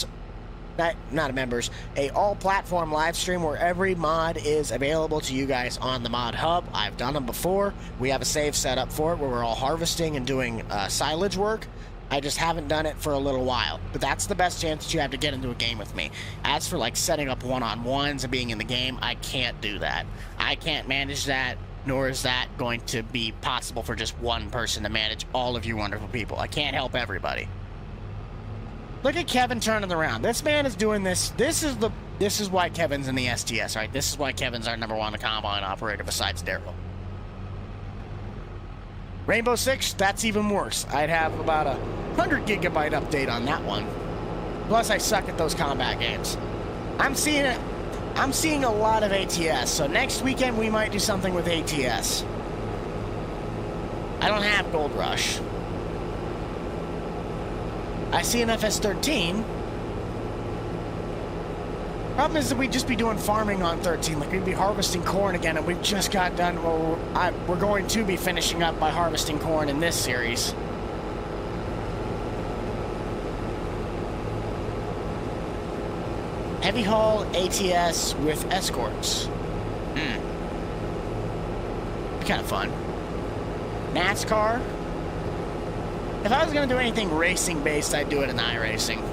all-platform live stream where every mod is available to you guys on the mod hub. I've done them before. We have a save set up for it where we're all harvesting and doing silage work. I just haven't done it for a little while. But that's the best chance that you have to get into a game with me. As for like setting up one-on-ones and being in the game, I can't do that. I can't manage that, nor is that going to be possible for just one person to manage all of you wonderful people. I can't help everybody. Look at Kevin turning around. This man is doing this. This is why Kevin's in the STS, right? This is why Kevin's our #1 combine operator besides Daryl. Rainbow Six, that's even worse. I'd have about a 100 gigabyte update on that one. Plus, I suck at those combat games. I'm seeing a lot of ATS, so next weekend we might do something with ATS. I don't have Gold Rush. I see an FS13. Problem is that we'd just be doing farming on 13. Like, we'd be harvesting corn again, and we've just got done. Well, we're going to be finishing up by harvesting corn in this series. Heavy haul ATS with escorts. Be kind of fun. NASCAR. If I was going to do anything racing-based, I'd do it in iRacing.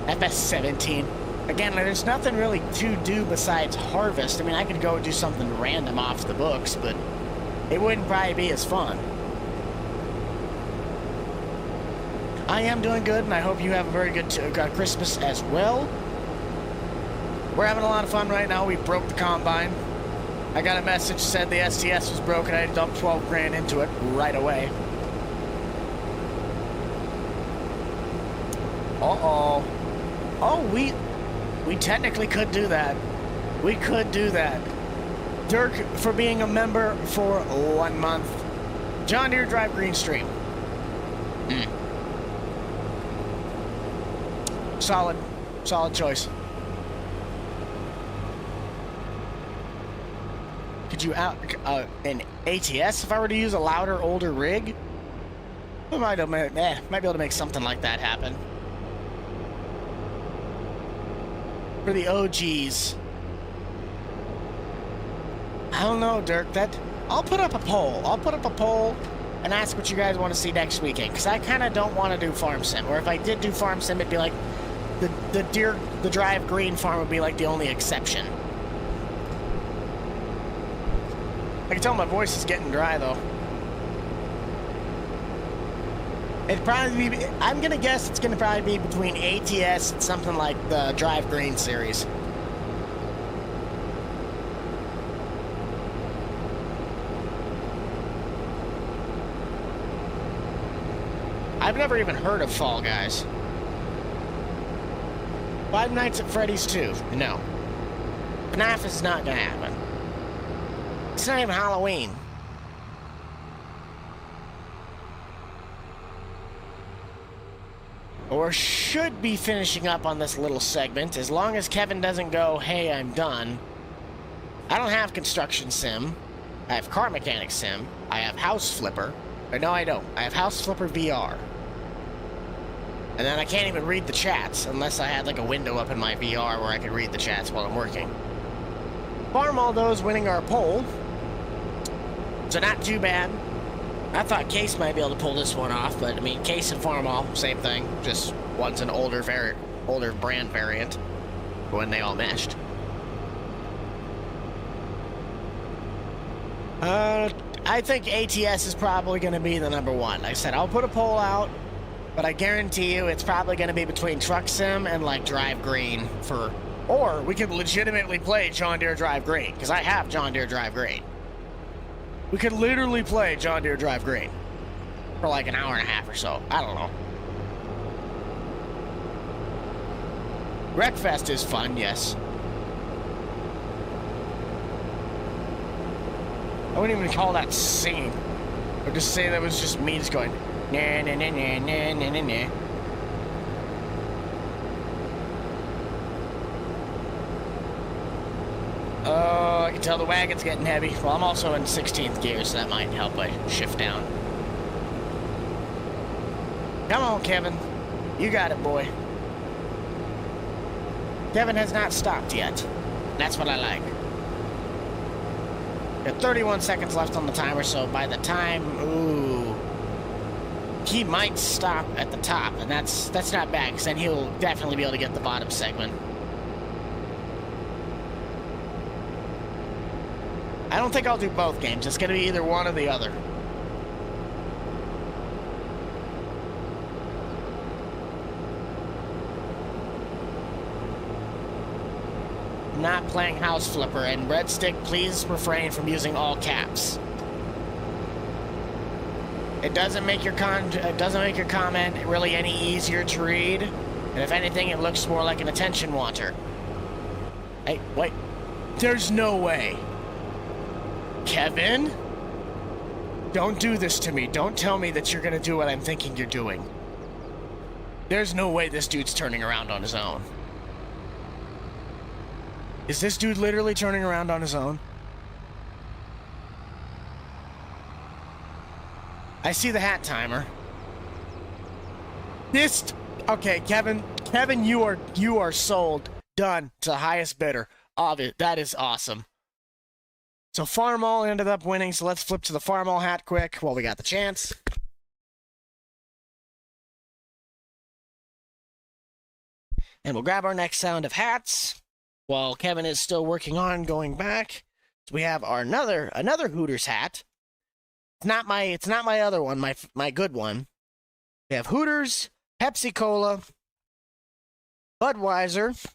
FS17. Again, there's nothing really to do besides harvest. I mean, I could go do something random off the books, but it wouldn't probably be as fun. I am doing good, and I hope you have a very good Christmas as well. We're having a lot of fun right now. We broke the combine. I got a message that said the STS was broken. I dumped 12 grand into it right away. Uh-oh. Oh, we technically could do that. We could do that. Dirk for being a member for 1 month. John Deere Drive Green Stream. Solid choice. Could you out an ATS if I were to use a louder, older rig? We might be able to make something like that happen. For the OGs. I don't know, Dirk. I'll put up a poll. And ask what you guys want to see next weekend. Because I kind of don't want to do Farm Sim. Or if I did do Farm Sim, it'd be like the Drive Green Farm would be like the only exception. I can tell my voice is getting dry though. It'd probably be, I'm gonna guess it's gonna probably be between ATS and something like the Drive Green series. I've never even heard of Fall Guys. Five Nights at Freddy's 2. No. FNAF is not gonna happen. It's not even Halloween. Or should be finishing up on this little segment, as long as Kevin doesn't go, hey, I'm done. I don't have Construction Sim. I have Car Mechanic Sim. I have House Flipper. Or no, I don't. I have House Flipper VR. And then I can't even read the chats unless I had like a window up in my VR where I could read the chats while I'm working. Farmaldo is winning our poll. So not too bad. I thought Case might be able to pull this one off, but I mean, Case and Farmall, same thing. Just one's an older brand variant when they all meshed. I think ATS is probably going to be the number one. Like I said, I'll put a poll out, but I guarantee you it's probably going to be between Truck Sim and like Drive Green for... Or we could legitimately play John Deere Drive Green, because I have John Deere Drive Green. We could literally play John Deere Drive Green for like an hour and a half or so. I don't know. Wreckfest is fun, yes. I wouldn't even call that singing. I would just say that was just me just going, nah, nah, nah, nah, nah, nah, nah, nah. Oh, I can tell the wagon's getting heavy. Well, I'm also in 16th gear, so that might help I shift down. Come on, Kevin. You got it, boy. Kevin has not stopped yet. That's what I like. Got 31 seconds left on the timer, so by the time... Ooh... He might stop at the top, and that's not bad, because then he'll definitely be able to get the bottom segment. I don't think I'll do both games. It's going to be either one or the other. Not playing House Flipper, and Red Stick, please refrain from using all caps. It doesn't make your comment really any easier to read, and if anything, it looks more like an attention wanter. Hey, wait. There's no way. Kevin? Don't do this to me. Don't tell me that you're gonna do what I'm thinking you're doing. There's no way this dude's turning around on his own. Is this dude literally turning around on his own? I see the hat timer. Okay, Kevin, you are sold. Done to the highest bidder. That is awesome. So Farmall ended up winning, so let's flip to the Farmall hat quick while we got the chance. And we'll grab our next sound of hats while Kevin is still working on going back. So we have our another Hooters hat. It's not my other one, my good one. We have Hooters, Pepsi Cola, Budweiser,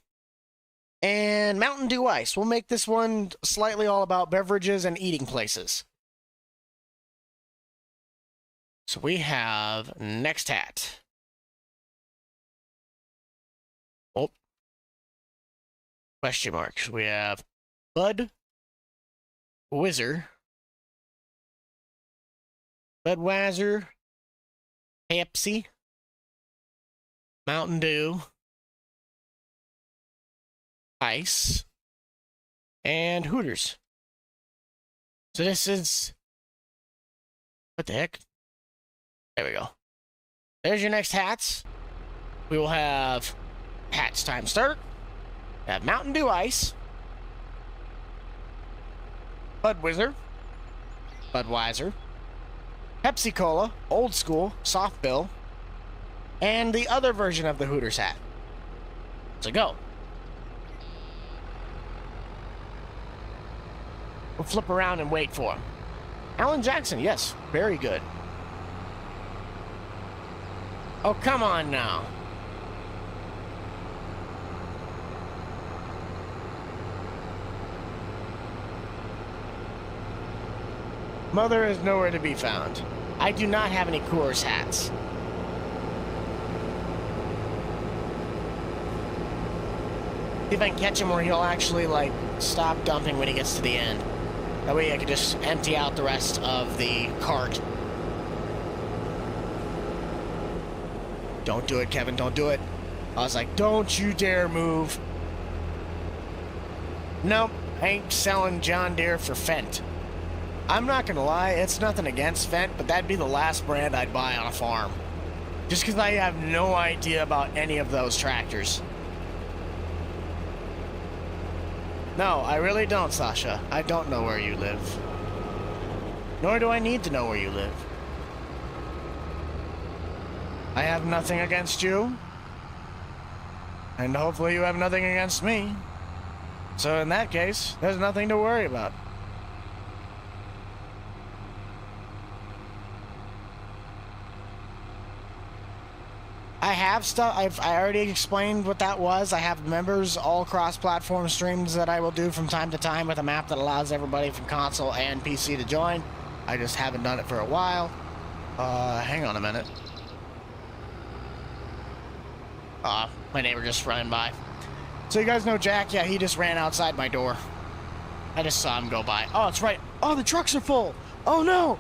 and Mountain Dew Ice. We'll make this one slightly all about beverages and eating places. So we have next hat. Oh. Question marks. We have Bud Whizzer, Budweiser, Pepsi, Mountain Dew, Ice, and Hooters. So this is... What the heck? There we go. There's your next hats. We will have hats time start. We have Mountain Dew Ice, Budweiser, Pepsi Cola, Old School, Soft Bill, and the other version of the Hooters hat. So go. We'll flip around and wait for him. Alan Jackson, yes, very good. Oh, come on now. Mother is nowhere to be found. I do not have any Coors hats. See if I can catch him where he'll actually, like, stop dumping when he gets to the end. That way I can just empty out the rest of the cart. Don't do it, Kevin, don't do it. I was like, don't you dare move. Nope, I ain't selling John Deere for Fendt. I'm not gonna lie, it's nothing against Fendt, but that'd be the last brand I'd buy on a farm. Just because I have no idea about any of those tractors. No, I really don't, Sasha. I don't know where you live. Nor do I need to know where you live. I have nothing against you. And hopefully you have nothing against me. So in that case, there's nothing to worry about. I have stuff. I already explained what that was. I have members, all cross-platform streams that I will do from time to time with a map that allows everybody from console and PC to join. I just haven't done it for a while. Hang on a minute. My neighbor just running by. So you guys know Jack? Yeah, he just ran outside my door. I just saw him go by. Oh, it's right. Oh, the trucks are full. Oh, no.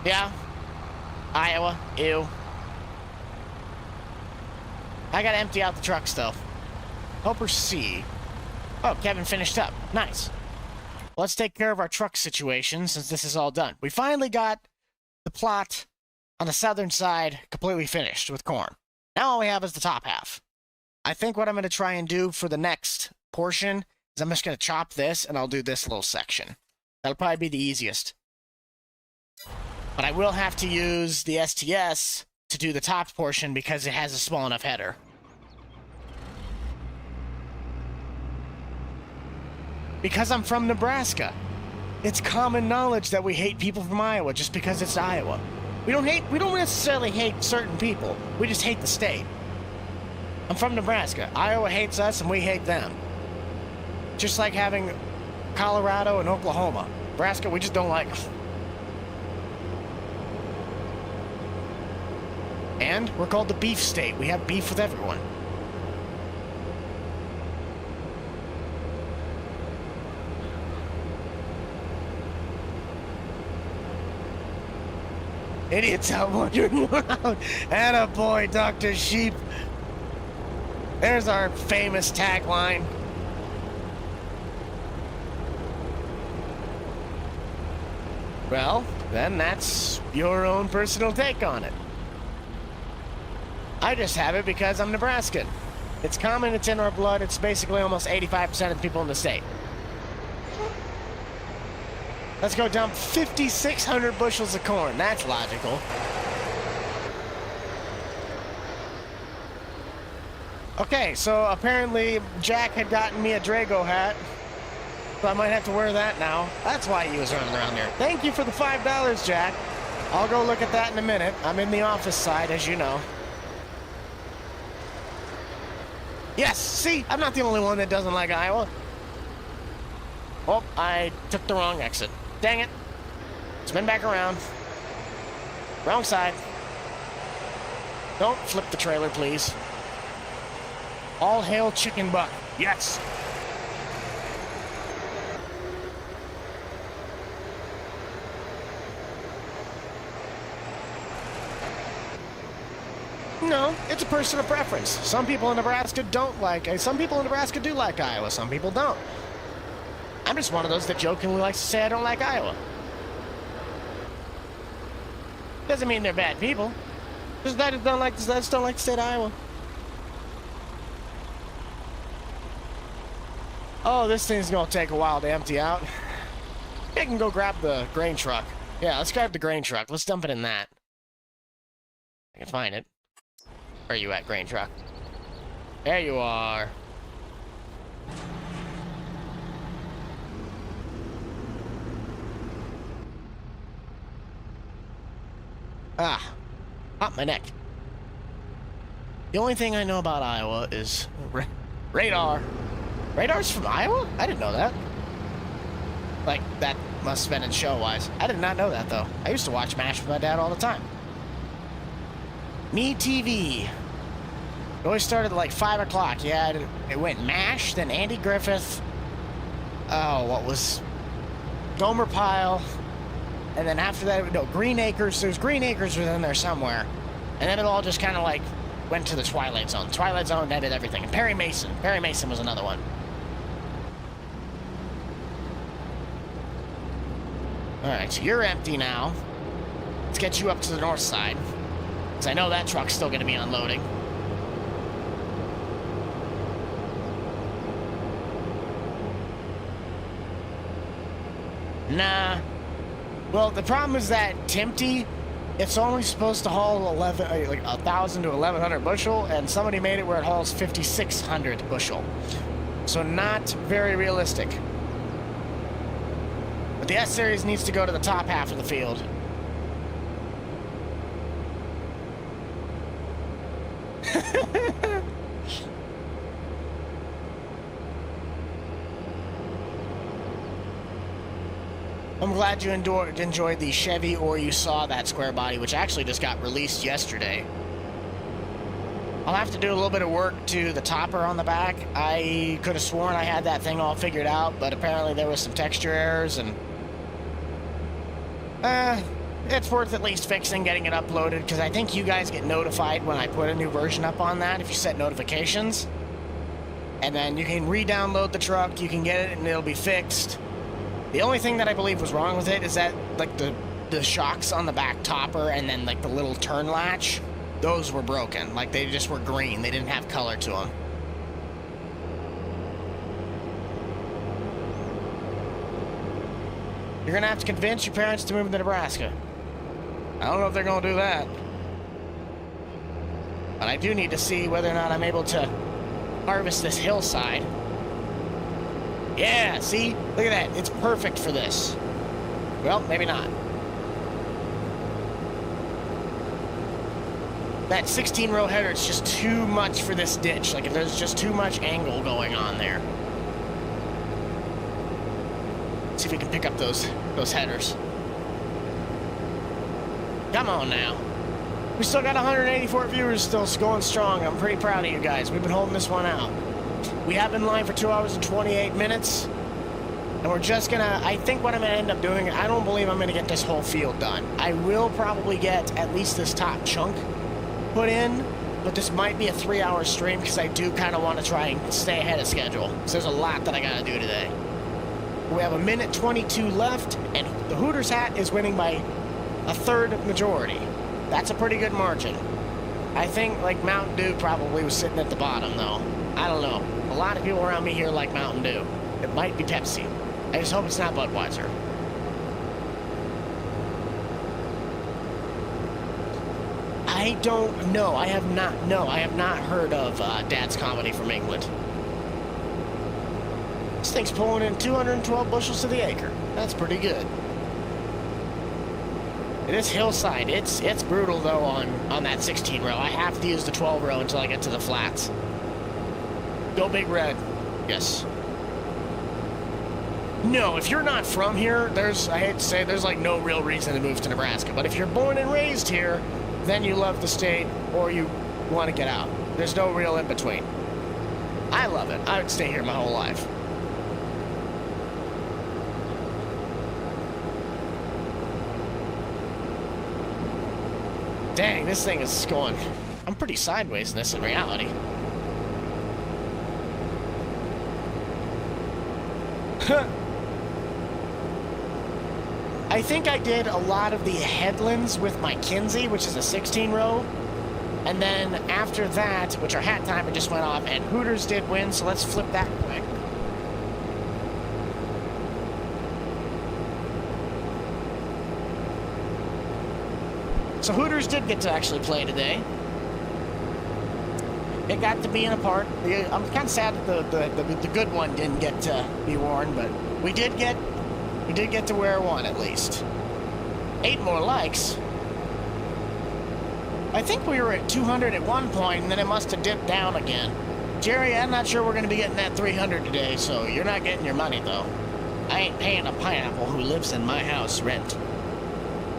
Yeah. Iowa. Ew. I gotta empty out the trucks, though. Helper C. Oh, Kevin finished up. Nice. Let's take care of our truck situation since this is all done. We finally got the plot on the southern side completely finished with corn. Now all we have is the top half. I think what I'm going to try and do for the next portion is I'm just going to chop this and I'll do this little section. That'll probably be the easiest. But I will have to use the STS to do the top portion because it has a small enough header. Because I'm from Nebraska. It's common knowledge that we hate people from Iowa just because it's Iowa. We don't necessarily hate certain people. We just hate the state. I'm from Nebraska. Iowa hates us and we hate them. Just like having Colorado and Oklahoma. Nebraska, we just don't like them. And we're called the beef state. We have beef with everyone. Idiots out wandering around. Attaboy, Dr. Sheep. There's our famous tagline. Well, then that's your own personal take on it. I just have it because I'm Nebraskan. It's common, it's in our blood, it's basically almost 85% of the people in the state. Let's go dump 5,600 bushels of corn. That's logical. Okay, so apparently Jack had gotten me a Drago hat. So I might have to wear that now. That's why he was running around there. Thank you for the $5, Jack. I'll go look at that in a minute. I'm in the office side, as you know. Yes, see? I'm not the only one that doesn't like Iowa. Oh, I took the wrong exit. Dang it. Spin back around. Wrong side. Don't flip the trailer, please. All hail Chicken Buck. Yes. No, it's a personal preference. Some people in Nebraska don't like... Some people in Nebraska do like Iowa. Some people don't. I'm just one of those that jokingly likes to say I don't like Iowa. Doesn't mean they're bad people. Just that I just don't like the state of Iowa. Oh, this thing's gonna take a while to empty out. I can go grab the grain truck. Yeah, let's grab the grain truck. Let's dump it in that. I can find it. Where are you at, grain truck? There you are. Ah, pop my neck. The only thing I know about Iowa is radar. Radar's from Iowa? I didn't know that. Like, that must have been in show-wise. I did not know that, though. I used to watch MASH with my dad all the time. Me TV. It always started at like 5 o'clock. Yeah, it went MASH, then Andy Griffith. Oh, what was Gomer Pyle? And then after that, no, Green Acres. There's Green Acres within there somewhere. And then it all just kind of like went to the Twilight Zone. Twilight Zone ended everything. And Perry Mason. Perry Mason was another one. All right, so you're empty now. Let's get you up to the north side, because I know that truck's still going to be unloading. Nah. Well, the problem is that Timpty, it's only supposed to haul 1,000 to 1,100 bushel, and somebody made it where it hauls 5,600 bushel. So not very realistic. But the S-Series needs to go to the top half of the field. I'm glad you enjoyed the Chevy, or you saw that square body, which actually just got released yesterday. I'll have to do a little bit of work to the topper on the back. I could have sworn I had that thing all figured out, but apparently there was some texture errors, and it's worth at least fixing, getting it uploaded, because I think you guys get notified when I put a new version up on that if you set notifications. And then you can re-download the truck, you can get it, and it'll be fixed. The only thing that I believe was wrong with it is that, like, the shocks on the back topper and then, like, the little turn latch, those were broken. Like, they just were green. They didn't have color to them. You're gonna have to convince your parents to move to Nebraska. I don't know if they're gonna do that. But I do need to see whether or not I'm able to harvest this hillside. Yeah, see? Look at that. It's perfect for this. Well, maybe not. That 16-row header is just too much for this ditch. Like, there's just too much angle going on there. See if we can pick up those headers. Come on now. We still got 184 viewers still going strong. I'm pretty proud of you guys. We've been holding this one out. We have been live for 2 hours and 28 minutes. And we're just gonna, I think what I'm gonna end up doing, I don't believe I'm gonna get this whole field done. I will probably get at least this top chunk put in, but this might be a 3-hour stream because I do kind of want to try and stay ahead of schedule. So there's a lot that I gotta do today. We have 1:22 left, and the Hooters hat is winning by a third majority. That's a pretty good margin. I think, like, Mountain Dew probably was sitting at the bottom, though. I don't know. A lot of people around me here like Mountain Dew. It might be Pepsi. I just hope it's not Budweiser. I don't know. I have not heard of Dad's Comedy from England. This thing's pulling in 212 bushels to the acre. That's pretty good. It is hillside. It's brutal, though, on that 16 row. I have to use the 12 row until I get to the flats. Go Big Red. Yes. No, if you're not from here, I hate to say, there's like no real reason to move to Nebraska. But if you're born and raised here, then you love the state or you want to get out. There's no real in between. I love it. I would stay here my whole life. Dang, this thing is going... I'm pretty sideways in this in reality. I think I did a lot of the headlands with my Kinsey, which is a 16 row. And then after that, which our hat timer just went off, and Hooters did win, so let's flip that quick. So Hooters did get to actually play today. It got to be in a part. I'm kind of sad that the good one didn't get to be worn, but we did get to wear one at least. 8 more likes. I think we were at 200 at one point, and then it must have dipped down again. Jerry, I'm not sure we're going to be getting that 300 today, so you're not getting your money, though. I ain't paying a pineapple who lives in my house rent.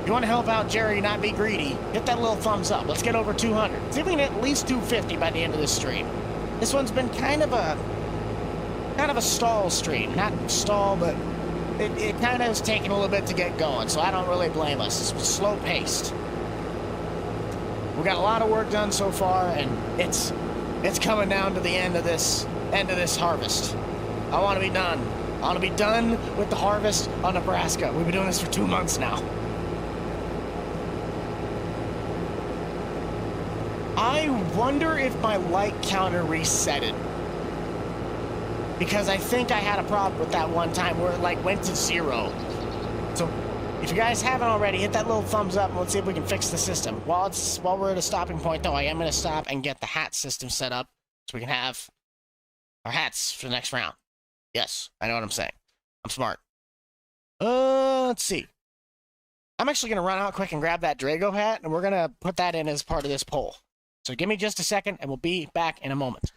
If you want to help out Jerry, not be greedy, hit that little thumbs up. Let's get over 200. See if we can hit at least 250 by the end of this stream. This one's been kind of a stall stream. Not stall, but it kind of has taken a little bit to get going, so I don't really blame us. It's slow paced. We got a lot of work done so far, and it's coming down to the end of this harvest. I want to be done. I want to be done with the harvest on Nebraska. We've been doing this for 2 months now. I wonder if my light counter resetted. Because I think I had a problem with that one time where it like went to 0. So if you guys haven't already, hit that little thumbs up and let's see if we can fix the system. While we're at a stopping point though, I am going to stop and get the hat system set up so we can have our hats for the next round. Yes, I know what I'm saying. I'm smart. Let's see. I'm actually going to run out quick and grab that Drago hat, and we're going to put that in as part of this poll. So give me just a second, and we'll be back in a moment.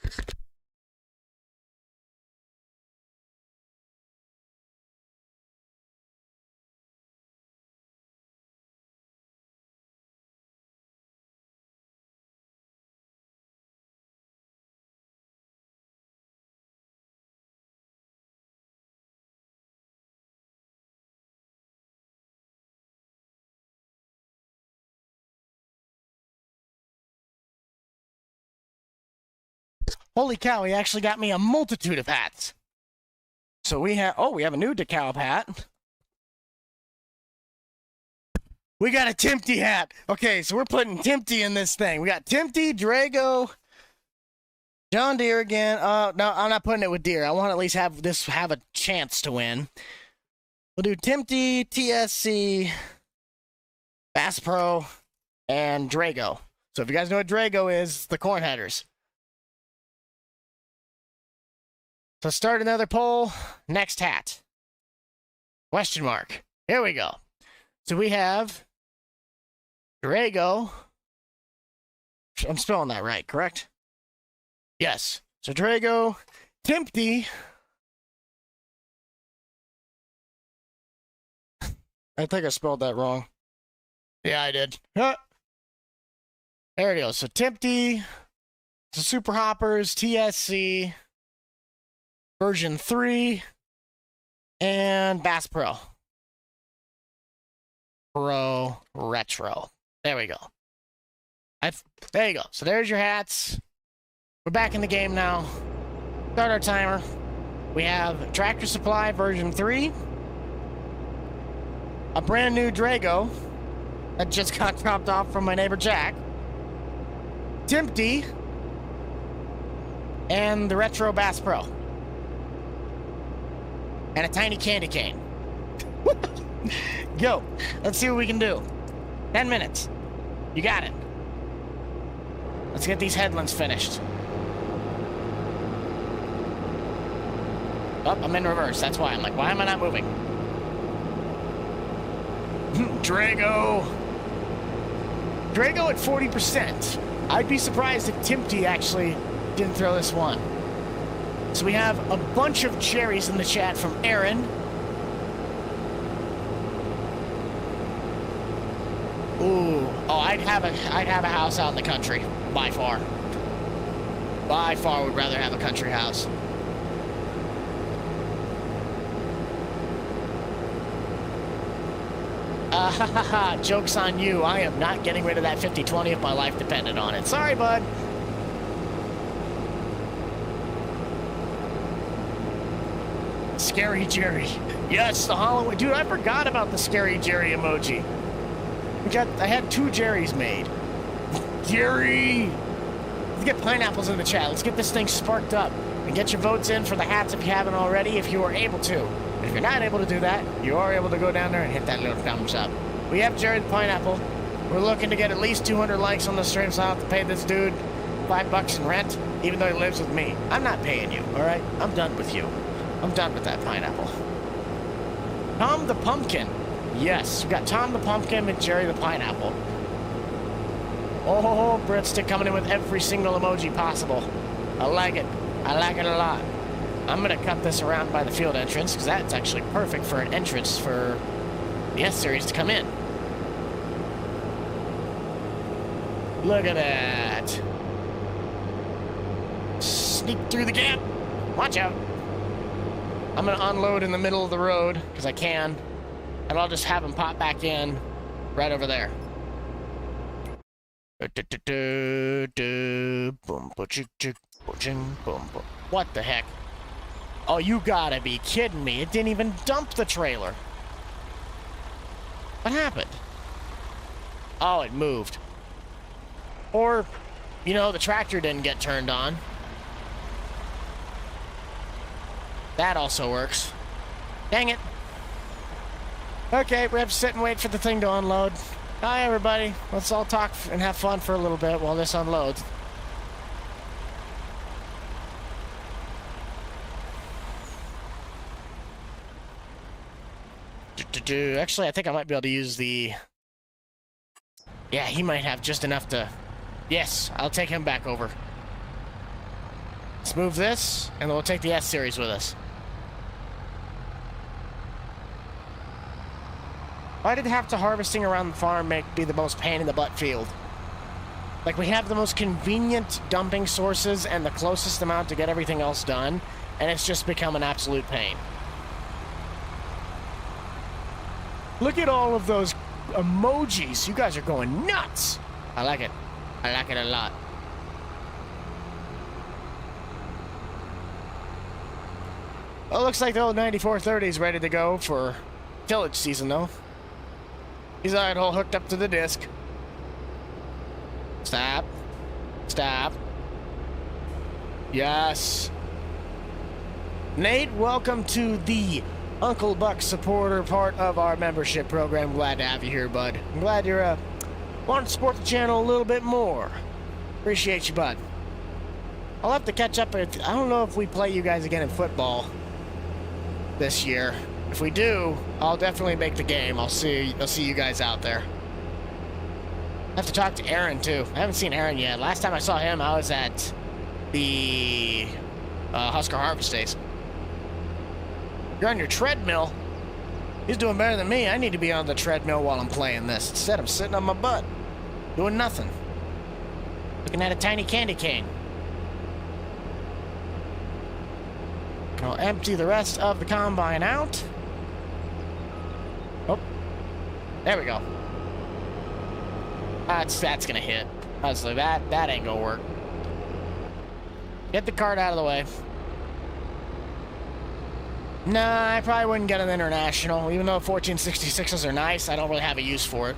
Holy cow, he actually got me a multitude of hats. So we have a new DeKalb hat. We got a Timpty hat. Okay, so we're putting Timpty in this thing. We got Timpty, Drago, John Deere again. No, I'm not putting it with Deere. I want to at least have a chance to win. We'll do Timpty, TSC, Bass Pro, and Drago. So if you guys know what Drago is, it's the corn headers. So start another poll. Next hat. Question mark. Here we go. So we have Drago. I'm spelling that right, correct? Yes. So Drago, Timpty. I think I spelled that wrong. Yeah, I did. There it goes. So Timpty, the Super Hoppers, TSC, version 3, and Bass Pro. Pro Retro. There we go. There you go. So there's your hats. We're back in the game now. Start our timer. We have Tractor Supply version 3. A brand new Drago that just got dropped off from my neighbor Jack. Timpty. And the Retro Bass Pro. And a tiny candy cane. Go. Let's see what we can do. 10 minutes. You got it. Let's get these headlands finished. Oh, I'm in reverse. That's why. I'm like, why am I not moving? Drago. Drago at 40%. I'd be surprised if Timpty actually didn't throw this one. So we have a bunch of cherries in the chat from Aaron. Ooh, oh, I'd have a house out in the country, by far. By far, would rather have a country house. Joke's on you. I am not getting rid of that 50/20 if my life depended on it. Sorry, bud. Scary Jerry. Yes, the Halloween. Dude, I forgot about the Scary Jerry emoji. I had 2 Jerrys made. Jerry! Let's get pineapples in the chat. Let's get this thing sparked up. And get your votes in for the hats if you haven't already, if you are able to. And if you're not able to do that, you are able to go down there and hit that little thumbs up. We have Jerry the Pineapple. We're looking to get at least 200 likes on the stream, so I'll have to pay this dude $5 in rent, even though he lives with me. I'm not paying you, alright? I'm done with you. I'm done with that pineapple. Tom the Pumpkin. Yes, we got Tom the Pumpkin and Jerry the Pineapple. Oh, Breadstick coming in with every single emoji possible. I like it. I like it a lot. I'm going to cut this around by the field entrance, because that's actually perfect for an entrance for the S-Series to come in. Look at that. Sneak through the gap. Watch out. I'm going to unload in the middle of the road because I can. And I'll just have him pop back in right over there. What the heck? Oh, you gotta be kidding me. It didn't even dump the trailer. What happened? Oh, it moved. Or, you know, the tractor didn't get turned on. That also works. Dang it. Okay, we have to sit and wait for the thing to unload. Hi, everybody. Let's all talk and have fun for a little bit while this unloads. Actually, I think I might be able to use the... Yeah, he might have just enough to... Yes, I'll take him back over. Let's move this, and then we'll take the S-Series with us. Why did have to harvesting around the farm be the most pain in the butt field? Like, we have the most convenient dumping sources and the closest amount to get everything else done, and it's just become an absolute pain. Look at all of those emojis. You guys are going nuts. I like it. I like it a lot. Well, it looks like the old 9430 is ready to go for tillage season, though. He's all hooked up to the disc. Stop. Stop. Yes. Nate, welcome to the Uncle Buck supporter part of our membership program. Glad to have you here, bud. I'm glad you're wanting to support the channel a little bit more. Appreciate you, bud. I'll have to catch up. I don't know if we play you guys again in football this year. If we do, I'll definitely make the game. I'll see you guys out there. I have to talk to Aaron too. I haven't seen Aaron yet. Last time I saw him, I was at the Husker Harvest Days. You're on your treadmill. He's doing better than me. I need to be on the treadmill while I'm playing this. Instead, I'm sitting on my butt, doing nothing. Looking at a tiny candy cane. I'll empty the rest of the combine out. Oh, there we go. That's gonna hit. Honestly, that ain't gonna work. Get the cart out of the way. Nah, I probably wouldn't get an international. Even though 1466s are nice, I don't really have a use for it.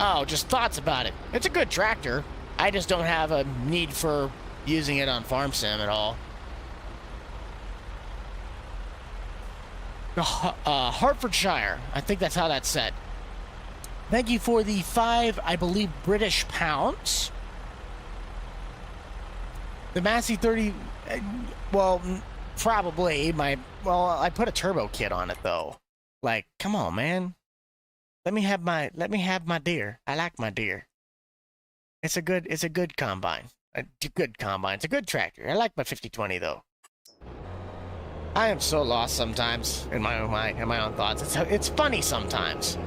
Oh, just thoughts about it. It's a good tractor. I just don't have a need for using it on Farm Sim at all. Hertfordshire. I think that's how that's said. Thank you for the 5, I believe, British pounds. The Massey 30... well... Probably I put a turbo kit on it though. Like, come on, man. Let me have my deer. I like my deer. It's a good combine. A good combine. It's a good tractor. I like my 5020 though. I am so lost sometimes in my own thoughts. It's funny sometimes.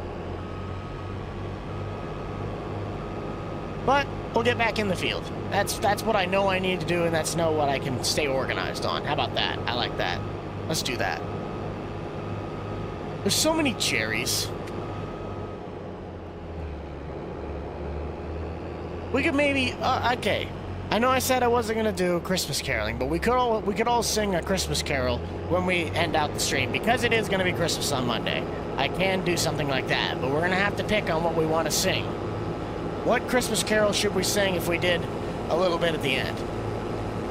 But we'll get back in the field. That's what I know I need to do, and that's what I can stay organized on. How about that? I like that. Let's do that. There's so many cherries. We could maybe okay. I know I said I wasn't gonna do Christmas caroling, but we could all sing a Christmas carol when we end out the stream because it is gonna be Christmas on Monday. I can do something like that, but we're gonna have to pick on what we want to sing. What Christmas carol should we sing if we did a little bit at the end?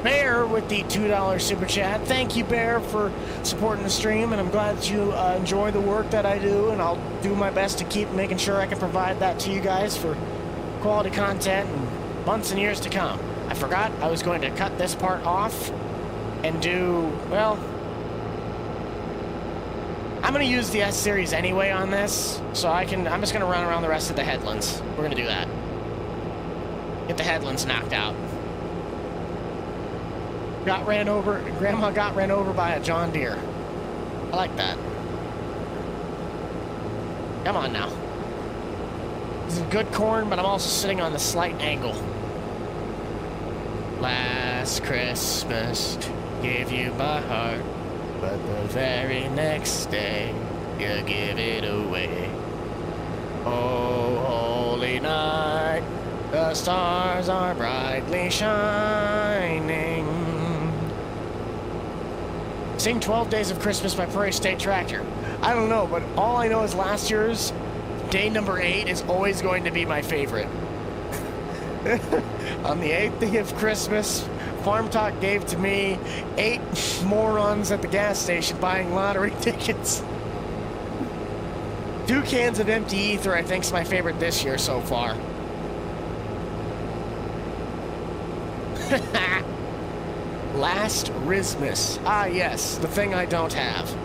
Bear with the $2 super chat. Thank you, Bear, for supporting the stream, and I'm glad that you enjoy the work that I do, and I'll do my best to keep making sure I can provide that to you guys for quality content in months and years to come. I forgot I was going to cut this part off and do, well, I'm going to use the S-Series anyway on this, so I'm just going to run around the rest of the headlands. We're going to do that. Get the headlands knocked out. Grandma got ran over by a John Deere. I like that. Come on now. This is good corn, but I'm also sitting on the slight angle. Last Christmas, gave you my heart, but the very next day, you give it away. Oh, holy night, the stars are brightly shining. Sing 12 Days of Christmas by Prairie State Tractor. I don't know, but all I know is last year's day number 8 is always going to be my favorite. On the 8th day of Christmas, Farm Talk gave to me 8 morons at the gas station buying lottery tickets. 2 cans of empty ether, I think, is my favorite this year so far. Last Christmas. Ah, yes, the thing I don't have.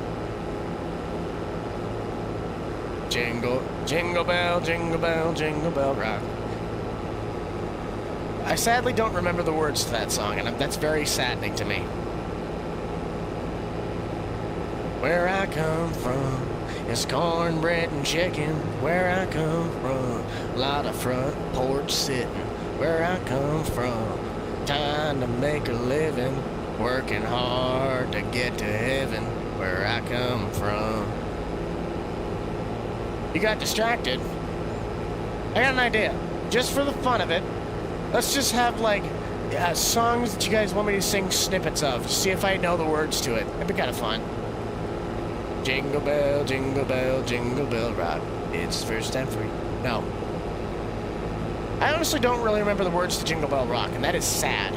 Jingle, jingle bell, jingle bell, jingle bell rock. I sadly don't remember the words to that song, and that's very saddening to me. Where I come from is cornbread and chicken. Where I come from, a lot of front porch sitting. Where I come from, trying to make a living, working hard to get to heaven. Where I come from. You got distracted. I got an idea. Just for the fun of it, let's just have, like, songs that you guys want me to sing snippets of. See if I know the words to it. That'd be kind of fun. Jingle bell, jingle bell rock. It's first and free. No. I honestly don't really remember the words to Jingle Bell Rock, and that is sad.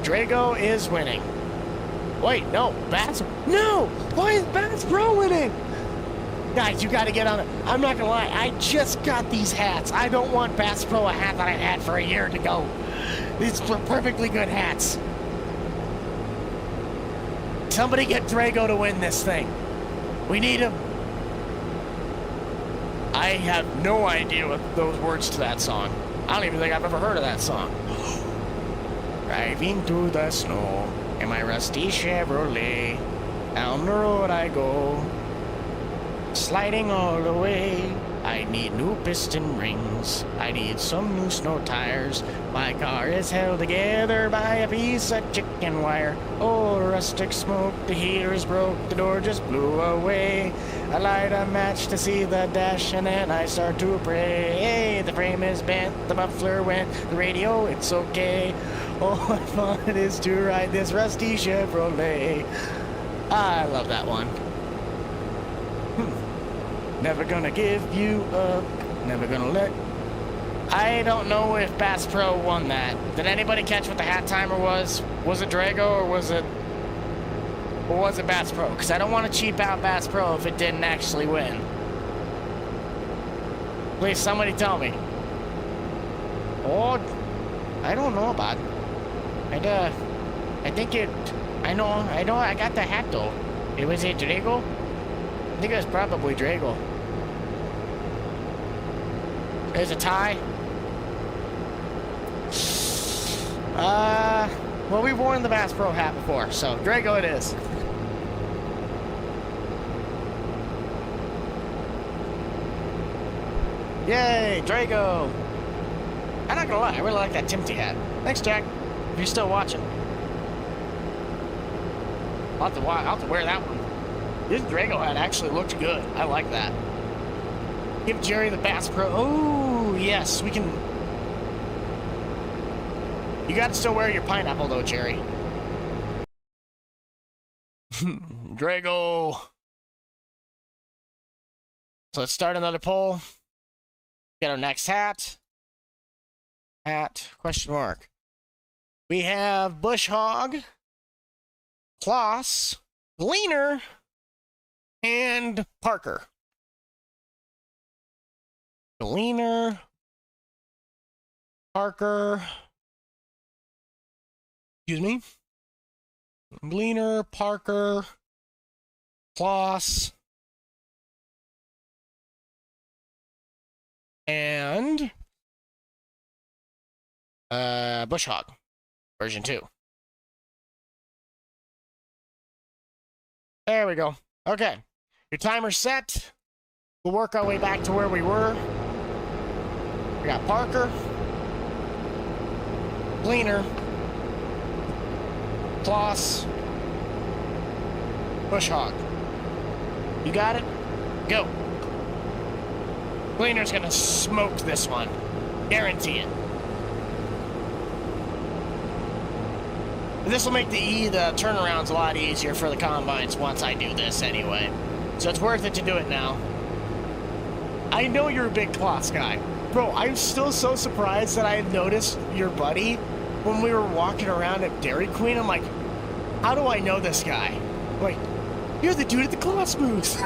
Drago is winning. Wait, no, Bass... No! Why is Bass Pro winning? Guys, you gotta get on it. I'm not gonna lie, I just got these hats. I don't want Bass Pro a hat that I've had for a year to go. These are perfectly good hats. Somebody get Drago to win this thing. We need him. I have no idea what those words to that song. I don't even think I've ever heard of that song. Driving through the snow in my rusty Chevrolet, down the road I go, sliding all the way. I need new piston rings, I need some new snow tires. My car is held together by a piece of chicken wire. Oh, rustic smoke, the heaters broke, the door just blew away. I light a match to see the dash, and then I start to pray. Hey, the frame is bent, the muffler went, the radio, it's okay. Oh, what fun it is to ride this rusty Chevrolet. I love that one. Never gonna give you up, never gonna let... I don't know if Bass Pro won that. Did anybody catch what the hat timer was? Was it Drago or was it Bass Pro? Because I don't want to cheap out Bass Pro if it didn't actually win. Please, somebody tell me. Oh, I don't know about it. I think it... I know, I got the hat though. Was it Drago? I think it was probably Drago. There's a tie. Well, we've worn the Bass Pro hat before, so Drago it is. Yay, Drago! I'm not gonna lie, I really like that Timothy hat. Thanks, Jack, if you're still watching. I'll have to wear that one. This Drago hat actually looked good. I like that. Give Jerry the Bass Pro. Oh, yes, we can... You gotta still wear your pineapple, though, Jerry. Drago. So let's start another poll. Get our next hat. Hat, question mark. We have Bush Hog, Kloss, Gleaner, and Parker. Gleaner, Parker, excuse me, Gleaner, Parker, Kloss, and Bush Hog, version 2. There we go. Okay. Your timer's set. We'll work our way back to where we were. We got Parker, Cleaner, Kloss, Bush Hog. You got it? Go. Cleaner's gonna smoke this one. Guarantee it. This will make the turnarounds a lot easier for the combines once I do this anyway. So it's worth it to do it now. I know you're a big Kloss guy. Bro, I'm still so surprised that I had noticed your buddy when we were walking around at Dairy Queen. I'm like, how do I know this guy? Like, you're the dude at the Kloss booth.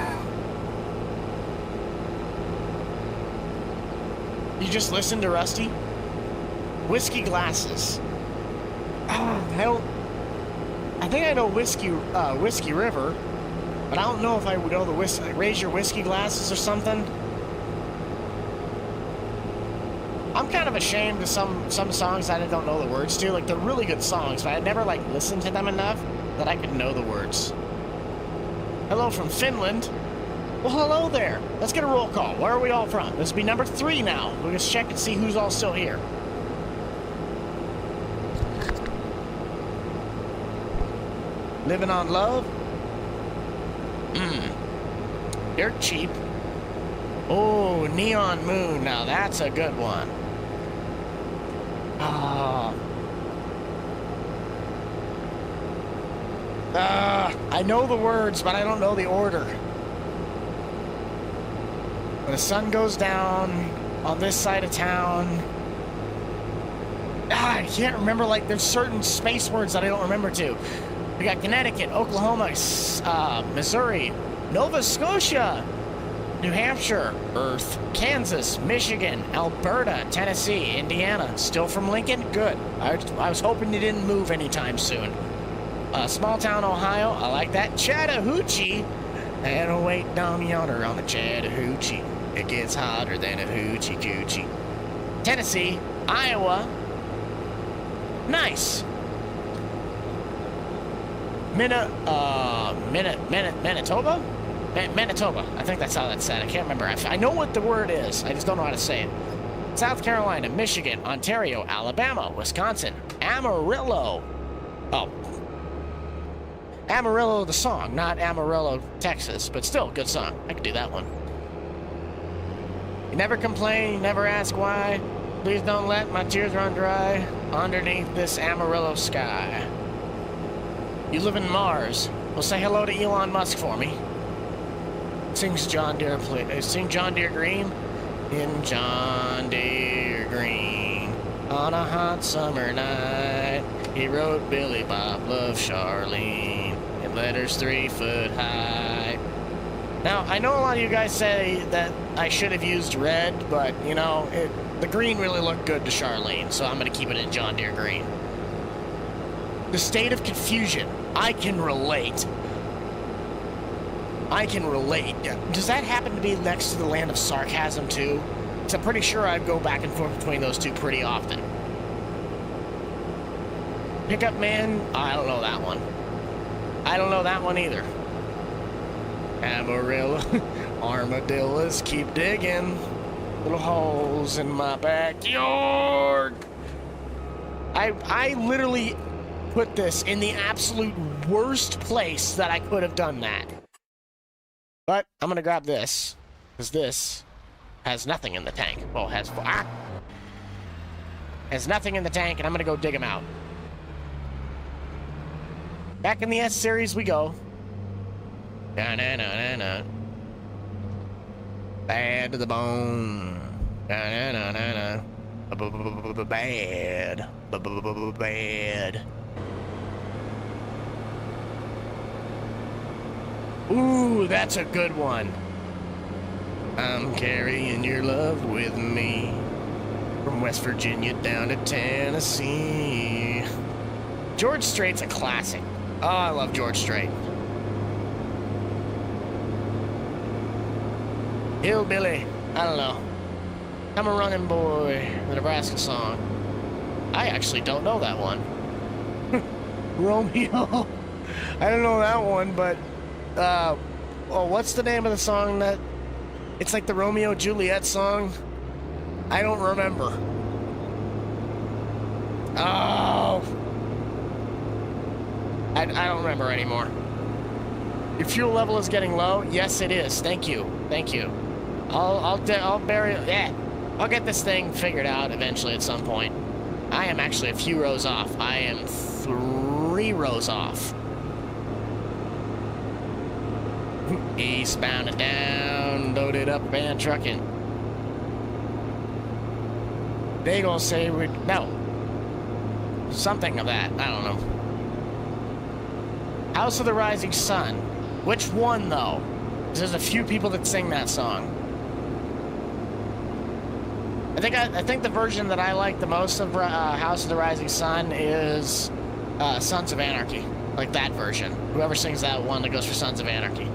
You just listened to Rusty? Whiskey glasses. I think I know Whiskey River, but I don't know if I would know the whiskey. Raise your whiskey glasses or something. I'm kind of ashamed of some songs that I don't know the words to. Like, they're really good songs, but I never like listened to them enough that I could know the words. Hello from Finland. Well, hello there. Let's get a roll call. Where are we all from? This will be number 3 now. We'll just check and see who's all still here. Living on love? Dirt cheap. Oh, Neon Moon. Now that's a good one. I know the words, but I don't know the order. When the sun goes down on this side of town. I can't remember, like, there's certain space words that I don't remember too. We got Connecticut, Oklahoma, Missouri, Nova Scotia, New Hampshire, Earth, Kansas, Michigan, Alberta, Tennessee, Indiana. Still from Lincoln? Good. I was hoping you didn't move anytime soon. Small town, Ohio. I like that. Chattahoochee. And wait down yonder on the Chattahoochee. It gets hotter than a hoochie coochie. Tennessee, Iowa. Nice. Manitoba? Manitoba. I think that's how that's said. I can't remember. I know what the word is. I just don't know how to say it. South Carolina, Michigan, Ontario, Alabama, Wisconsin, Amarillo. Oh. Amarillo the song, not Amarillo, Texas, but still, good song. I could do that one. You never complain, you never ask why. Please don't let my tears run dry underneath this Amarillo sky. You live in Mars. Well, say hello to Elon Musk for me. Sings John Deere, sing John Deere Green. In John Deere Green, on a hot summer night, he wrote Billy Bob Love Charlene in letters 3 foot high. Now, I know a lot of you guys say that I should have used red, but, you know, the green really looked good to Charlene, so I'm going to keep it in John Deere Green. The state of confusion. I can relate. I can relate. Does that happen to be next to the land of sarcasm, too? Because I'm pretty sure I go back and forth between those two pretty often. Pickup Man? I don't know that one. I don't know that one either. Amarillo. Armadillos keep digging little holes in my backyard. I literally put this in the absolute worst place that I could have done that. But I'm gonna grab this, because this has nothing in the tank. Well, has nothing in the tank, and I'm gonna go dig them out. Back in the S series we go. Na-na-na-na-na. Bad to the bone. Na-na-na-na-na. Bad. Bad. Ooh, that's a good one. I'm carrying your love with me from West Virginia down to Tennessee. George Strait's a classic. Oh, I love George Strait. Hillbilly. I don't know. I'm a running boy. The Nebraska song. I actually don't know that one. Romeo. I don't know that one, but what's the name of the song that... It's like the Romeo Juliet song? I don't remember. Oh! I don't remember anymore. Your fuel level is getting low? Yes, it is. Thank you. Thank you. I'll bury... Yeah. I'll get this thing figured out eventually at some point. I am actually a few rows off. I am 3 rows off. Eastbound and down, loaded up and trucking. They gonna say we... No. Something of that. I don't know. House of the Rising Sun. Which one, though? 'Cause there's a few people that sing that song. I think the version that I like the most of House of the Rising Sun is Sons of Anarchy. Like that version. Whoever sings that one that goes for Sons of Anarchy.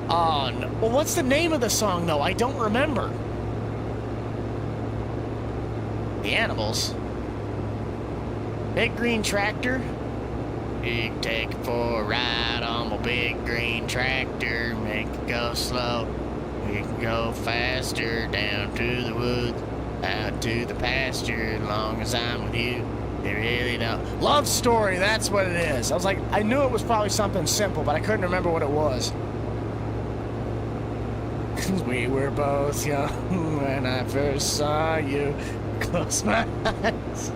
Oh, no. Well, what's the name of the song, though? I don't remember. The Animals. Big Green Tractor. You can take it for a ride on my big green tractor. Make it go slow. We can go faster down to the woods, out to the pasture. As long as I'm with you, they really don't. Love Story, that's what it is. I was like, I knew it was probably something simple, but I couldn't remember what it was. We were both young when I first saw you. Close my eyes.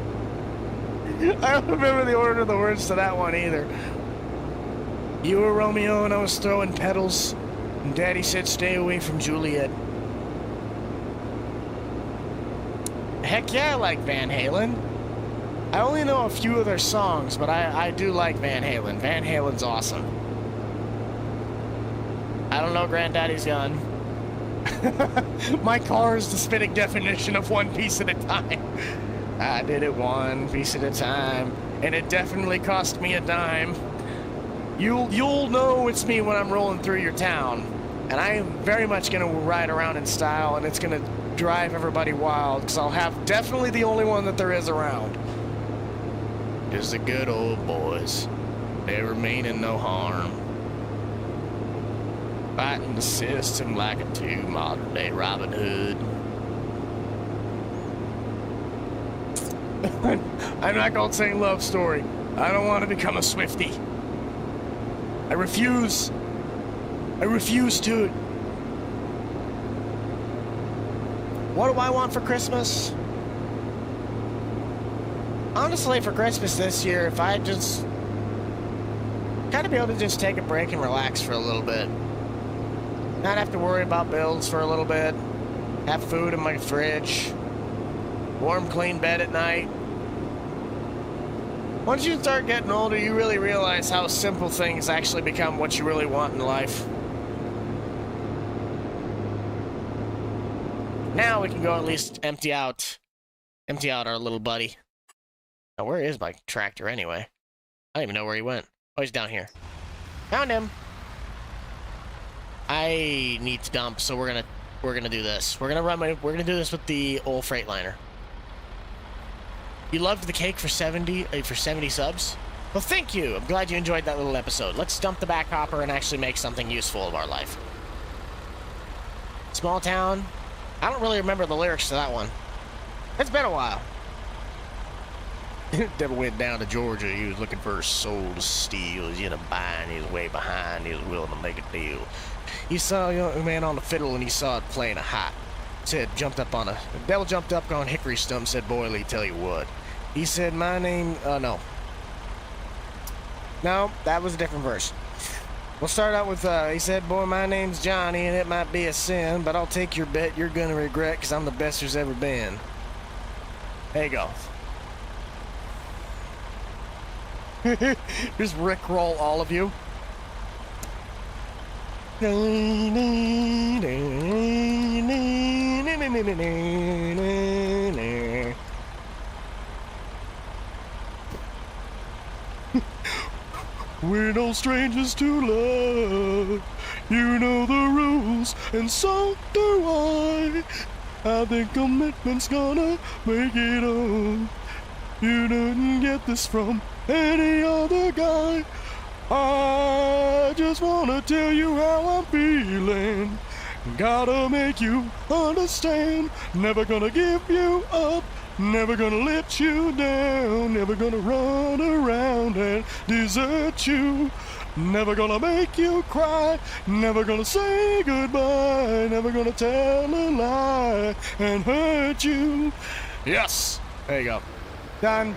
I don't remember the order of the words to that one either. You were Romeo and I was throwing petals. And Daddy said stay away from Juliet. Heck yeah, I like Van Halen. I only know a few of their songs, but I do like Van Halen. Van Halen's awesome. I don't know Granddaddy's Gun. My car is the spitting definition of one piece at a time. I did it one piece at a time, and it definitely cost me a dime. You'll know it's me when I'm rolling through your town, and I am very much gonna ride around in style, and it's gonna drive everybody wild, because I'll have definitely the only one that there is around. Just the good old boys, never meaning no harm. Fighting the system like a true modern-day Robin Hood. I'm not gonna sing Love Story. I don't want to become a Swiftie. I refuse. I refuse to. What do I want for Christmas? Honestly, for Christmas this year, if I just kind of be able to just take a break and relax for a little bit. Not have to worry about bills for a little bit. Have food in my fridge. Warm, clean bed at night. Once you start getting older, you really realize how simple things actually become what you really want in life. Now we can go at least empty out our little buddy. Now, where is my tractor anyway? I don't even know where he went. Oh, he's down here. Found him. I need to dump, so we're gonna do this. We're gonna do this with the old Freightliner. You loved the cake for 70 subs? Well, thank you. I'm glad you enjoyed that little episode. Let's dump the back hopper and actually make something useful of our life. Small town. I don't really remember the lyrics to that one. It's been a while. Devil went down to Georgia. He was looking for a soul to steal. He's in a bind. He was way behind. He was willing to make a deal. He saw a young man on the fiddle and he saw it playing a hot. The devil jumped up on hickory stump and said, boy, let me tell you what. He said, my name, no, that was a different verse. We'll start out with, he said, boy, my name's Johnny and it might be a sin, but I'll take your bet you're gonna regret because I'm the best there's ever been. There you go. Just rickroll all of you. We're no strangers to love. You know the rules, and so do I. I think commitment's gonna make it on. You didn't get this from any other guy. I just wanna tell you how I'm feeling. Gotta make you understand. Never gonna give you up. Never gonna let you down. Never gonna run around and desert you. Never gonna make you cry. Never gonna say goodbye. Never gonna tell a lie and hurt you. Yes. There you go. Done.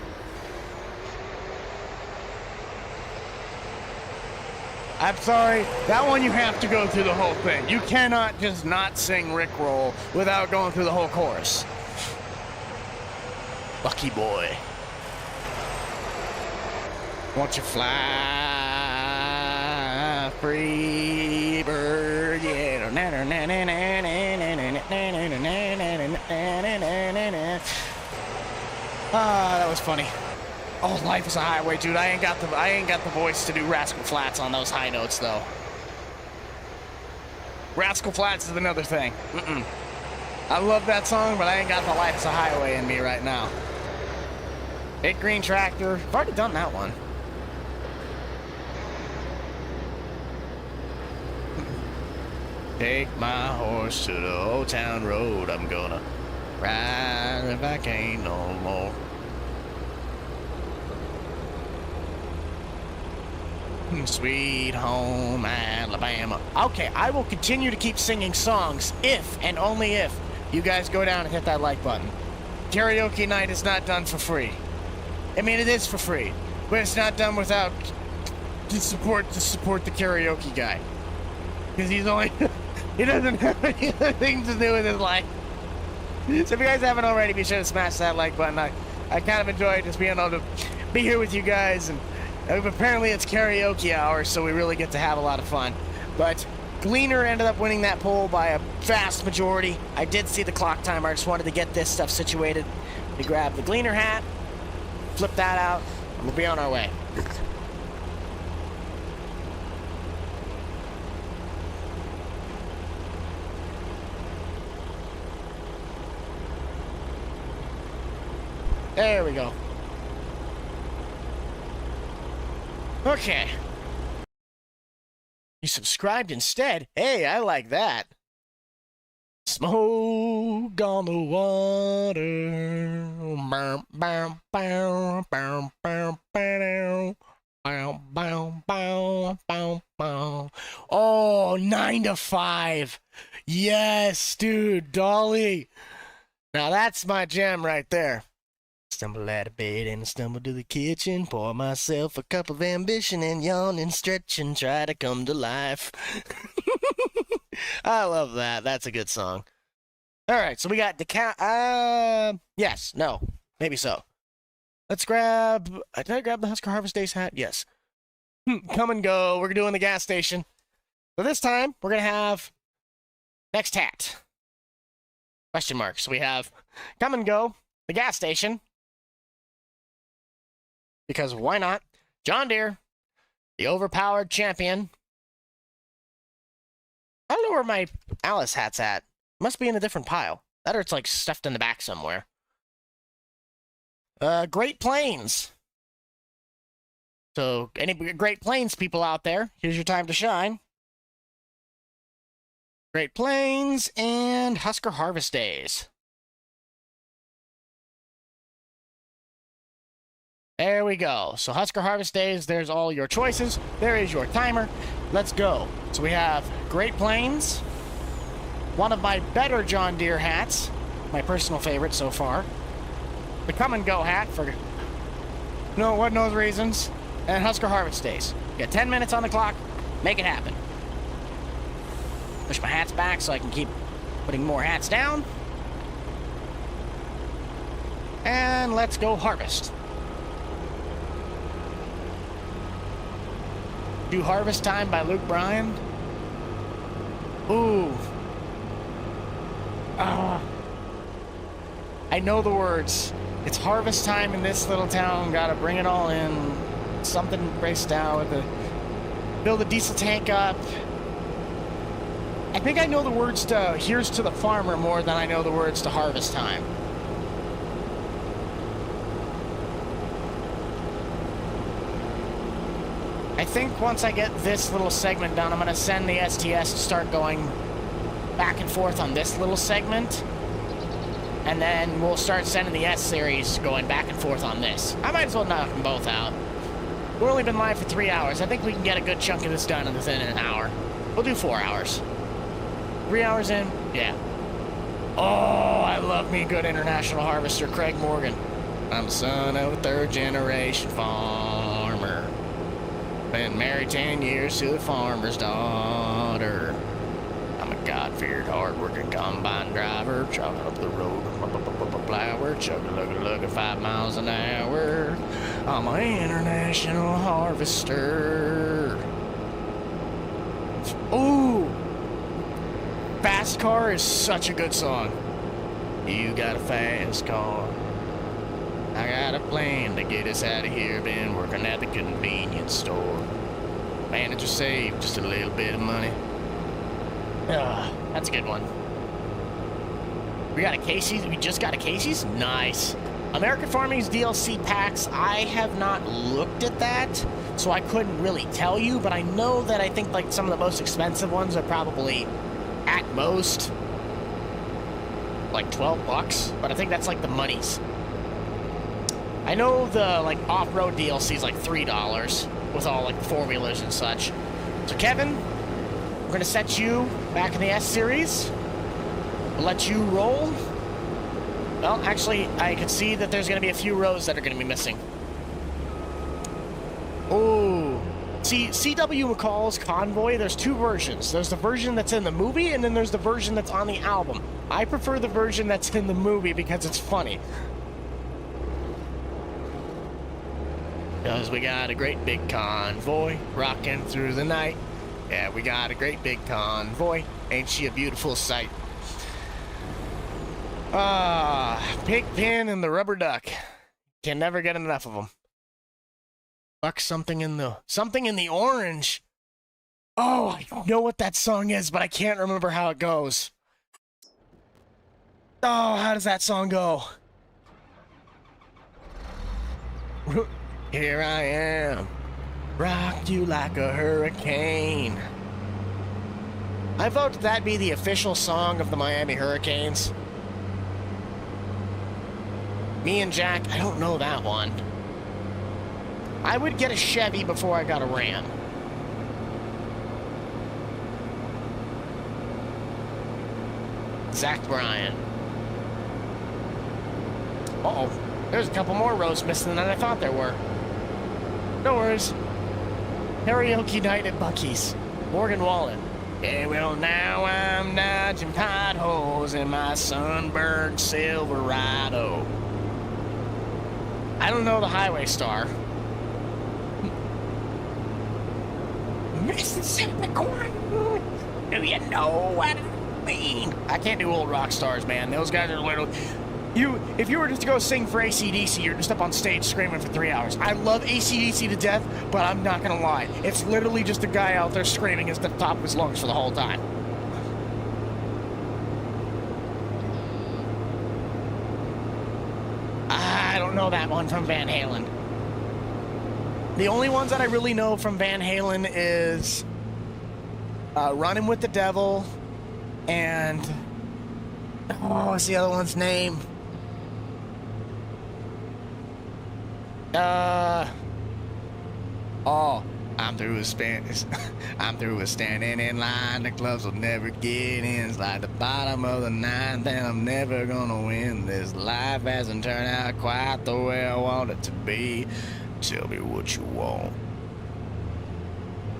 I'm sorry, that one you have to go through the whole thing. You cannot just not sing Rickroll without going through the whole chorus. Lucky boy. Won't you fly, free bird, yeah. Ah, that was funny. Oh, life is a highway, dude. I ain't got the voice to do Rascal Flatts on those high notes, though. Rascal Flatts is another thing. I love that song, but I ain't got the Life is a Highway in me right now. Big Green Tractor. I've already done that one. Take my horse to the old town road. I'm gonna ride if I can't no more. Sweet home Alabama. Okay, I will continue to keep singing songs if and only if you guys go down and hit that like button. Karaoke night is not done for free. I mean, it is for free, but it's not done without to support the karaoke guy, because he's only he doesn't have any other things to do with his life. So if you guys haven't already, be sure to smash that like button. I kind of enjoy just being able to be here with you guys, and apparently it's karaoke hour, so we really get to have a lot of fun. But Gleaner ended up winning that poll by a vast majority. I did see the clock timer. I just wanted to get this stuff situated. We grab the Gleaner hat, flip that out, and we'll be on our way. There we go. Okay. You subscribed instead? Hey, I like that. Smoke on the water. Bow, bow, bow, bow, bow, bow, bow, bow, bow, bow, bow. Oh, 9 to 5. Yes, dude, Dolly. Now that's my jam right there. Stumble out of bed and stumble to the kitchen, pour myself a cup of ambition and yawn and stretch and try to come to life. I love that. That's a good song. All right, so we got yes, no, maybe so. Let's grab, did I grab the Husker Harvest Days hat? Yes. Come and go. We're doing the gas station. So this time, we're going to have next hat. Question mark. So we have come and go, the gas station. Because why not? John Deere, the overpowered champion. I don't know where my Alice hat's at. Must be in a different pile. That or it's like stuffed in the back somewhere. Great Plains. So, any Great Plains people out there, here's your time to shine. Great Plains and Husker Harvest Days. There we go. So Husker Harvest Days, there's all your choices. There is your timer. Let's go. So we have Great Plains, one of my better John Deere hats, my personal favorite so far. The Come and Go hat for no one knows reasons, and Husker Harvest Days. You got 10 minutes on the clock. Make it happen. Push my hats back so I can keep putting more hats down. And let's go harvest. Do Harvest Time by Luke Bryan. Ooh. I know the words. It's harvest time in this little town. Gotta bring it all in. Something breaks down with the fill the diesel tank up. I think I know the words to Here's to the Farmer more than I know the words to Harvest Time. I think once I get this little segment done, I'm going to send the STS to start going back and forth on this little segment. And then we'll start sending the S-Series going back and forth on this. I might as well knock them both out. We've only been live for 3 hours. I think we can get a good chunk of this done within an hour. We'll do 4 hours. 3 hours in? Yeah. Oh, I love me a good international harvester, Craig Morgan. I'm the son of a third-generation farmer. Been married 10 years to the farmer's daughter. I'm a God-feared, hard-working combine driver, chugging up the road with my flower, chugga-lugga-lugga 5 miles an hour. I'm an international harvester. Ooh! Fast Car is such a good song. You got a fast car. I got a plan to get us out of here. Been working at the convenience store. Manager saved just a little bit of money. That's a good one. We got a Casey's. We just got a Casey's? Nice. American Farming's DLC packs, I have not looked at that, so I couldn't really tell you, but I know that I think like some of the most expensive ones are probably at most like $12, but I think that's like the monies. I know the like off-road DLC is like $3 with all like four-wheelers and such. So Kevin, we're gonna set you back in the S-Series. We'll let you roll. Well, actually, I can see that there's gonna be a few rows that are gonna be missing. Oh, see, CW McCall's Convoy, there's two versions. There's the version that's in the movie, and then there's the version that's on the album. I prefer the version that's in the movie because it's funny. Because we got a great big convoy rocking through the night. Yeah, we got a great big convoy. Ain't she a beautiful sight? Pigpen and the rubber duck. Can never get enough of them. Buck something in the orange. Oh, I don't know what that song is, but I can't remember how it goes. Oh, how does that song go? Here I am, rock you like a hurricane. I vote that be the official song of the Miami Hurricanes. Me and Jack, I don't know that one. I would get a Chevy before I got a Ram. Zach Bryan. Uh-oh. There's a couple more rows missing than I thought there were. No worries. Karaoke night at Bucky's. Morgan Wallen. Yeah, well, now I'm dodging potholes in my sunburned Silverado. I don't know the Highway Star. Mississippi Queen, do you know what I mean? I can't do old rock stars, man. Those guys are literally... If you were just to go sing for AC/DC, you're just up on stage screaming for 3 hours. I love AC/DC to death, but I'm not gonna lie. It's literally just a guy out there screaming at the top of his lungs for the whole time. I don't know that one from Van Halen. The only ones that I really know from Van Halen is Running with the Devil and... Oh, what's the other one's name? I'm through with Spanish. I'm through with standing in line. The clubs will never get in. It's like the bottom of the ninth, and I'm never gonna win. This life hasn't turned out quite the way I want it to be. Tell me what you want.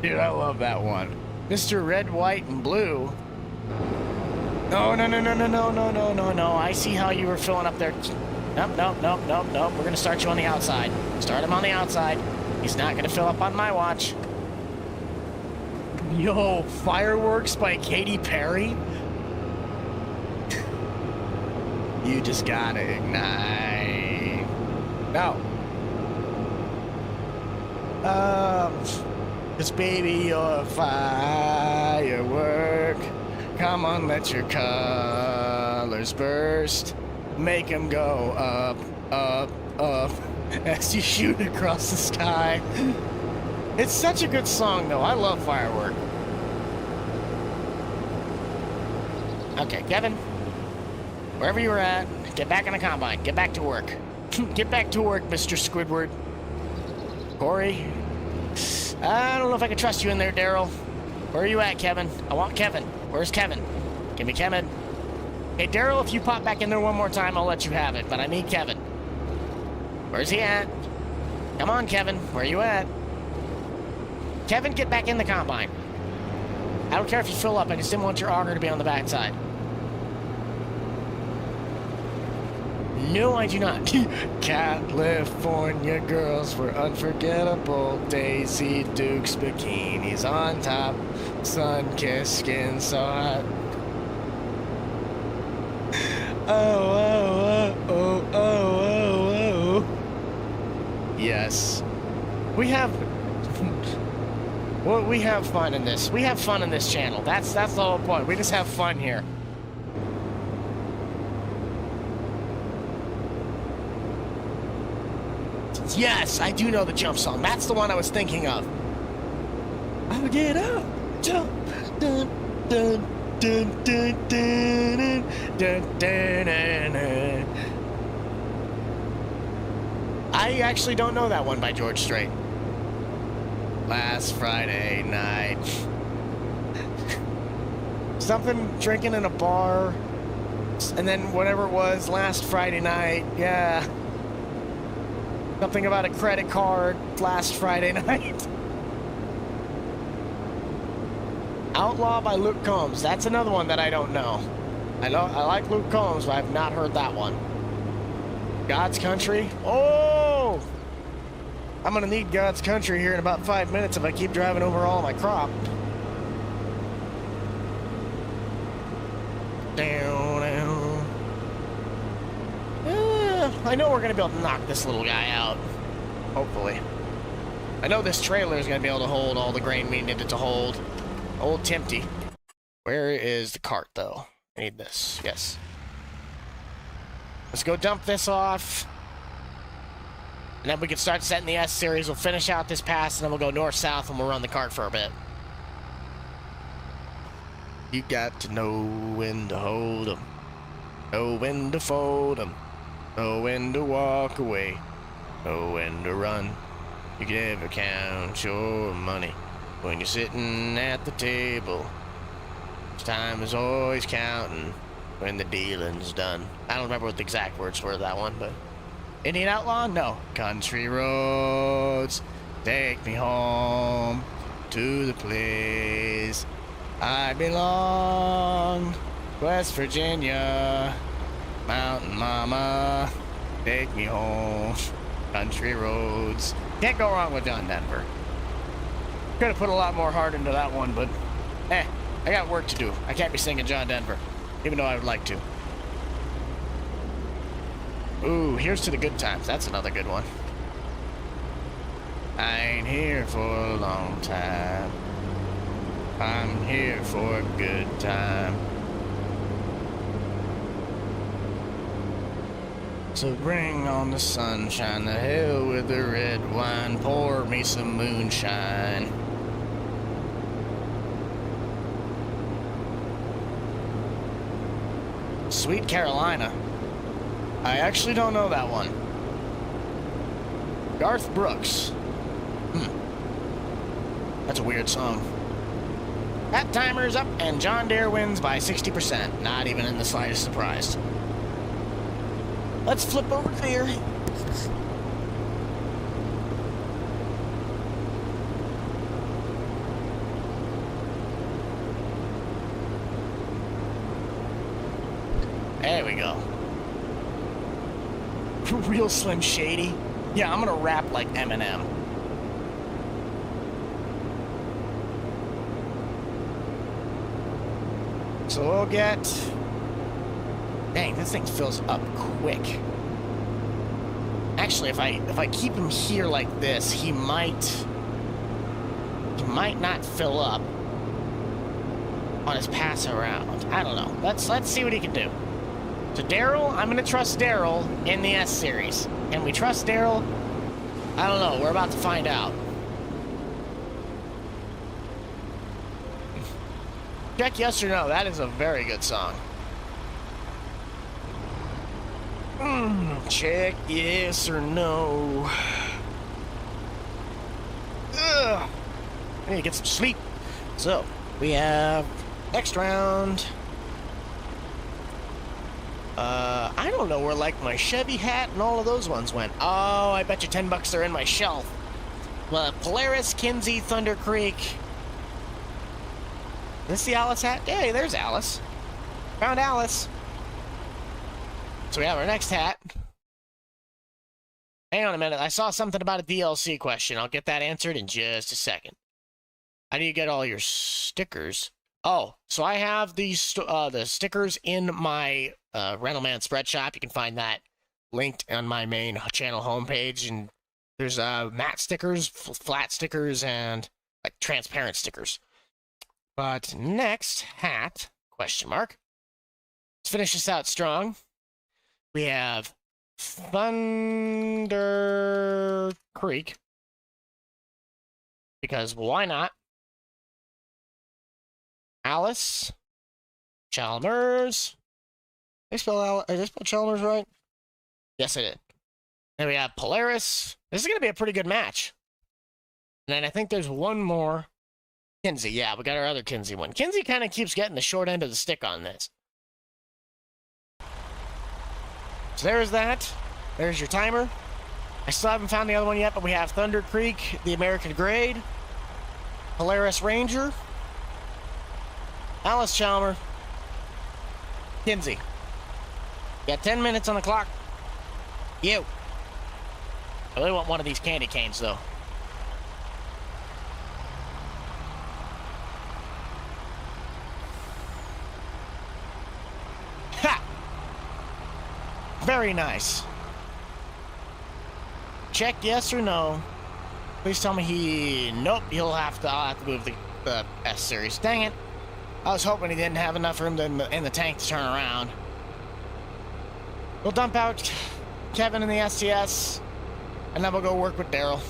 Dude, I love that one. Mr. Red, White, and Blue. No. I see how you were filling up there. Nope. We're gonna start you on the outside. Start him on the outside. He's not gonna fill up on my watch. Yo, Fireworks by Katy Perry? You just gotta ignite. No. 'Cause baby, you're a firework. Come on, let your colors burst. Make them go up, up, up as you shoot across the sky. It's such a good song, though. I love Firework. Okay, Kevin, wherever you were at, get back in the combine. Get back to work. Get back to work, Mr. Squidward. Corey, I don't know if I can trust you in there, Daryl. Where are you at, Kevin? I want Kevin. Where's Kevin? Give me Kevin. Hey, Daryl, if you pop back in there one more time, I'll let you have it, but I need Kevin. Where's he at? Come on, Kevin. Where are you at? Kevin, get back in the combine. I don't care if you fill up. I just didn't want your auger to be on the backside. No, I do not. California girls were unforgettable. Daisy Duke's bikinis on top. Sun-kissed skin so hot. Oh. Yes. We have fun in this. We have fun in this channel. That's the whole point. We just have fun here. Yes, I do know the jump song. That's the one I was thinking of. I'll get up, jump, dun, dun, dun, dun, dun, dun, dun, dun, dun. I actually don't know that one by George Strait. Last Friday night. Something drinking in a bar, and then whatever it was, last Friday night, yeah. Something about a credit card last Friday night. Outlaw by Luke Combs. That's another one that I don't know. I like Luke Combs, but I've not heard that one. God's Country. Oh! I'm gonna need God's Country here in about 5 minutes if I keep driving over all my crop. Down. I know we're gonna be able to knock this little guy out. Hopefully. I know this trailer is gonna be able to hold all the grain we needed to hold. Old Timpty. Where is the cart, though? I need this. Yes. Let's go dump this off. And then we can start setting the S series. We'll finish out this pass, and then we'll go north-south, and we'll run the cart for a bit. You got to know when to hold 'em. Know when to fold 'em. Know when to walk away. Know when to run. You can never count your money when you're sitting at the table. Time is always counting when the dealing's done. I don't remember what the exact words were of that one, but... Indian Outlaw? No. Country roads, take me home to the place I belong. West Virginia, Mountain Mama, take me home. Country roads. Can't go wrong with John Denver. Could have put a lot more heart into that one, but I got work to do. I can't be singing John Denver, even though I would like to. Ooh, here's to the good times. That's another good one. I ain't here for a long time. I'm here for a good time. So bring on the sunshine, the hell with the red wine, pour me some moonshine. Sweet Carolina. I actually don't know that one. Garth Brooks. That's a weird song. That timer's up, and John Deere wins by 60%. Not even in the slightest surprise. Let's flip over there. There we go. Real Slim Shady. Yeah, I'm gonna rap like Eminem. So we'll get... Dang, this thing fills up quick. Actually, if I keep him here like this, he might not fill up on his pass around. I don't know. Let's see what he can do. So Daryl, I'm gonna trust Daryl in the S series. Can we trust Daryl? I don't know. We're about to find out. Check yes or no. That is a very good song. Check yes or no. Ugh. I need to get some sleep. So, we have next round. I don't know where, like, my Chevy hat and all of those ones went. Oh, I bet you $10 are in my shelf. Polaris, Kinsey, Thunder Creek. Is this the Alice hat? Hey, there's Alice. Found Alice. So we have our next hat. Hang on a minute. I saw something about a DLC question. I'll get that answered in just a second. How do you get all your stickers? Oh, so I have these the stickers in my Rental Man spread shop. You can find that linked on my main channel homepage. And there's matte stickers, flat stickers, and like transparent stickers. But next hat, question mark. Let's finish this out strong. We have Thunder Creek. Because why not? Alice Chalmers. Did I spell Chalmers right? Yes, I did. Then we have Polaris. This is going to be a pretty good match. And then I think there's one more. Kinsey. Yeah, we got our other Kinsey one. Kinsey kind of keeps getting the short end of the stick on this. So there's that. There's your timer. I still haven't found the other one yet, but we have Thunder Creek, the American Grade, Polaris Ranger, Alice Chalmer, Kinsey. Got 10 minutes on the clock. You. I really want one of these candy canes, though. Ha! Very nice. Check yes or no. Please tell me he... Nope, I'll have to move the S series. Dang it. I was hoping he didn't have enough room in the tank to turn around. We'll dump out Kevin in the STS, and then we'll go work with Daryl.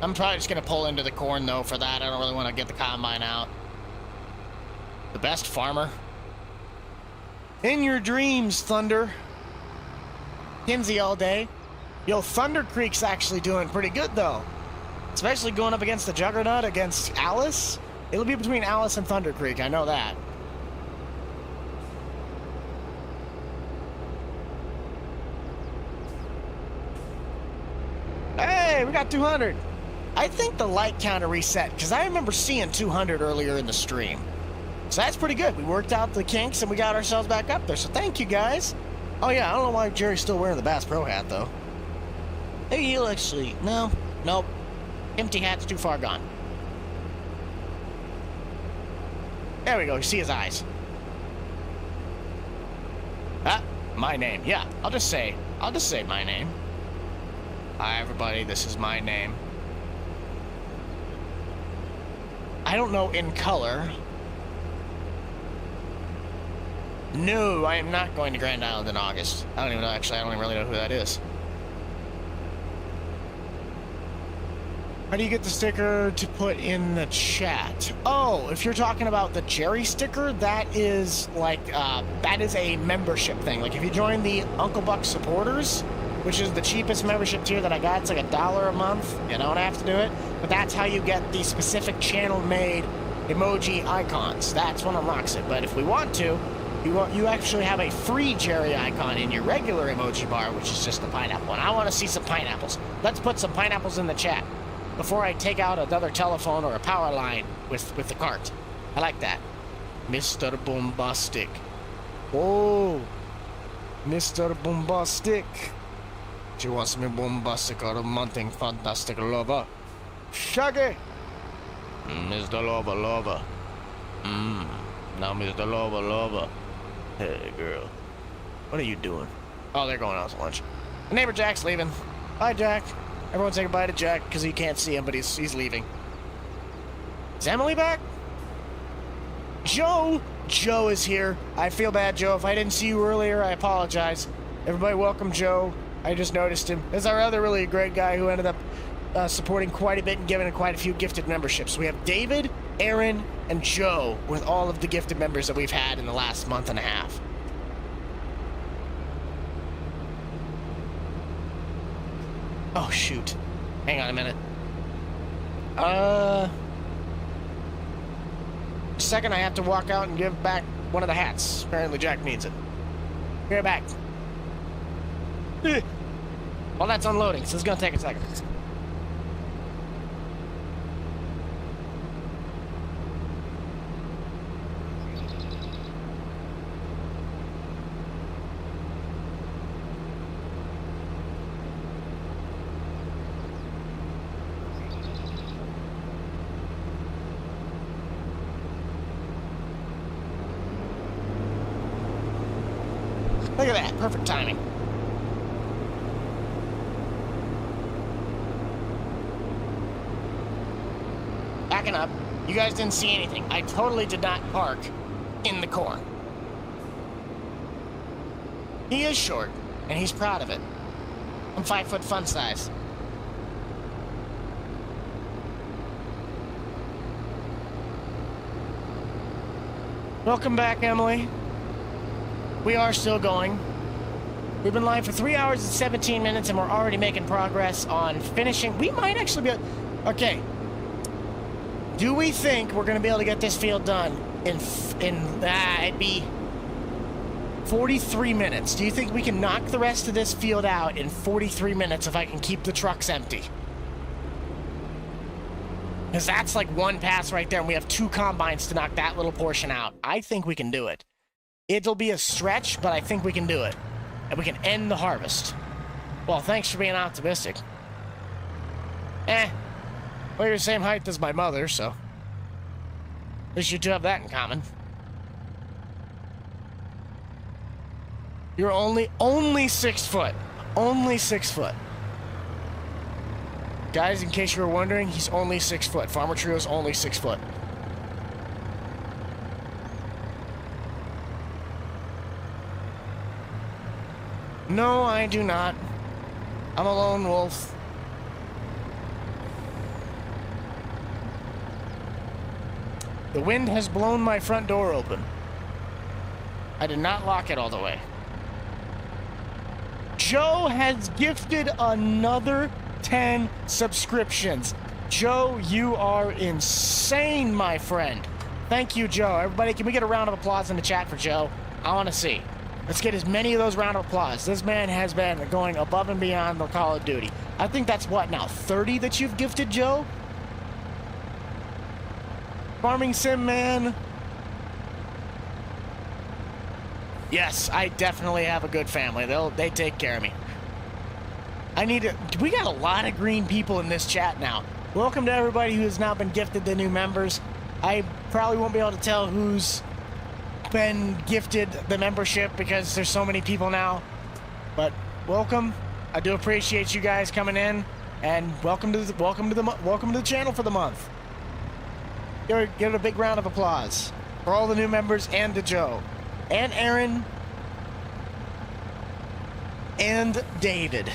I'm probably just going to pull into the corn, though, for that. I don't really want to get the combine out. The best farmer. In your dreams, Thunder. Kinsey all day. Yo, Thunder Creek's actually doing pretty good, though. Especially going up against the Juggernaut, against Alice. It'll be between Alice and Thunder Creek, I know that. Hey, we got 200. I think the light counter reset, because I remember seeing 200 earlier in the stream. So that's pretty good. We worked out the kinks and we got ourselves back up there, so thank you, guys. Oh yeah, I don't know why Jerry's still wearing the Bass Pro hat, though. Maybe he'll actually... No. Nope. Empty hat's too far gone. There we go. You see his eyes. Ah, my name. Yeah, I'll just say my name. Hi, everybody. This is my name. I don't know in color. No, I am not going to Grand Island in August. I don't even know. Actually, I don't even really know who that is. How do you get the sticker to put in the chat? Oh, if you're talking about the Jerry sticker, that is like, that is a membership thing. Like if you join the Uncle Buck supporters, which is the cheapest membership tier that I got, it's like $1 a month. You don't have to do it, but that's how you get the specific channel-made emoji icons. That's what unlocks it. But if we want to, you actually have a free Jerry icon in your regular emoji bar, which is just the pineapple. And I want to see some pineapples. Let's put some pineapples in the chat before I take out another telephone or a power line with the cart. I like that. Mr. Bombastic. Oh, Mr. Bombastic. She wants me bombastic or romantic, fantastic lover. Shaggy. Mr. Lover. Now Mr. Lover. Hey, girl. What are you doing? Oh, they're going out to lunch. The neighbor Jack's leaving. Bye, Jack. Everyone say goodbye to Jack, because you can't see him, but he's leaving. Is Emily back? Joe! Joe is here. I feel bad, Joe. If I didn't see you earlier, I apologize. Everybody welcome Joe. I just noticed him. There's our other really great guy who ended up supporting quite a bit and giving quite a few gifted memberships. We have David, Aaron, and Joe with all of the gifted members that we've had in the last month and a half. Oh, shoot. Hang on a minute. Second, I have to walk out and give back one of the hats. Apparently, Jack needs it. Be right back. Well, that's unloading, so it's gonna take a second. Look at that, perfect timing. Backing up, you guys didn't see anything. I totally did not park in the corn. He is short, and he's proud of it. I'm 5 foot fun size. Welcome back, Emily. We are still going. We've been live for 3 hours and 17 minutes, and we're already making progress on finishing. We might actually be... Okay. Do we think we're going to be able to get this field done it'd be 43 minutes. Do you think we can knock the rest of this field out in 43 minutes if I can keep the trucks empty? Because that's like one pass right there, and we have 2 combines to knock that little portion out. I think we can do it. It'll be a stretch, but I think we can do it. And we can end the harvest. Well, thanks for being optimistic. Well, you're the same height as my mother, so... at least you two have that in common. You're only 6 foot. Only 6 foot. Guys, in case you were wondering, he's only 6 foot. Farmer Trio's only 6 foot. No, I do not. I'm a lone wolf. The wind has blown my front door open. I did not lock it all the way. Joe has gifted another 10 subscriptions. Joe, you are insane, my friend. Thank you, Joe. Everybody, can we get a round of applause in the chat for Joe? I want to see. Let's get as many of those round of applause. This man has been going above and beyond the Call of Duty. I think that's what now, 30 that you've gifted, Joe? Farming Sim Man. Yes, I definitely have a good family. They take care of me. We got a lot of green people in this chat now. Welcome to everybody who has now been gifted the new members. I probably won't be able to tell who's been gifted the membership because there's so many people now, but welcome. I do appreciate you guys coming in, and welcome to the channel for the month. Give it a big round of applause for all the new members and to Joe and Aaron and David.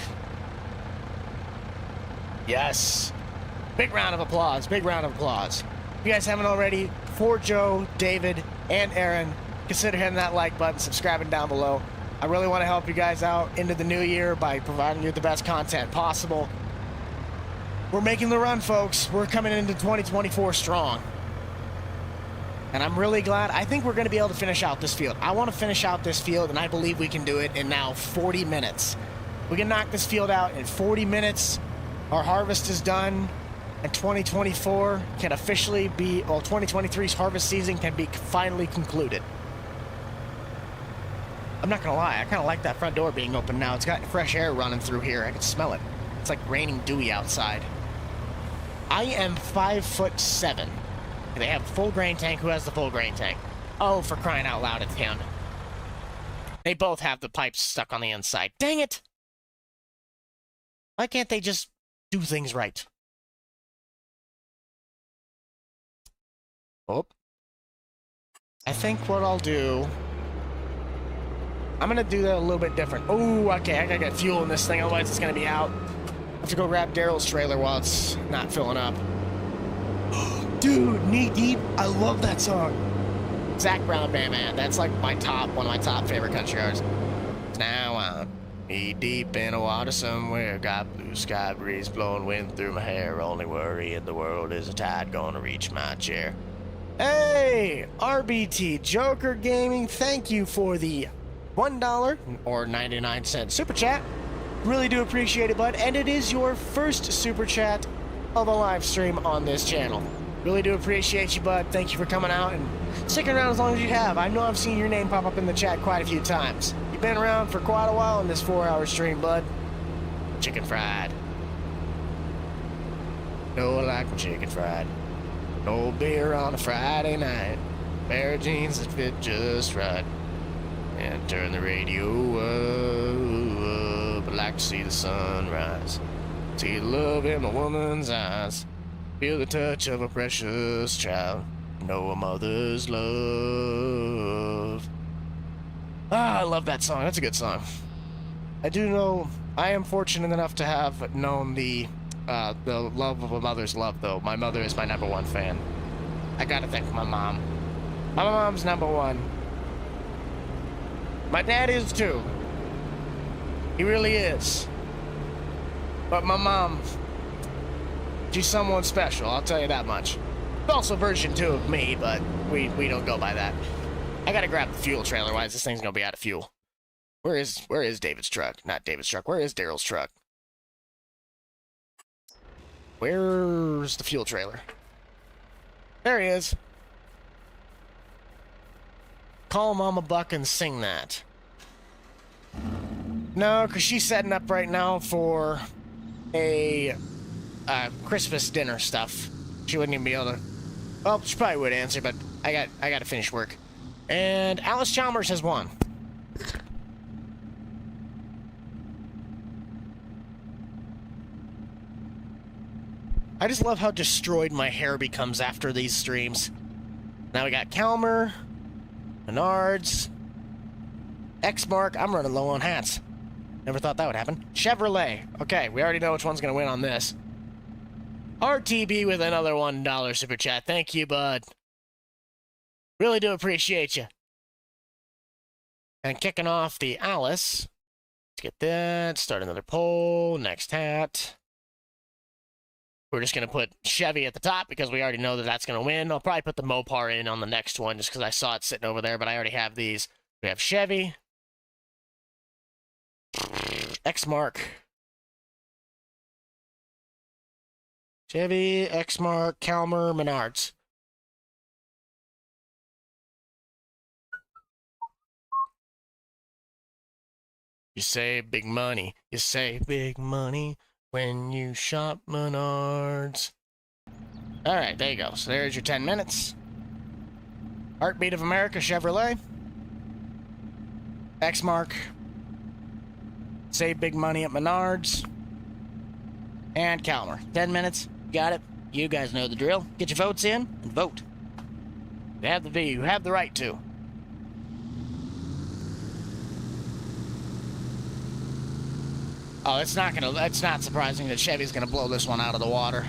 Yes, big round of applause. Big round of applause. If you guys haven't already, for Joe, David, and Aaron, consider hitting that like button, subscribing down below. I really want to help you guys out into the new year by providing you the best content possible. We're making the run, folks. We're coming into 2024 strong. And I'm really glad. I think we're going to be able to finish out this field. I want to finish out this field, and I believe we can do it in now 40 minutes. We can knock this field out in 40 minutes. Our harvest is done. And 2024 can officially be, well, 2023's harvest season can be finally concluded. I'm not gonna lie, I kind of like that front door being open now. It's got fresh air running through here. I can smell it. It's like raining dewy outside. I am 5'7". They have a full grain tank. Who has the full grain tank? Oh, for crying out loud, it's him. They both have the pipes stuck on the inside. Dang it! Why can't they just do things right? Oh. I think what I'll do... I'm gonna do that a little bit different. Oh, okay, I gotta get fuel in this thing, otherwise it's gonna be out. I have to go grab Daryl's trailer while it's not filling up. Dude, Knee Deep, I love that song. Zach Brown Band Man, that's like one of my top favorite country artists. Now I'm knee deep in the water somewhere, got blue sky breeze blowing wind through my hair. Only worry in the world is a tide gonna reach my chair. Hey, RBT Joker Gaming, thank you for the $1 or 99-cent super chat. Really do appreciate it, bud. And it is your first super chat of a live stream on this channel. Really do appreciate you, bud. Thank you for coming out and sticking around as long as you have. I know I've seen your name pop up in the chat quite a few times. You've been around for quite a while in this 4-hour stream, bud. Chicken fried. No, I like my chicken fried. No beer on a Friday night. Pair of jeans that fit just right. And turn the radio up. I like to see the sunrise. See the love in a woman's eyes. Feel the touch of a precious child. Know a mother's love. Ah, I love that song. That's a good song. I do know I am fortunate enough to have known the love of a mother's love, though. My mother is my #1 fan. I gotta thank my mom. My mom's #1. My dad is too. He really is. But my mom, she's someone special, I'll tell you that much. Also version 2 of me, but we don't go by that. I gotta grab the fuel trailer, otherwise this thing's gonna be out of fuel. Where is David's truck? Not David's truck. Where is Daryl's truck? Where's the fuel trailer? There he is. Call Mama Buck and sing that. No, because she's setting up right now for a Christmas dinner stuff. She wouldn't even be able to. Well, she probably would answer, but I got to finish work. And Alice Chalmers has won. I just love how destroyed my hair becomes after these streams. Now we got Calmer, Menards, X-Mark. I'm running low on hats. Never thought that would happen. Chevrolet. Okay, we already know which one's going to win on this. RTB with another $1 super chat. Thank you, bud. Really do appreciate you. And kicking off the Alice. Let's get that. Start another poll. Next hat. We're just going to put Chevy at the top because we already know that that's going to win. I'll probably put the Mopar in on the next one just because I saw it sitting over there, but I already have these. We have Chevy. X-Mark. Chevy, X-Mark, Calmer, Menards. You save big money. You save big money when you shop Menards. Alright, there you go. So there's your 10 minutes. Heartbeat of America, Chevrolet. X-Mark. Save big money at Menards. And Calmer. 10 minutes. Got it. You guys know the drill. Get your votes in and vote. You have the right to. Oh, it's not surprising that Chevy's gonna blow this one out of the water.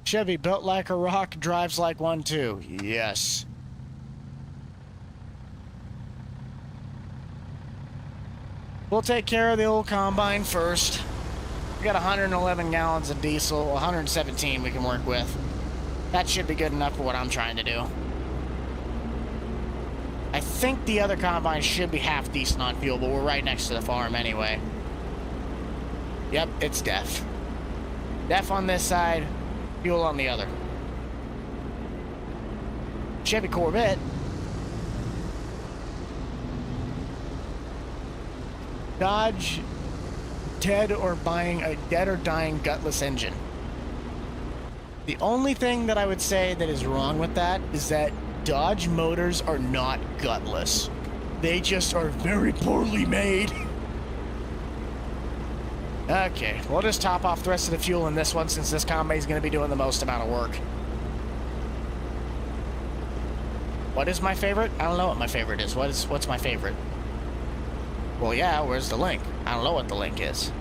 Chevy built like a rock, drives like one too. Yes. We'll take care of the old combine first. We got 111 gallons of diesel, 117 we can work with. That should be good enough for what I'm trying to do. I think the other combine should be half decent on fuel, but we're right next to the farm anyway. Yep, it's DEF. DEF on this side, fuel on the other. Chevy Corvette. Dodge dead or dying gutless engine. The only thing that I would say that is wrong with that is that Dodge motors are not gutless. They just are very poorly made. Okay, we'll just top off the rest of the fuel in this one since this combine is going to be doing the most amount of work. What is my favorite? I don't know what my favorite is. What's my favorite? Well, yeah, where's the link? I don't know what the link is.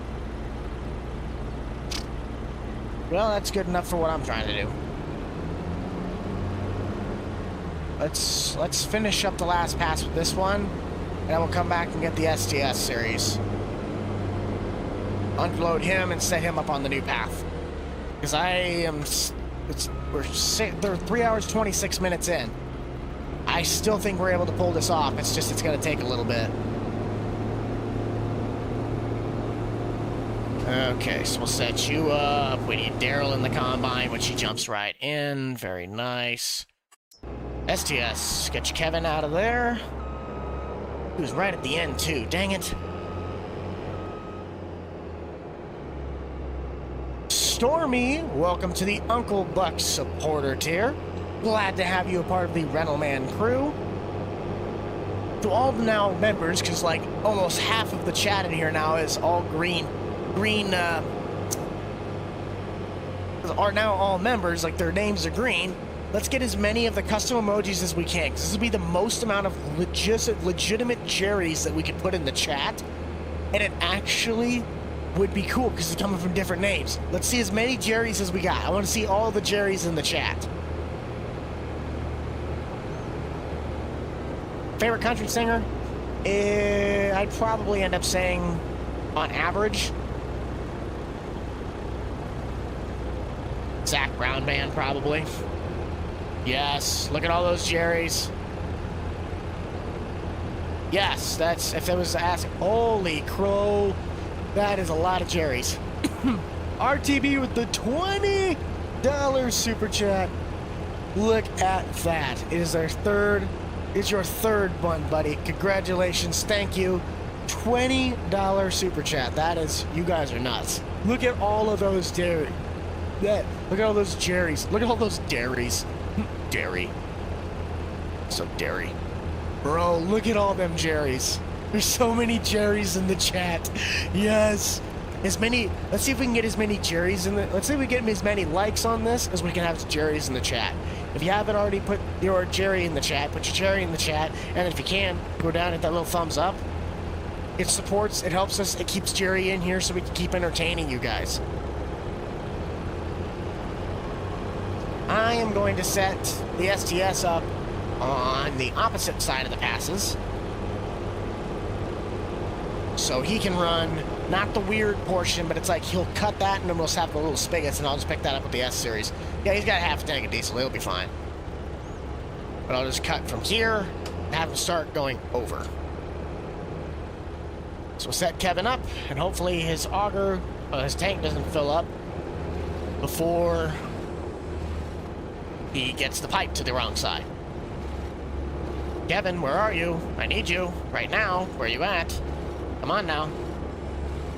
Well, that's good enough for what I'm trying to do. Let's finish up the last pass with this one, and then we'll come back and get the STS series. Unload him and set him up on the new path. Because they're 3 hours 26 minutes in. I still think we're able to pull this off. It's just it's going to take a little bit. Okay, so we'll set you up. We need Daryl in the combine, which he jumps right in. Very nice. STS, get your Kevin out of there. He was right at the end, too. Dang it. Stormy, welcome to the Uncle Buck supporter tier. Glad to have you a part of the Rental Man crew. To all the now members, because like almost half of the chat in here now is all green, are now all members, like their names are green. Let's get as many of the custom emojis as we can, because this will be the most amount of legitimate Jerrys that we could put in the chat, and it actually would be cool because it's coming from different names. Let's see as many Jerrys as we got. I want to see all the Jerrys in the chat. Favorite country singer? I'd probably end up saying, on average, Zach Brown Band, probably. Yes, look at all those Jerrys. Yes, that's, if it was asked, holy crow, that is a lot of Jerrys. RTB with the $20 super chat. Look at that. It is our third, it's your third one, buddy. Congratulations, thank you. $20 super chat. That is, you guys are nuts. Look at all of those Jerrys. Look at all those Jerrys. Look at all those Dairies. Dairy. So dairy. Bro, look at all them Jerrys. There's so many Jerrys in the chat. Yes. As many, let's see if we can get as many Jerrys in the, let's see if we get as many likes on this as we can have Jerrys in the chat. If you haven't already put your Jerry in the chat, put your Jerry in the chat, and if you can, go down at that little thumbs up. It supports, it helps us, it keeps Jerry in here so we can keep entertaining you guys. I am going to set the STS up on the opposite side of the passes, so he can run, not the weird portion, but it's like he'll cut that and then we'll have the little spigots and I'll just pick that up with the S series. Yeah, he's got half a tank of diesel, he'll be fine. But I'll just cut from here and have him start going over. So we'll set Kevin up and hopefully his auger, his tank doesn't fill up before he gets the pipe to the wrong side. Kevin, where are you? I need you right now. Where are you at? Come on now.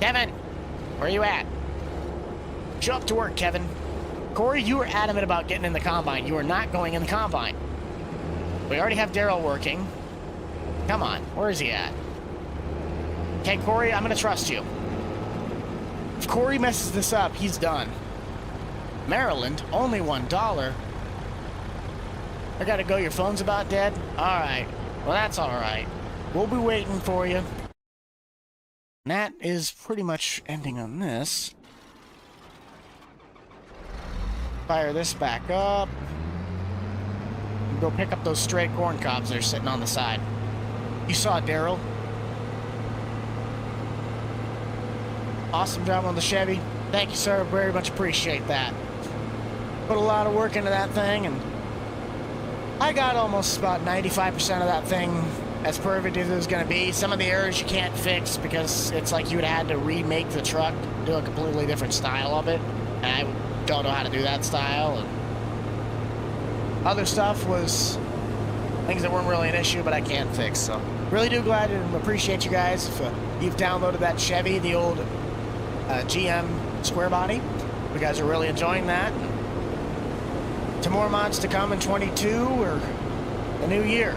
Kevin, where are you at? Show up to work, Kevin. Corey, you were adamant about getting in the combine. You are not going in the combine. We already have Daryl working. Come on, where is he at? Okay, Corey, I'm going to trust you. If Corey messes this up, he's done. Maryland, only $1. I gotta go, your phone's about dead? Alright, well that's alright. We'll be waiting for you. And that is pretty much ending on this. Fire this back up. Go pick up those stray corn cobs that are sitting on the side. You saw Daryl. Awesome job on the Chevy. Thank you, sir. Very much appreciate that. Put a lot of work into that thing, and I got almost about 95% of that thing as perfect as it was going to be. Some of the errors you can't fix because it's like you would have had to remake the truck, do a completely different style of it, and I don't know how to do that style. And other stuff was things that weren't really an issue, but I can't fix. So really do glad and appreciate you guys if you've downloaded that Chevy, the old GM square body. You guys are really enjoying that. To more mods to come in 22 or the new year.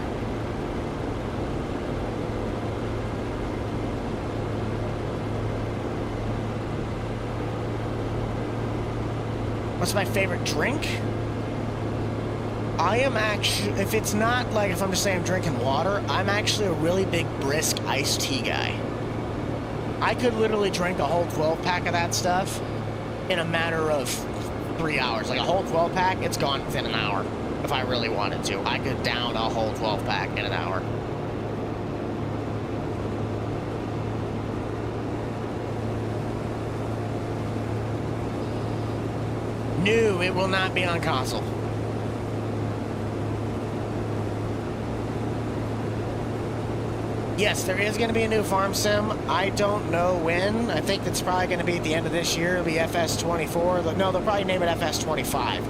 What's my favorite drink? I am actually, if it's not like if I'm just saying I'm drinking water, I'm actually a really big brisk iced tea guy. I could literally drink a whole 12-pack of that stuff in a matter of 3 hours. Like a whole 12-pack, it's gone within an hour. If I really wanted to, I could down a whole 12-pack in an hour. No, it will not be on console. Yes, there is going to be a new farm sim. I don't know when. I think it's probably going to be at the end of this year. It'll be FS24. No, they'll probably name it FS25.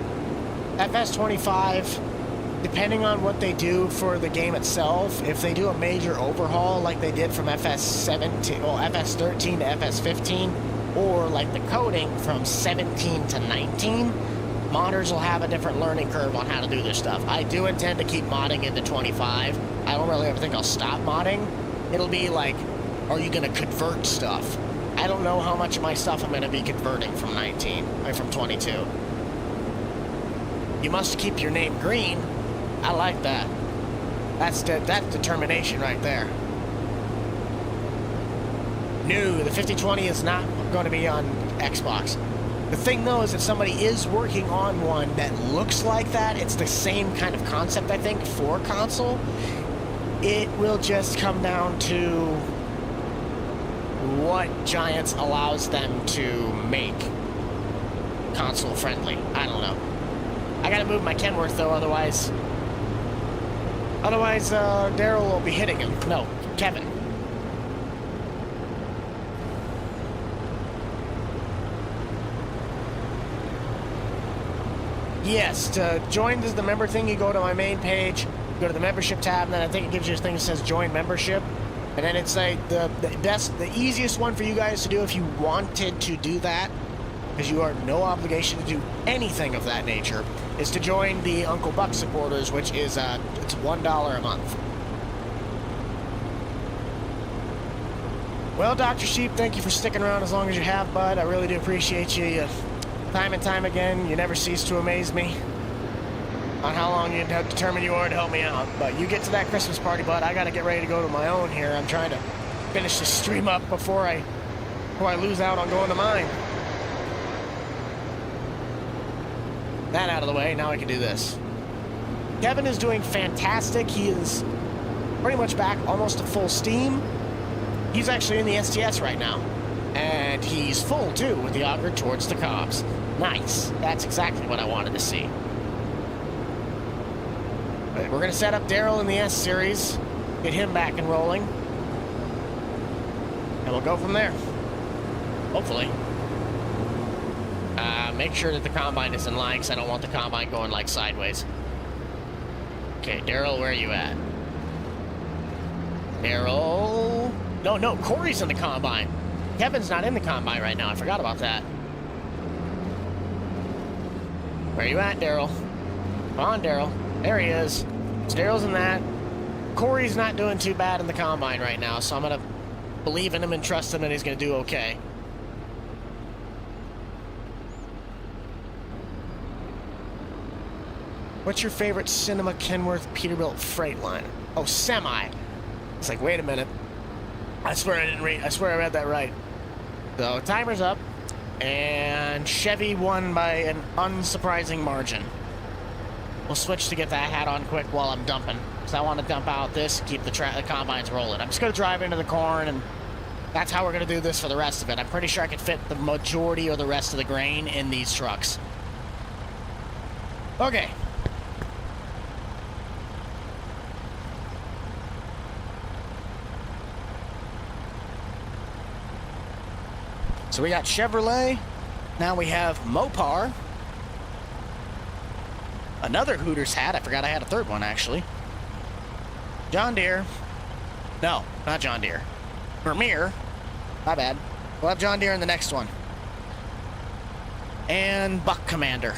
FS25, depending on what they do for the game itself, if they do a major overhaul like they did from FS13 to FS15, or like the coding from 17 to 19, modders will have a different learning curve on how to do this stuff. I do intend to keep modding into 25. I don't really ever think I'll stop modding. It'll be like, are you going to convert stuff? I don't know how much of my stuff I'm going to be converting from 19, or from 22. You must keep your name green. I like that. That's determination right there. No, the 5020 is not going to be on Xbox. The thing, though, is that somebody is working on one that looks like that. It's the same kind of concept, I think, for console. It will just come down to what Giants allows them to make console-friendly. I don't know. I gotta move my Kenworth, though, otherwise Daryl will be hitting him. No, Kevin. Yes, to join the member thing, you go to my main page, go to the membership tab, and then I think it gives you a thing that says join membership. And then it's like the easiest one for you guys to do if you wanted to do that, because you are no obligation to do anything of that nature, is to join the Uncle Buck supporters, which is it's $1 a month. Well, Dr. Sheep, thank you for sticking around as long as you have, bud. I really do appreciate you. Time and time again, you never cease to amaze me on how long you determined you are to help me out. But you get to that Christmas party, bud. I got to get ready to go to my own here. I'm trying to finish this stream up before I lose out on going to mine. That out of the way, now I can do this. Kevin is doing fantastic. He is pretty much back almost to full steam. He's actually in the STS right now. And he's full, too, with the auger towards the cobs. Nice. That's exactly what I wanted to see. But we're going to set up Daryl in the S-Series, get him back and rolling, and we'll go from there. Hopefully. Make sure that the combine is in line, because I don't want the combine going, like, sideways. Okay, Daryl, where are you at? Daryl... No, Corey's in the combine. Kevin's not in the combine right now. I forgot about that. Where you at, Daryl? Come on, Daryl. There he is. So Daryl's in that. Corey's not doing too bad in the combine right now, so I'm going to believe in him and trust him that he's going to do okay. What's your favorite Cinema Kenworth Peterbilt Freightliner? Oh, semi. It's like, wait a minute. I swear I didn't read. I swear I read that right. So timer's up, and Chevy won by an unsurprising margin. We'll switch to get that hat on quick while I'm dumping, because I want to dump out this, keep the combines rolling. I'm just going to drive into the corn, and that's how we're going to do this for the rest of it. I'm pretty sure I could fit the majority or the rest of the grain in these trucks. Okay. So we got Chevrolet. Now we have Mopar. Another Hooters hat. I forgot I had a third one, actually. John Deere. No, not John Deere. Vermeer. My bad. We'll have John Deere in the next one. And Buck Commander.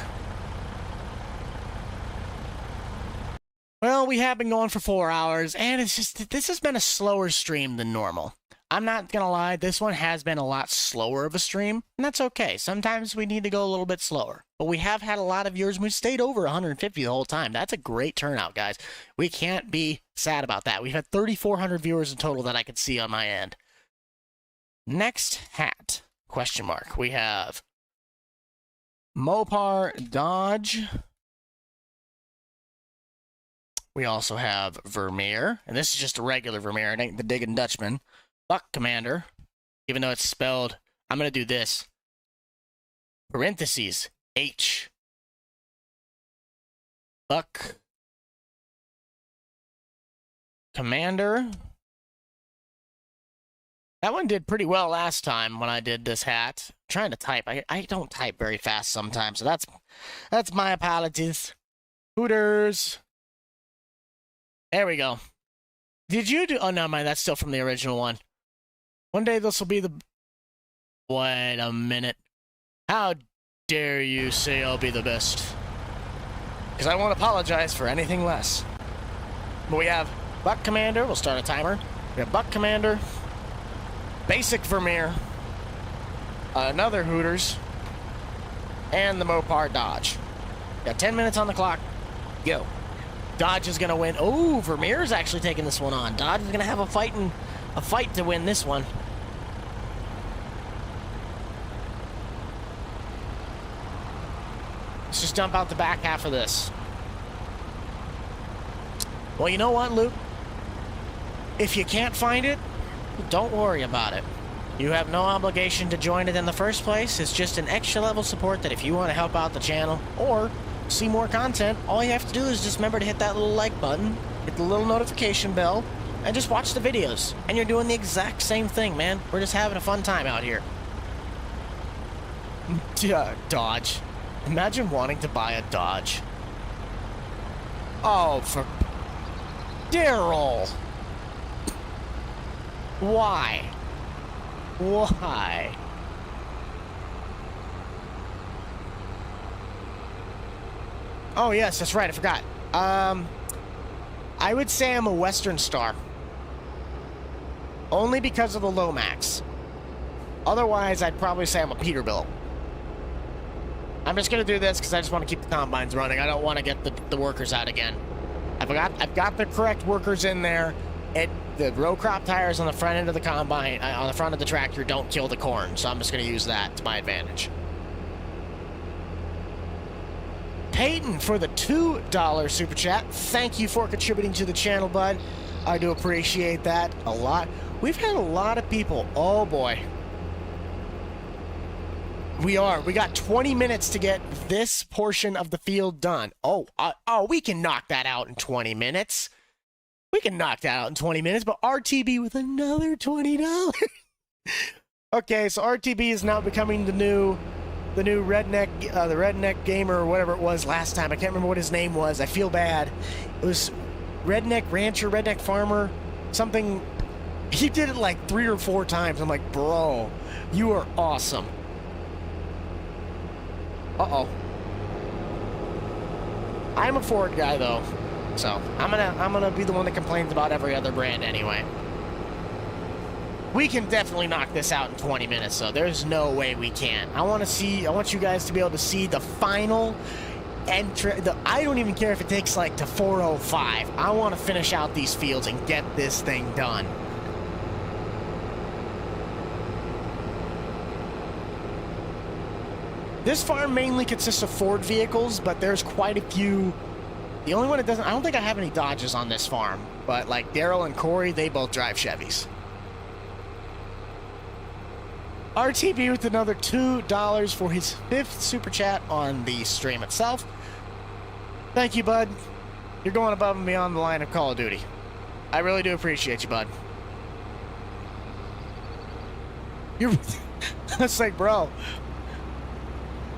Well, we have been going for 4 hours, and it's just, this has been a slower stream than normal. I'm not going to lie, this one has been a lot slower of a stream, and that's okay. Sometimes we need to go a little bit slower. But we have had a lot of viewers, and we've stayed over 150 the whole time. That's a great turnout, guys. We can't be sad about that. We've had 3,400 viewers in total that I could see on my end. Next hat, question mark. We have Mopar Dodge. We also have Vermeer, and this is just a regular Vermeer. It ain't the Diggin' Dutchman. Buck Commander, even though it's spelled, I'm going to do this. Parentheses, H. Buck Commander. That one did pretty well last time when I did this hat. I'm trying to type. I don't type very fast sometimes, so that's my apologies. Hooters. There we go. Did you do... Oh, no, mind. That's still from the original one. One day this will be the... Wait a minute. How dare you say I'll be the best? Because I won't apologize for anything less. But we have Buck Commander. We'll start a timer. We have Buck Commander. Basic Vermeer. Another Hooters. And the Mopar Dodge. Got 10 minutes on the clock. Go. Dodge is going to win. Oh, Vermeer's actually taking this one on. Dodge is going to have a fight to win this one. Let's just dump out the back half of this. Well, you know what, Luke? If you can't find it, don't worry about it. You have no obligation to join it in the first place. It's just an extra level support that if you want to help out the channel or see more content, all you have to do is just remember to hit that little like button, hit the little notification bell, and just watch the videos. And you're doing the exact same thing, man. We're just having a fun time out here. Dodge. Imagine wanting to buy a Dodge. Oh, for... Daryl! Why? Why? Oh, yes, that's right. I forgot. I would say I'm a Western Star. Only because of the Lomax. Otherwise, I'd probably say I'm a Peterbilt. I'm just going to do this because I just want to keep the combines running. I don't want to get the workers out again. I've got the correct workers in there. The row crop tires on the front end of the combine, on the front of the tractor, don't kill the corn. So I'm just going to use that to my advantage. Peyton for the $2 super chat. Thank you for contributing to the channel, bud. I do appreciate that a lot. We've had a lot of people. Oh, boy. We got 20 minutes to get this portion of the field done. Oh, we can knock that out in 20 minutes. We can knock that out in 20 minutes, but RTB with another $20. Okay, so RTB is now becoming the new redneck gamer or whatever it was last time. I can't remember what his name was. I feel bad. It was redneck rancher, redneck farmer, something. He did it like 3 or 4 times. I'm like, bro, you are awesome. Uh-oh. I'm a Ford guy though, so I'm gonna be the one that complains about every other brand anyway. We can definitely knock this out in 20 minutes, so there's no way we can't. I want you guys to be able to see the final entry. I don't even care if it takes like to 4:05. I want to finish out these fields and get this thing done. This farm mainly consists of Ford vehicles, but there's quite a few. The only one it doesn't, I don't think I have any Dodges on this farm, but like Daryl and Corey, they both drive Chevys. RTB with another $2 for his 5th super chat on the stream itself. Thank you, bud. You're going above and beyond the line of Call of Duty. I really do appreciate you, bud. It's like, bro,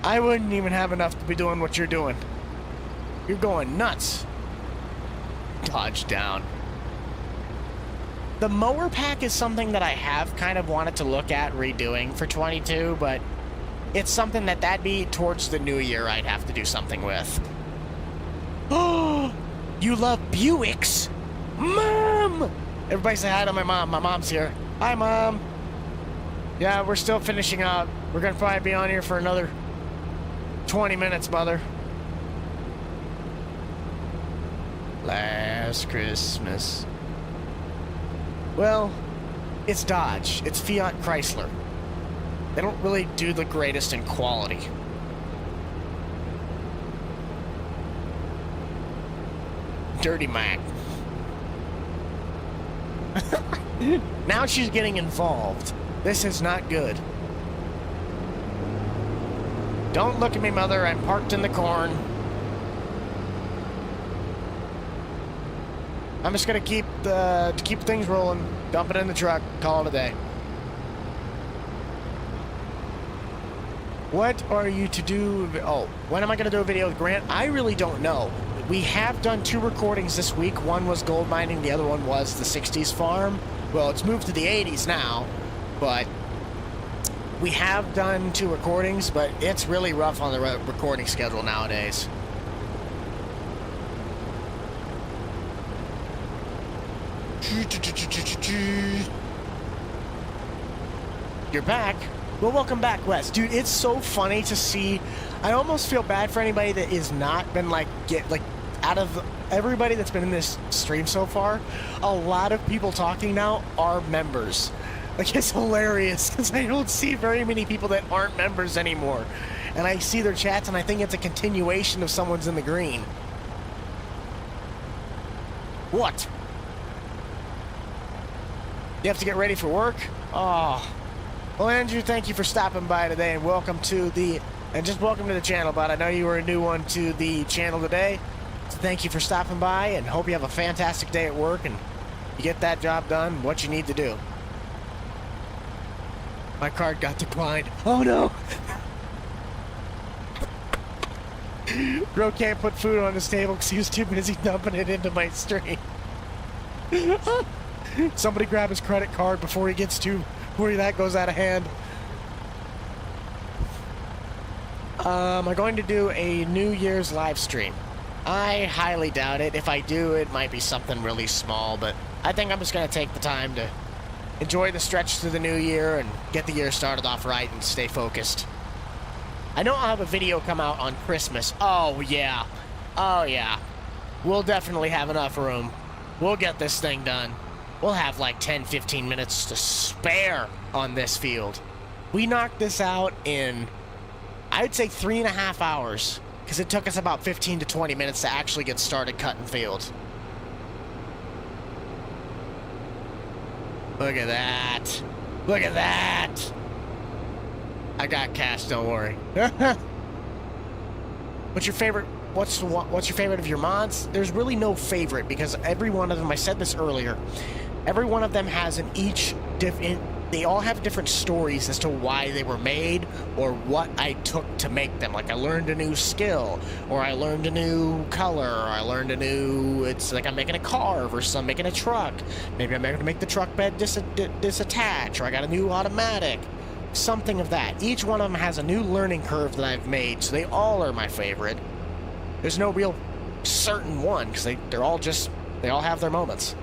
I wouldn't even have enough to be doing what you're doing. You're going nuts. Dodge down. The mower pack is something that I have kind of wanted to look at redoing for 22, but it's something that'd be towards the new year I'd have to do something with. Oh, you love Buicks? Mom! Everybody say hi to my mom. My mom's here. Hi, Mom. Yeah, we're still finishing up. We're gonna probably be on here for another 20 minutes, Mother. Last Christmas. Well, it's Dodge. It's Fiat Chrysler. They don't really do the greatest in quality. Dirty Mac. Now she's getting involved. This is not good. Don't look at me, Mother. I'm parked in the corn. I'm just gonna keep things rolling. Dump it in the truck. Call it a day. What are you to do? Oh, when am I gonna do a video with Grant? I really don't know. We have done 2 recordings this week. One was gold mining. The other one was the 60s farm. Well, it's moved to the 80s now, but we have done 2 recordings, but it's really rough on the recording schedule nowadays. You're back? Well, welcome back, Wes. Dude, it's so funny to see. I almost feel bad for anybody that is not been out of everybody that's been in this stream so far, a lot of people talking now are members. Like, it's hilarious because I don't see very many people that aren't members anymore. And I see their chats and I think it's a continuation of someone's in the green. What? You have to get ready for work? Oh. Well, Andrew, thank you for stopping by today and welcome to the channel, bud. I know you were a new one to the channel today. So thank you for stopping by and hope you have a fantastic day at work and you get that job done, what you need to do. My card got declined. Oh no! Bro can't put food on his table because he was too busy dumping it into my stream. Somebody grab his credit card before that goes out of hand. Am I going to do a New Year's live stream? I highly doubt it. If I do, it might be something really small, but I think I'm just going to take the time to enjoy the stretch through the new year and get the year started off right and stay focused. I know I'll have a video come out on Christmas. Oh, yeah. Oh, yeah. We'll definitely have enough room. We'll get this thing done. We'll have like 10, 15 minutes to spare on this field. We knocked this out in, I'd say 3.5 hours, because it took us about 15 to 20 minutes to actually get started cutting fields. Look at that. Look at that. I got cash, don't worry. What's your favorite of your mods? There's really no favorite because every one of them, I said this earlier, every one of them has they all have different stories as to why they were made or what I took to make them. Like I learned a new skill, or I learned a new color, or I learned it's like I'm making a car versus I'm making a truck. Maybe I'm going to make the truck bed disattach, or I got a new automatic. Something of that. Each one of them has a new learning curve that I've made, so they all are my favorite. There's no real certain one, because they all have their moments.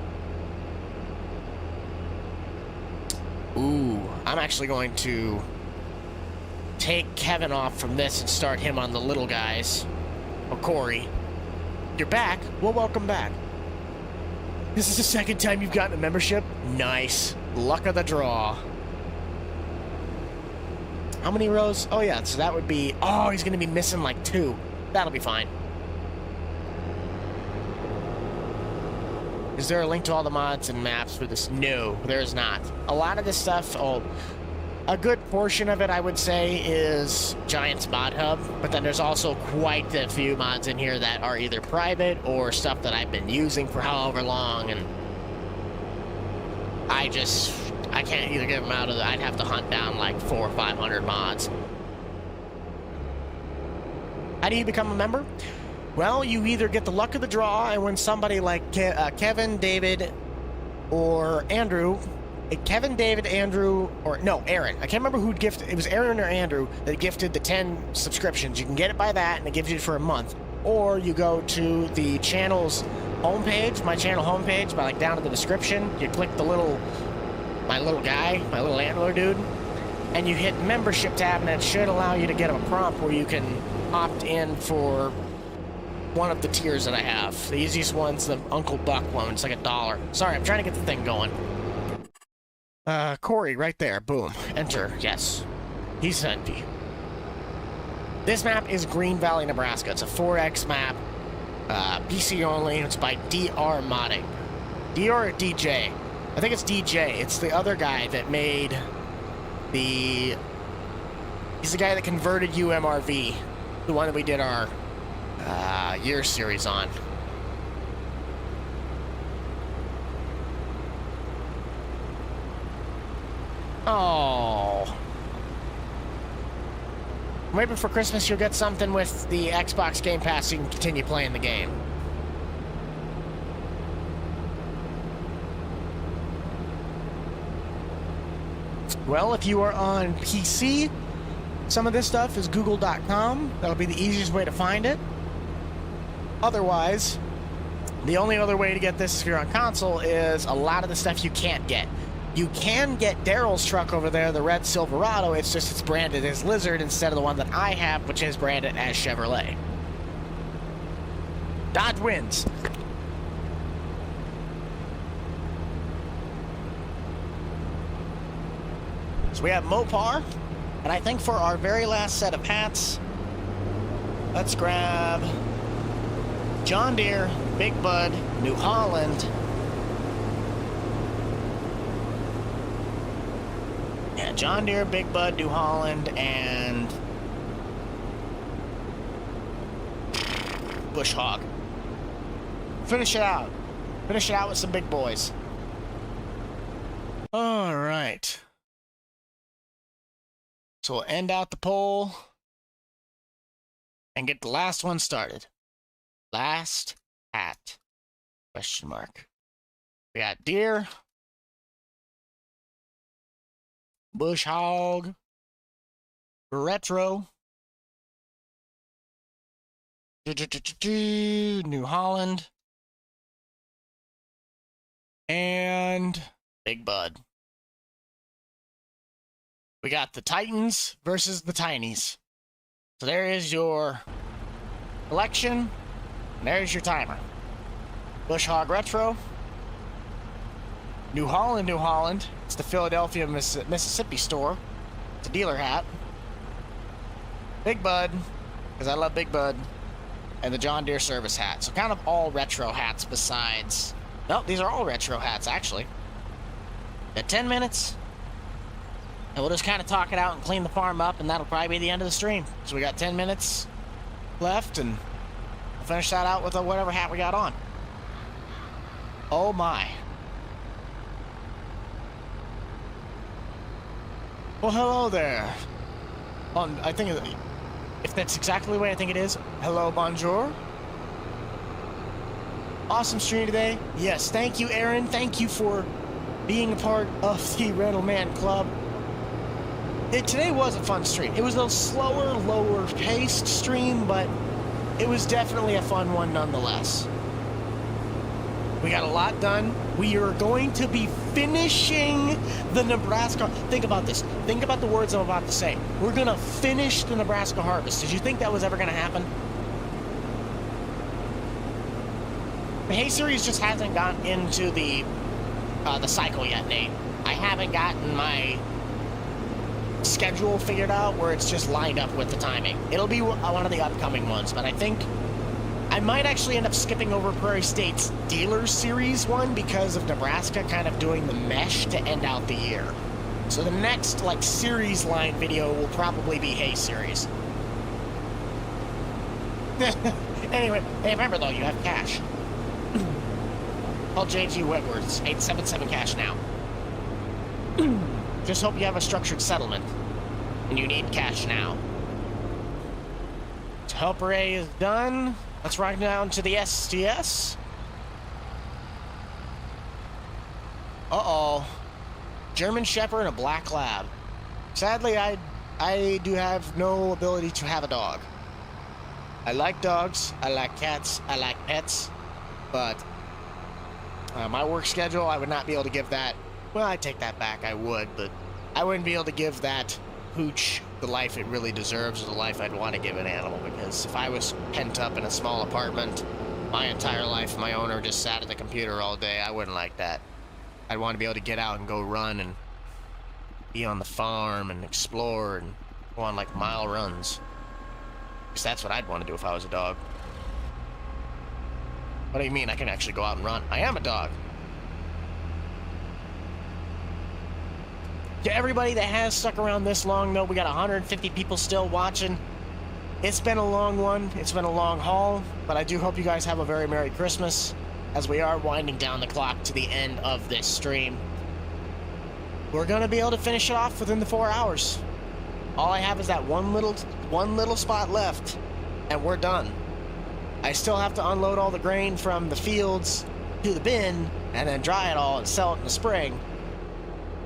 Ooh, I'm actually going to take Kevin off from this and start him on the little guys. Oh, Corey. You're back? Well, welcome back. This is the second time you've gotten a membership? Nice. Luck of the draw. How many rows? Oh, yeah, so that would be... Oh, he's going to be missing like 2. That'll be fine. Is there a link to all the mods and maps for this? No, there is not. A lot of this stuff, a good portion of it, I would say, is Giant's Mod Hub, but then there's also quite a few mods in here that are either private or stuff that I've been using for however long, and I can't either get them out of I'd have to hunt down like 400 or 500 mods. How do you become a member? Well, you either get the luck of the draw, and when somebody like Kevin, David, or Andrew, Aaron. I can't remember who'd gifted. It was Aaron or Andrew that gifted the 10 subscriptions. You can get it by that, and it gives you it for a month. Or you go to the channel's homepage, my channel homepage, by like down in the description. You click the little my little guy, my little antler dude, and you hit membership tab, and it should allow you to get a prompt where you can opt in for one of the tiers that I have. The easiest one's the Uncle Buck one. It's like $1. Sorry, I'm trying to get the thing going. Corey, right there. Boom. Enter. Yes. He's sent me. This map is Green Valley, Nebraska. It's a 4X map. PC only. It's by DR Modding. DR or DJ? I think it's DJ. It's the other guy that made the... He's the guy that converted UMRV. The one that we did our year series on. Oh. Maybe for Christmas you'll get something with the Xbox Game Pass so you can continue playing the game. Well, if you are on PC, some of this stuff is google.com. That'll be the easiest way to find it. Otherwise, the only other way to get this if you're on console is a lot of the stuff you can't get. You can get Daryl's truck over there, the red Silverado. It's just it's branded as Lizard instead of the one that I have, which is branded as Chevrolet. Dodge wins. So we have Mopar, and I think for our very last set of hats, let's grab John Deere, Big Bud, New Holland. Yeah, John Deere, Big Bud, New Holland, and Bush Hog. Finish it out. Finish it out with some big boys. All right. So we'll end out the poll and get the last one started. Last hat, question mark. We got Deer, Bush Hog, Retro, New Holland, and Big Bud. We got the Titans versus the Tinies. So there is your election, and there's your timer. Bush Hog Retro, New Holland, New Holland. It's the Philadelphia, Mississippi store. It's a dealer hat. Big Bud, because I love Big Bud, and the John Deere service hat. So kind of all retro hats besides... No, these are all retro hats, actually. Got 10 minutes. And we'll just kind of talk it out and clean the farm up, and that'll probably be the end of the stream. So we got 10 minutes left, and we'll finish that out with whatever hat we got on. Oh my. Well, hello there. I think if that's exactly the way I think it is, hello, bonjour. Awesome stream today. Yes, thank you, Aaron. Thank you for being a part of the Rental Man Club. Today was a fun stream. It was a slower, lower-paced stream, but it was definitely a fun one nonetheless. We got a lot done. We are going to be finishing the Nebraska... Think about this. Think about the words I'm about to say. We're going to finish the Nebraska harvest. Did you think that was ever going to happen? The Hay Series just hasn't gotten into the cycle yet, Nate. I haven't gotten my schedule figured out where it's just lined up with the timing. It'll be one of the upcoming ones, but I think I might actually end up skipping over Prairie State's Dealers Series one because of Nebraska kind of doing the mesh to end out the year. So the next, like, series line video will probably be Hay Series. Anyway, hey, remember though, you have cash. Call JG Whitworth, 877 cash now. Just hope you have a structured settlement, and you need cash now. So Helper A is done. Let's ride down to the STS. Uh-oh. German Shepherd and a Black Lab. Sadly, I do have no ability to have a dog. I like dogs, I like cats, I like pets, but my work schedule, I would not be able to give that Well, I take that back. I would, but I wouldn't be able to give that pooch the life it really deserves, or the life I'd want to give an animal, because if I was pent up in a small apartment my entire life, my owner just sat at the computer all day, I wouldn't like that. I'd want to be able to get out and go run and be on the farm and explore and go on like mile runs. Because that's what I'd want to do if I was a dog. What do you mean I can actually go out and run? I am a dog. To everybody that has stuck around this long, though, we got 150 people still watching. It's been a long one. It's been a long haul, but I do hope you guys have a very Merry Christmas, as we are winding down the clock to the end of this stream. We're going to be able to finish it off within the 4 hours. All I have is that one little spot left, and we're done. I still have to unload all the grain from the fields to the bin, and then dry it all and sell it in the spring.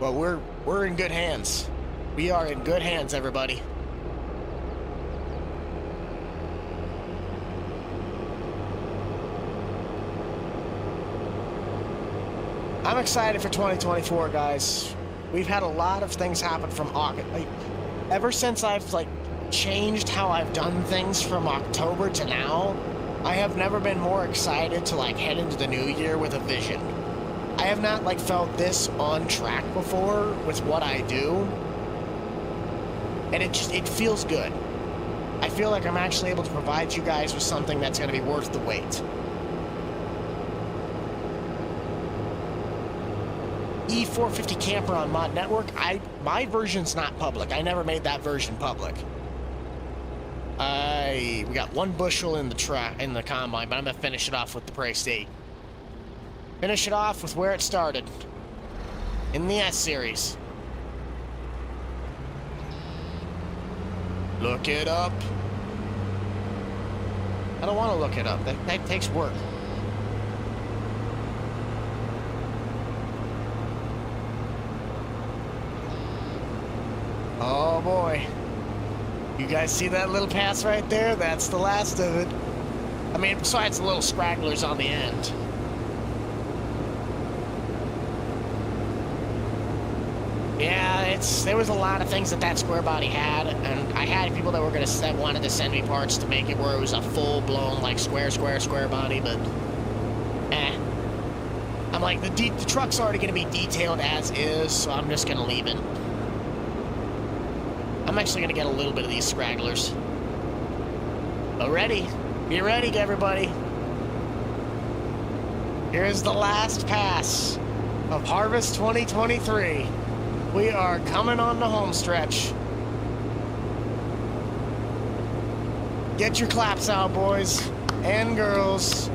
But we're in good hands. We are in good hands, everybody. I'm excited for 2024, guys. We've had a lot of things happen from August. Ever since I've changed how I've done things from October to now, I have never been more excited to head into the new year with a vision. I have not felt this on track before with what I do, and it feels good. I feel like I'm actually able to provide you guys with something that's going to be worth the wait. E450 camper on Mod Network. My version's not public. I never made that version public. We got 1 bushel in the combine, but I'm gonna finish it off with the Prey State. Finish it off with where it started, in the S series. Look it up. I don't want to look it up. That takes work. Oh boy. You guys see that little pass right there? That's the last of it. I mean, besides the little scragglers on the end. Yeah, there was a lot of things that square body had, and I had people that wanted to send me parts to make it where it was a full-blown, square body, but I'm like, the truck's already going to be detailed as is, so I'm just going to leave it. I'm actually going to get a little bit of these scragglers. But be ready, everybody. Here's the last pass of Harvest 2023. We are coming on the home stretch. Get your claps out, boys and girls.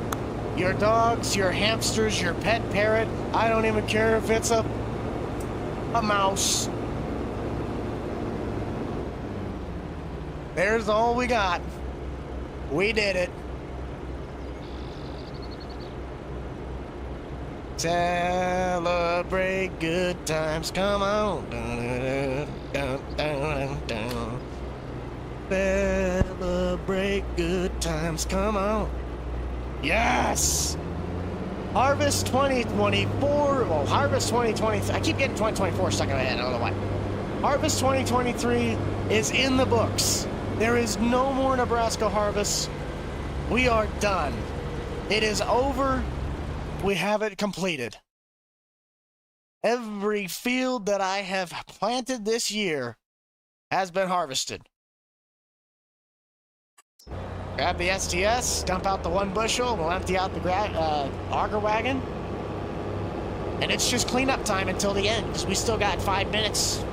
Your dogs, your hamsters, your pet parrot. I don't even care if it's a mouse. There's all we got. We did it. Celebrate good times, come on. Dun, dun, dun, dun, dun. Celebrate good times, come on. Yes! Harvest 2024, well, Harvest 2023, I keep getting 2024 stuck in my head, I don't know why. Harvest 2023 is in the books. There is no more Nebraska Harvest. We are done. It is over. We have it completed. Every field that I have planted this year has been harvested. Grab the STS, dump out the 1 bushel, we'll empty out the auger wagon, and it's just cleanup time until the end, because we still got 5 minutes.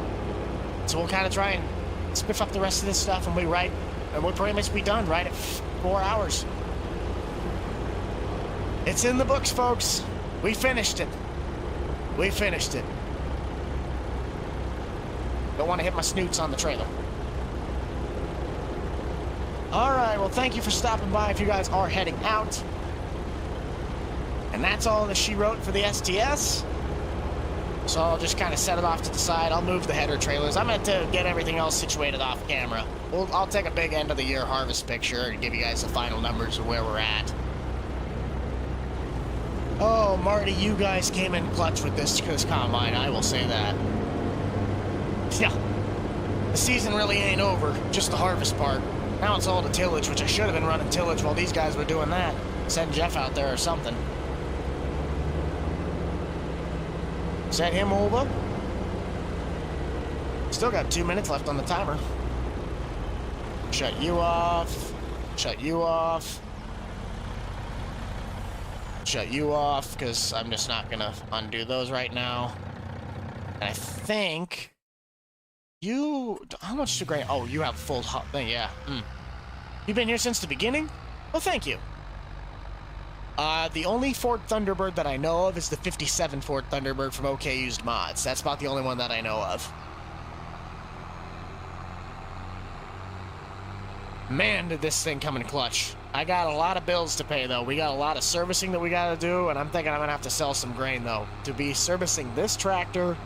So we'll kind of try and spiff up the rest of this stuff, and we'll pretty much be done right at 4 hours. It's in the books, folks. We finished it. We finished it. Don't want to hit my snoots on the trailer. All right, well, thank you for stopping by if you guys are heading out. And that's all that she wrote for the STS. So I'll just kind of set it off to the side. I'll move the header trailers. I'm going to get everything else situated off camera. I'll take a big end of the year harvest picture and give you guys the final numbers of where we're at. Oh, Marty, you guys came in clutch with this combine, I will say that. Yeah. The season really ain't over, just the harvest part. Now it's all to tillage, which I should have been running tillage while these guys were doing that. Send Jeff out there or something. Set him over. Still got 2 minutes left on the timer. Shut you off. Shut you off. Shut you off, because I'm just not gonna undo those right now. And I think you... How much to grain? Oh, you have full thing, yeah. You've been here since the beginning? Well, thank you. The only Ford Thunderbird that I know of is the 57 Ford Thunderbird from OK Used Mods. That's about the only one that I know of. Man, did this thing come in clutch. I got a lot of bills to pay, though. We got a lot of servicing that we got to do, and I'm thinking I'm going to have to sell some grain, though. To be servicing this tractor,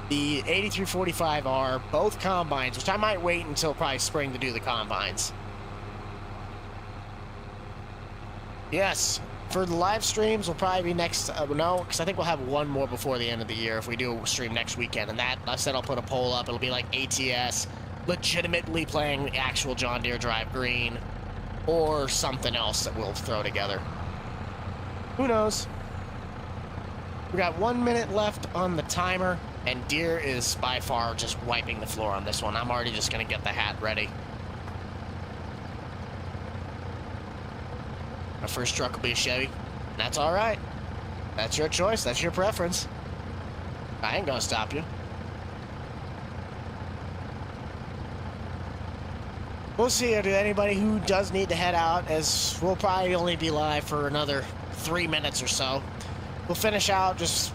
the 8345R, both combines, which I might wait until probably spring to do the combines. Yes, for the live streams, will probably be next, no, because I think we'll have one more before the end of the year if we do a stream next weekend, and that, I said I'll put a poll up. It'll be like ATS, legitimately playing actual John Deere Drive Green, or something else that we'll throw together. Who knows? We got 1 minute left on the timer, and Deere is by far just wiping the floor on this one. I'm already just going to get the hat ready. My first truck will be a Chevy. That's all right. That's your choice. That's your preference. I ain't going to stop you. We'll see if anybody who does need to head out, as we'll probably only be live for another 3 minutes or so. We'll finish out just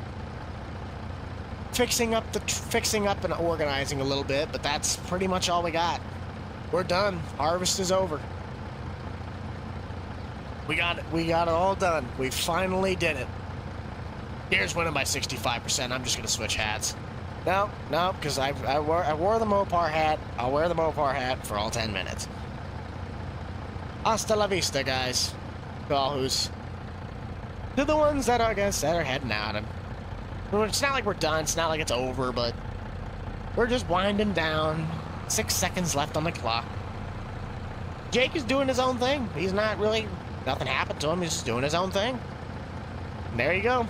fixing up and organizing a little bit, but that's pretty much all we got. We're done. Harvest is over. We got it all done. We finally did it. Here's winning by 65%. I'm just gonna switch hats. No, because I wore the Mopar hat. I'll wear the Mopar hat for all 10 minutes. Hasta la vista, guys. To all who's... To the ones that are, I guess, that are heading out. And it's not like we're done. It's not like it's over, but we're just winding down. 6 seconds left on the clock. Jake is doing his own thing. He's not really... Nothing happened to him. He's just doing his own thing. And there you go.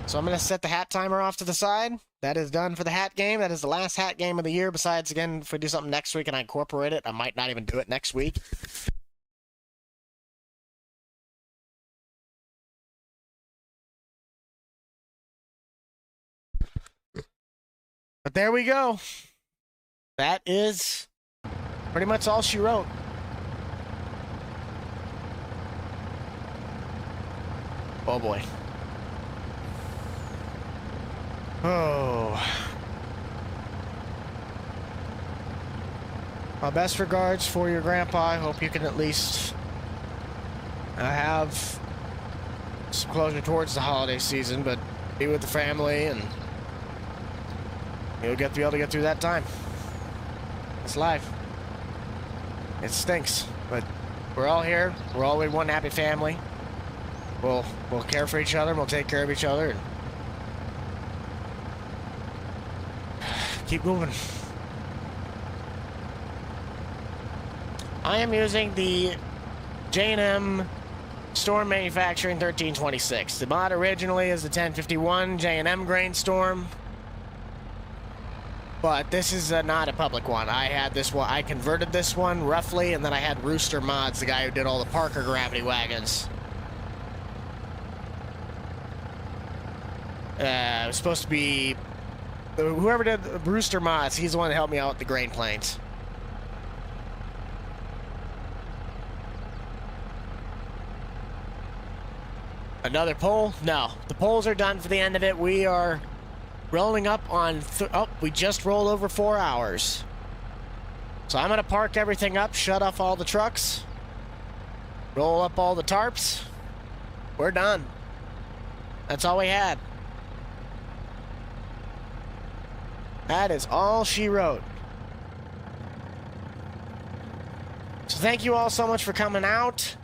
So I'm going to set the hat timer off to the side. That is done for the hat game. That is the last hat game of the year. Besides, again, if we do something next week and I incorporate it, I might not even do it next week. But there we go. That is pretty much all she wrote. Oh boy. Oh. My best regards for your grandpa. I hope you can at least have some closure towards the holiday season, but be with the family and you'll be able to get through that time. It's life. It stinks, but we're all here. We're all in one happy family. We'll care for each other, and we'll take care of each other, and keep moving. I am using the J&M Storm Manufacturing 1326. The mod originally is the 1051 J&M Grain Storm, but this is not a public one. I had this one. I converted this one roughly, and then I had Rooster Mods, the guy who did all the Parker gravity wagons. It was supposed to be whoever did Brewster Mods. He's the one that helped me out with the grain planes. Another poll? No, the polls are done for the end of it. We are rolling up on. We just rolled over 4 hours. So I'm gonna park everything up, shut off all the trucks, roll up all the tarps. We're done. That's all we had. That is all she wrote. So thank you all so much for coming out.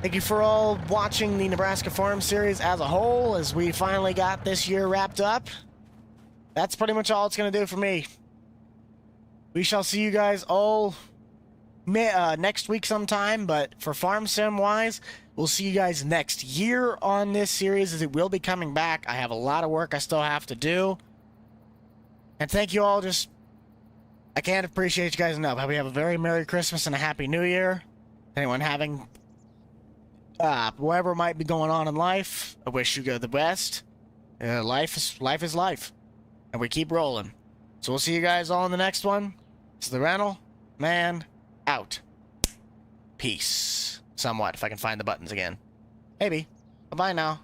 Thank you for all watching the Nebraska Farm Series as a whole, as we finally got this year wrapped up. That's pretty much all it's going to do for me. We shall see you guys all next week sometime, but for Farm Sim-wise, we'll see you guys next year on this series, as it will be coming back. I have a lot of work I still have to do. And thank you all. I can't appreciate you guys enough. I hope you have a very Merry Christmas and a Happy New Year. Anyone having whatever might be going on in life, I wish you the best. Life is life, and we keep rolling. So we'll see you guys all in the next one. It's the Rental Man out. Peace. Somewhat, if I can find the buttons again. Maybe. Bye-bye now.